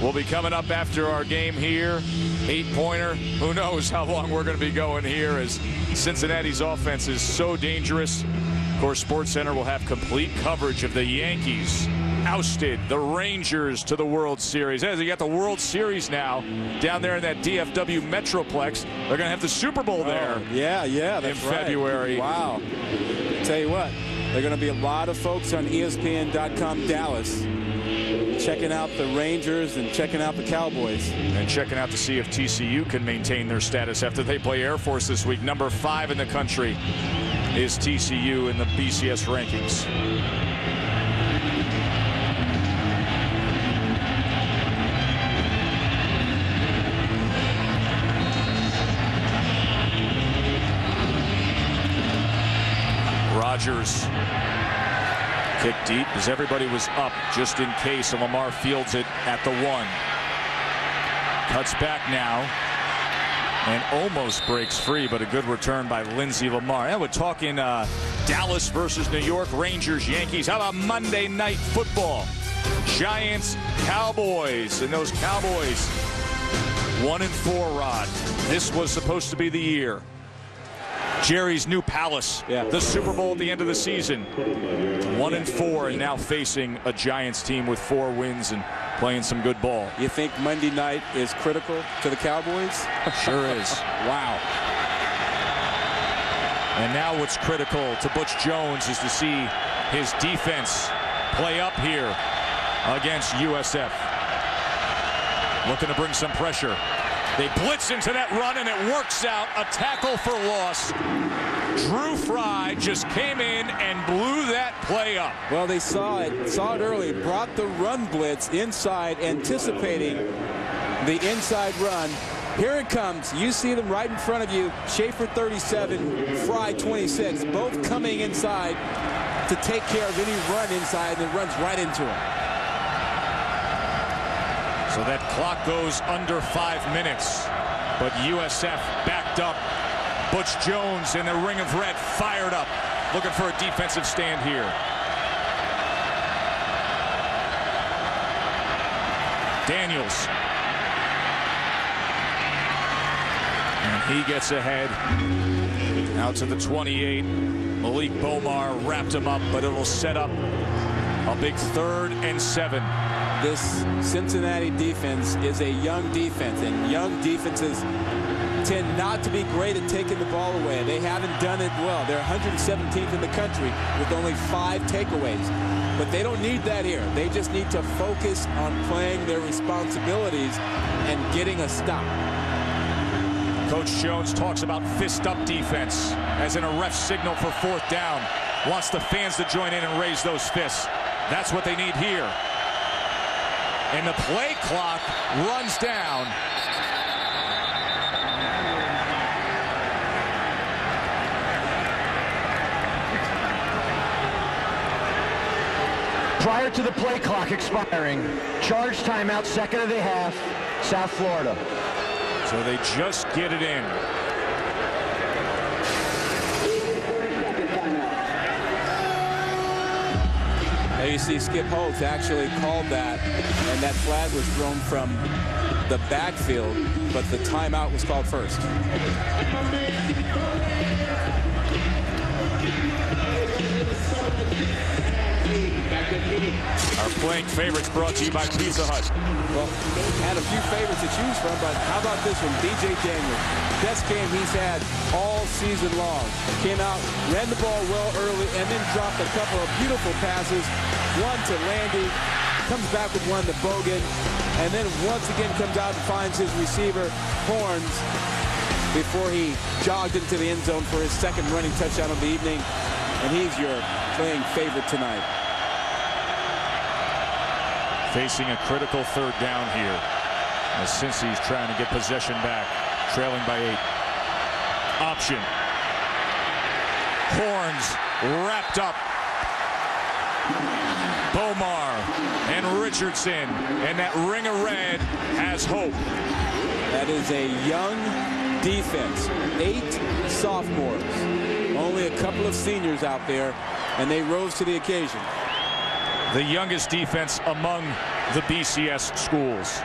will be coming up after our game here. 8-pointer. Who knows how long we're going to be going here, as Cincinnati's offense is so dangerous. Of course, Sports Center will have complete coverage of the Yankees ousted the Rangers to the World Series. As you got the World Series now down there in that DFW Metroplex. They're going to have the Super Bowl there. Yeah, that's in February. Wow. I'll tell you what, there are going to be a lot of folks on ESPN.com Dallas checking out the Rangers and checking out the Cowboys. And checking out to see if TCU can maintain their status after they play Air Force this week. Number 5 in the country is TCU in the BCS rankings. Rodgers kick deep as everybody was up just in case, and Lamar fields it at the 1. Cuts back now and almost breaks free, but a good return by Lindsey Lamar. And we're talking Dallas versus New York, Rangers, Yankees. How about Monday Night Football? Giants, Cowboys, and those Cowboys 1-4, Rod. This was supposed to be the year. Jerry's new palace, the Super Bowl at the end of the season. 1-4, and now facing a Giants team with 4 wins and playing some good ball. You think Monday night is critical to the Cowboys? Sure is. Wow. And now what's critical to Butch Jones is to see his defense play up here against USF. Looking to bring some pressure. They blitz into that run, and it works out. A tackle for loss. Drew Fry just came in and blew that play up. Well, they saw it early, brought the run blitz inside, anticipating the inside run. Here it comes. You see them right in front of you. Schaefer 37, Fry 26, both coming inside to take care of any run inside, and it runs right into him. So that clock goes under 5 minutes, but USF backed up. Butch Jones in the ring of red, fired up, looking for a defensive stand here. Daniels. And he gets ahead. Out to the 28. Malik Bomar wrapped him up, but it'll set up a big 3rd and 7. This Cincinnati defense is a young defense, and young defenses tend not to be great at taking the ball away. They haven't done it well. They're 117th in the country with only 5 takeaways. But they don't need that here. They just need to focus on playing their responsibilities and getting a stop. Coach Jones talks about fist-up defense as in a ref signal for 4th down. Wants the fans to join in and raise those fists. That's what they need here. And the play clock runs down. Prior to the play clock expiring, charge timeout, 2nd of the half, South Florida. So they just get it in. There you see Skip Holtz actually called that, and that flag was thrown from the backfield, but the timeout was called first. Our playing favorites brought to you by Pizza Hut. Well, had a few favorites to choose from, but how about this one? B.J. Daniels, best game he's had all season long. Came out, ran the ball well early, and then dropped a couple of beautiful passes. One to Landy, comes back with one to Bogan, and then once again comes out and finds his receiver, Horns, before he jogged into the end zone for his 2nd running touchdown of the evening. And he's your playing favorite tonight. Facing a critical 3rd down here, as Cincy's trying to get possession back, trailing by 8. Option. Horns wrapped up. Bomar and Richardson, and that ring of red has hope. That is a young defense. 8 sophomores. Only a couple of seniors out there, and they rose to the occasion. The youngest defense among the BCS schools.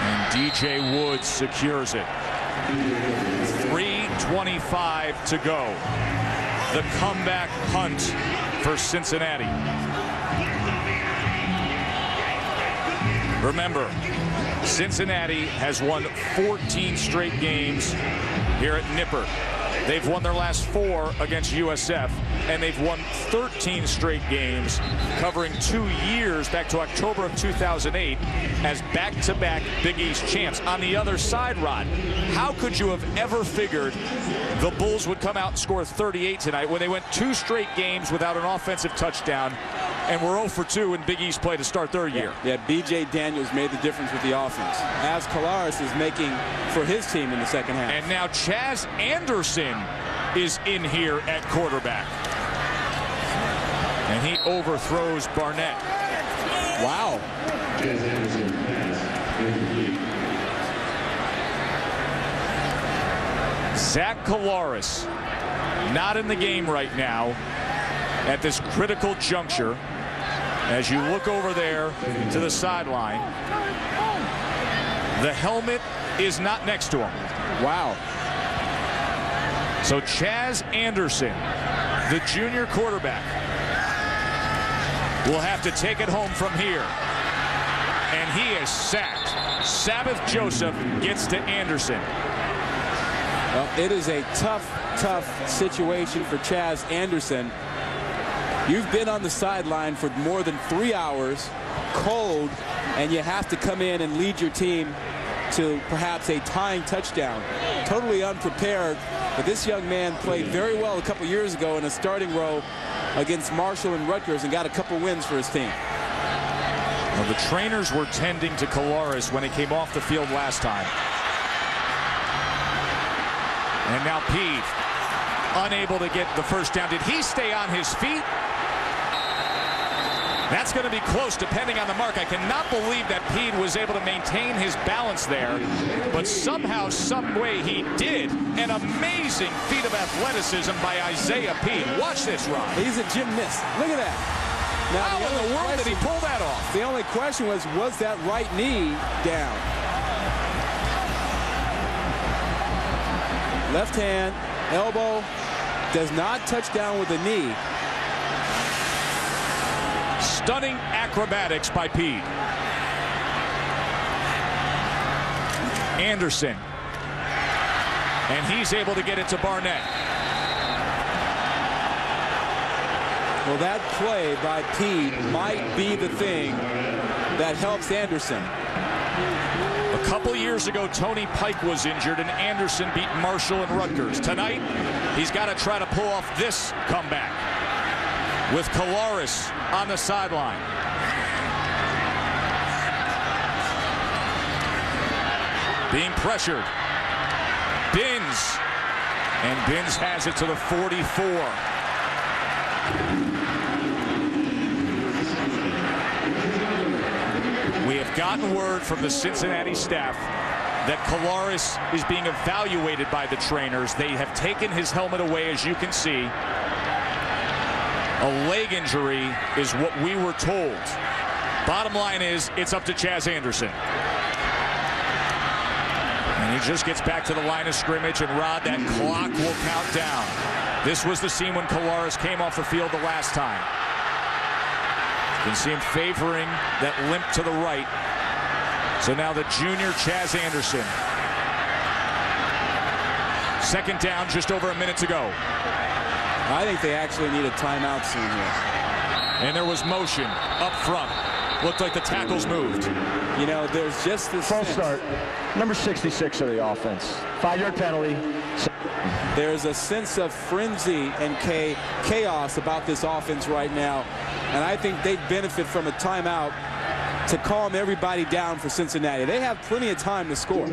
And DJ Woods secures it. 3:25 to go. The comeback hunt for Cincinnati. Remember, Cincinnati has won 14 straight games here at Nippert. They've won their last 4 against USF, and they've won 13 straight games, covering 2 years back to October of 2008 as back-to-back Big East champs. On the other side, Rod, how could you have ever figured the Bulls would come out and score 38 tonight when they went 2 straight games without an offensive touchdown and were 0 for 2 in Big East play to start their year? Yeah, B.J. Daniels made the difference with the offense, as Kalaris is making for his team in the 2nd half. And now Chaz Anderson is in here at quarterback. And he overthrows Barnett. Wow. Zach Kalaris not in the game right now at this critical juncture. As you look over there to the sideline, the helmet is not next to him. Wow. So Chaz Anderson, the junior quarterback, will have to take it home from here. And he is sacked. Sabbath Joseph gets to Anderson. Well, it is a tough situation for Chaz Anderson. You've been on the sideline for more than 3 hours, cold, and you have to come in and lead your team to perhaps a tying touchdown. totally unprepared. But this young man played very well a couple years ago in a starting role against Marshall and Rutgers and got a couple wins for his team. Well, the trainers were tending to Kolaris when he came off the field last time. And now Pede, unable to get the first down. Did he stay on his feet? That's going to be close depending on the mark. I cannot believe that Pede was able to maintain his balance there, but somehow, some way he did. An amazing feat of athleticism by Isaiah Pede. Watch this, Ron. He's a gymnast. Look at that. Now, how in the world did he pull that off? The only question was that right knee down? Left hand, elbow, does not touch down with the knee. Stunning acrobatics by Pede. Anderson. And he's able to get it to Barnett. Well, that play by Pede might be the thing that helps Anderson. A couple years ago, Tony Pike was injured, and Anderson beat Marshall and Rutgers. Tonight, he's got to try to pull off this comeback with Kolaris on the sideline. Being pressured. Binns. And Binns has it to the 44. We have gotten word from the Cincinnati staff that Kolaris is being evaluated by the trainers. They have taken his helmet away, as you can see. A leg injury is what we were told. Bottom line is, it's up to Chaz Anderson. And he just gets back to the line of scrimmage, and Rod, that clock will count down. This was the scene when Kolaris came off the field the last time. You can see him favoring that limp to the right. So now the junior Chaz Anderson. Second down, just over a minute to go. I think they actually need a timeout soon here. And there was motion up front. Looked like the tackles moved. You know, there's just this false start. Number 66 of the offense. 5-yard penalty. There's a sense of frenzy and chaos about this offense right now. And I think they'd benefit from a timeout to calm everybody down for Cincinnati. They have plenty of time to score.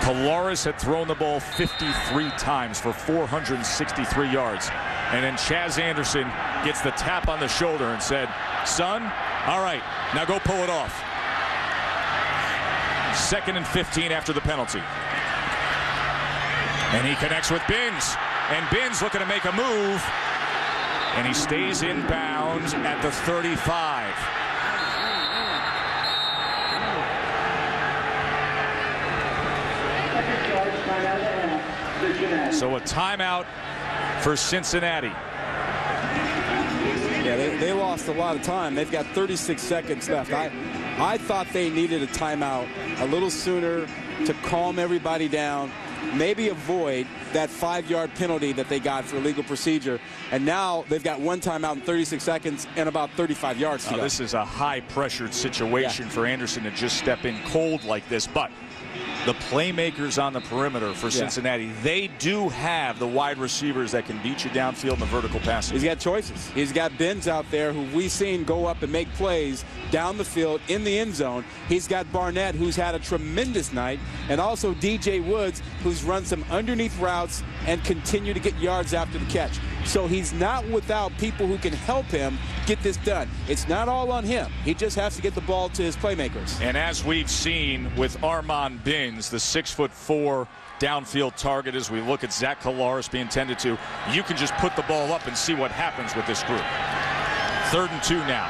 Kolaris had thrown the ball 53 times for 463 yards. And then Chaz Anderson gets the tap on the shoulder and said, son, all right, now go pull it off. 2nd and 15 after the penalty. And he connects with Binns. And Binns looking to make a move. And he stays in bounds at the 35. So a timeout for Cincinnati. Yeah, they lost a lot of time. They've got 36 seconds left. I thought they needed a timeout a little sooner to calm everybody down, maybe avoid that 5-yard penalty that they got for illegal procedure. And now they've got one timeout in 36 seconds and about 35 yards to go. This is a high-pressured situation for Anderson to just step in cold like this. But the playmakers on the perimeter for Cincinnati, they do have the wide receivers that can beat you downfield in the vertical passing. He's got choices. He's got Binns out there who we've seen go up and make plays down the field in the end zone. He's got Barnett, who's had a tremendous night, and also DJ Woods, who's run some underneath routes and continue to get yards after the catch. So he's not without people who can help him get this done. It's not all on him. He just has to get the ball to his playmakers. And as we've seen with Armand Binns, the 6'4" downfield target, as we look at Zach Kolaris being tended to, you can just put the ball up and see what happens with this group. 3rd and 2 now.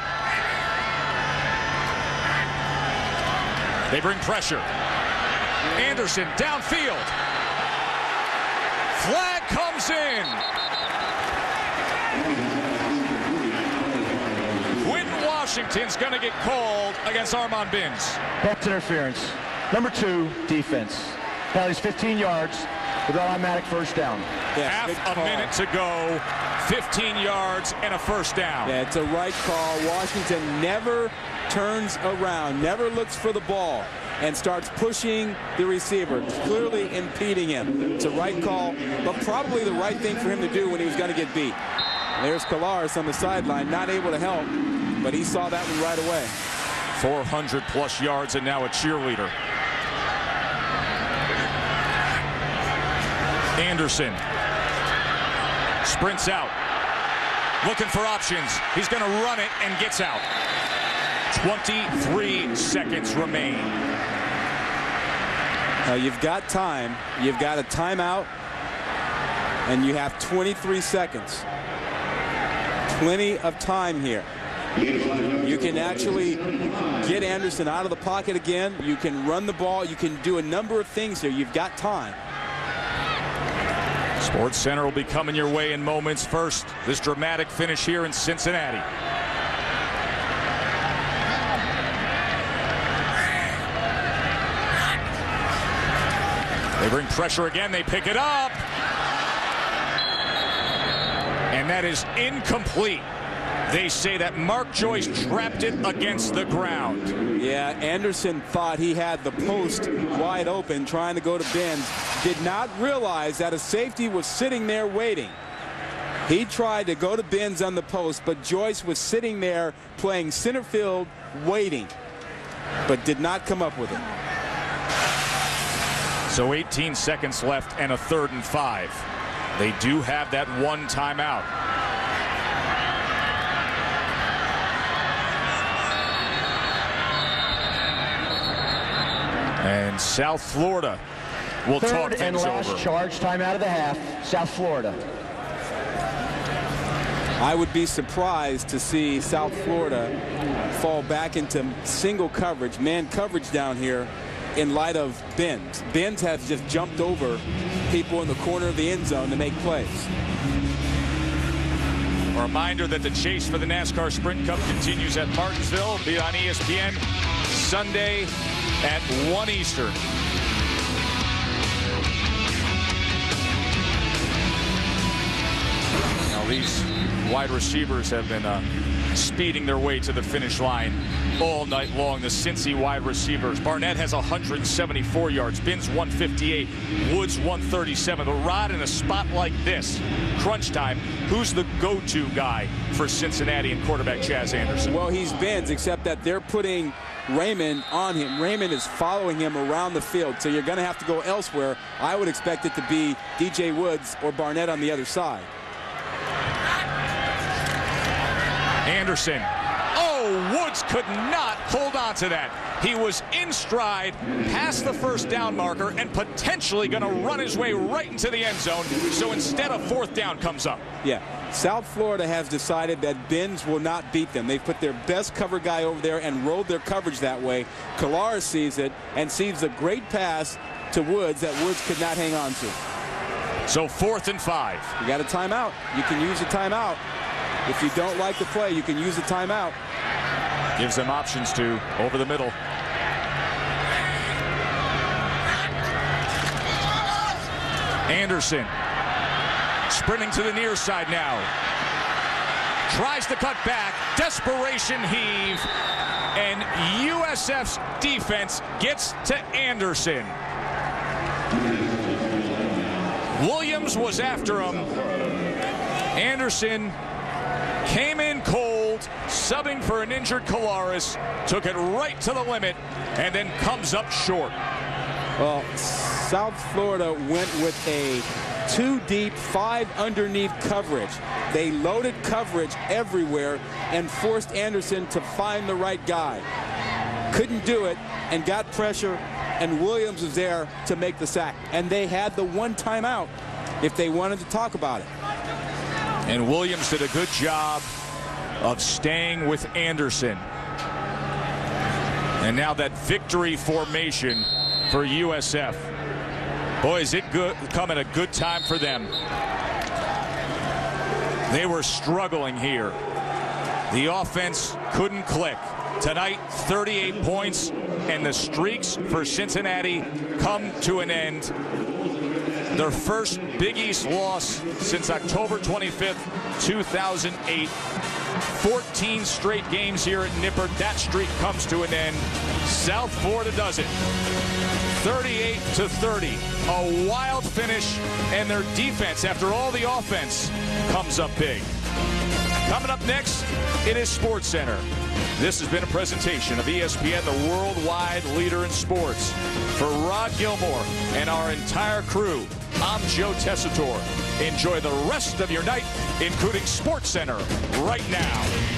They bring pressure. Anderson downfield. Flag comes in. Quentin Washington's going to get called against Armand Binns. Pass interference. Number 2, defense. Penalty's 15 yards with automatic first down. Half a minute to go. 15 yards and a first down. Yeah, it's a right call. Washington never turns around, never looks for the ball. and starts pushing the receiver, clearly impeding him. It's a right call, but probably the right thing for him to do when he was going to get beat. There's Kolaris on the sideline, not able to help, but he saw that one right away. 400+ yards and now a cheerleader. Anderson sprints out, looking for options. He's going to run it and gets out. 23 seconds remain. Now you've got time. You've got a timeout, and you have 23 seconds. Plenty of time here. You can actually get Anderson out of the pocket again. You can run the ball. You can do a number of things here. You've got time. Sports Center will be coming your way in moments. First, this dramatic finish here in Cincinnati. They bring pressure again. They pick it up. And that is incomplete. They say that Mark Joyce trapped it against the ground. Yeah, Anderson thought he had the post wide open trying to go to Benz. Did not realize that a safety was sitting there waiting. He tried to go to Benz on the post, but Joyce was sitting there playing center field waiting, but did not come up with it. So 18 seconds left and a 3rd and 5. They do have that one timeout. And South Florida will talk things over. Third and last charge, timeout of the half, South Florida. I would be surprised to see South Florida fall back into single coverage, man coverage down here in light of Benz. Benz has just jumped over people in the corner of the end zone to make plays. A reminder that the chase for the NASCAR Sprint Cup continues at Martinsville. Be on ESPN Sunday at 1 Eastern. Now these wide receivers have been speeding their way to the finish line all night long. The Cincy wide receivers. Barnett has 174 yards. Binns 158. Woods 137. The Rod in a spot like this, crunch time, who's the go-to guy for Cincinnati and quarterback Chaz Anderson? Well, he's Binns, except that they're putting Raymond on him. Raymond is following him around the field, so you're going to have to go elsewhere. I would expect it to be DJ Woods or Barnett on the other side. Anderson. Oh, Woods could not hold on to that. He was in stride, past the first down marker, and potentially going to run his way right into the end zone. So instead, a 4th down comes up. Yeah, South Florida has decided that Benz will not beat them. They've put their best cover guy over there and rolled their coverage that way. Kolaris sees it and sees a great pass to Woods that Woods could not hang on to. So 4th and 5. You got a timeout. You can use a timeout. If you don't like the play, you can use a timeout. Gives them options to over the middle. Anderson sprinting to the near side now. Tries to cut back. Desperation heave. And USF's defense gets to Anderson. Williams was after him. Anderson came in cold, subbing for an injured Kolaris, took it right to the limit, and then comes up short. Well, South Florida went with a 2 deep, 5 underneath coverage. They loaded coverage everywhere and forced Anderson to find the right guy. Couldn't do it and got pressure, and Williams was there to make the sack. And they had the one timeout if they wanted to talk about it. And Williams did a good job of staying with Anderson. And now that victory formation for USF. Boy, is it come at a good time for them. They were struggling here. The offense couldn't click. Tonight, 38 points, and the streaks for Cincinnati come to an end. Their first Big East loss since October 25th, 2008. 14 straight games here at Nippert. That streak comes to an end. South Florida does it. 38-30. A wild finish, and their defense, after all the offense, comes up big. Coming up next, it is Sports Center. This has been a presentation of ESPN, the worldwide leader in sports. For Rod Gilmore and our entire crew, I'm Joe Tessitore. Enjoy the rest of your night, including Sports Center, right now.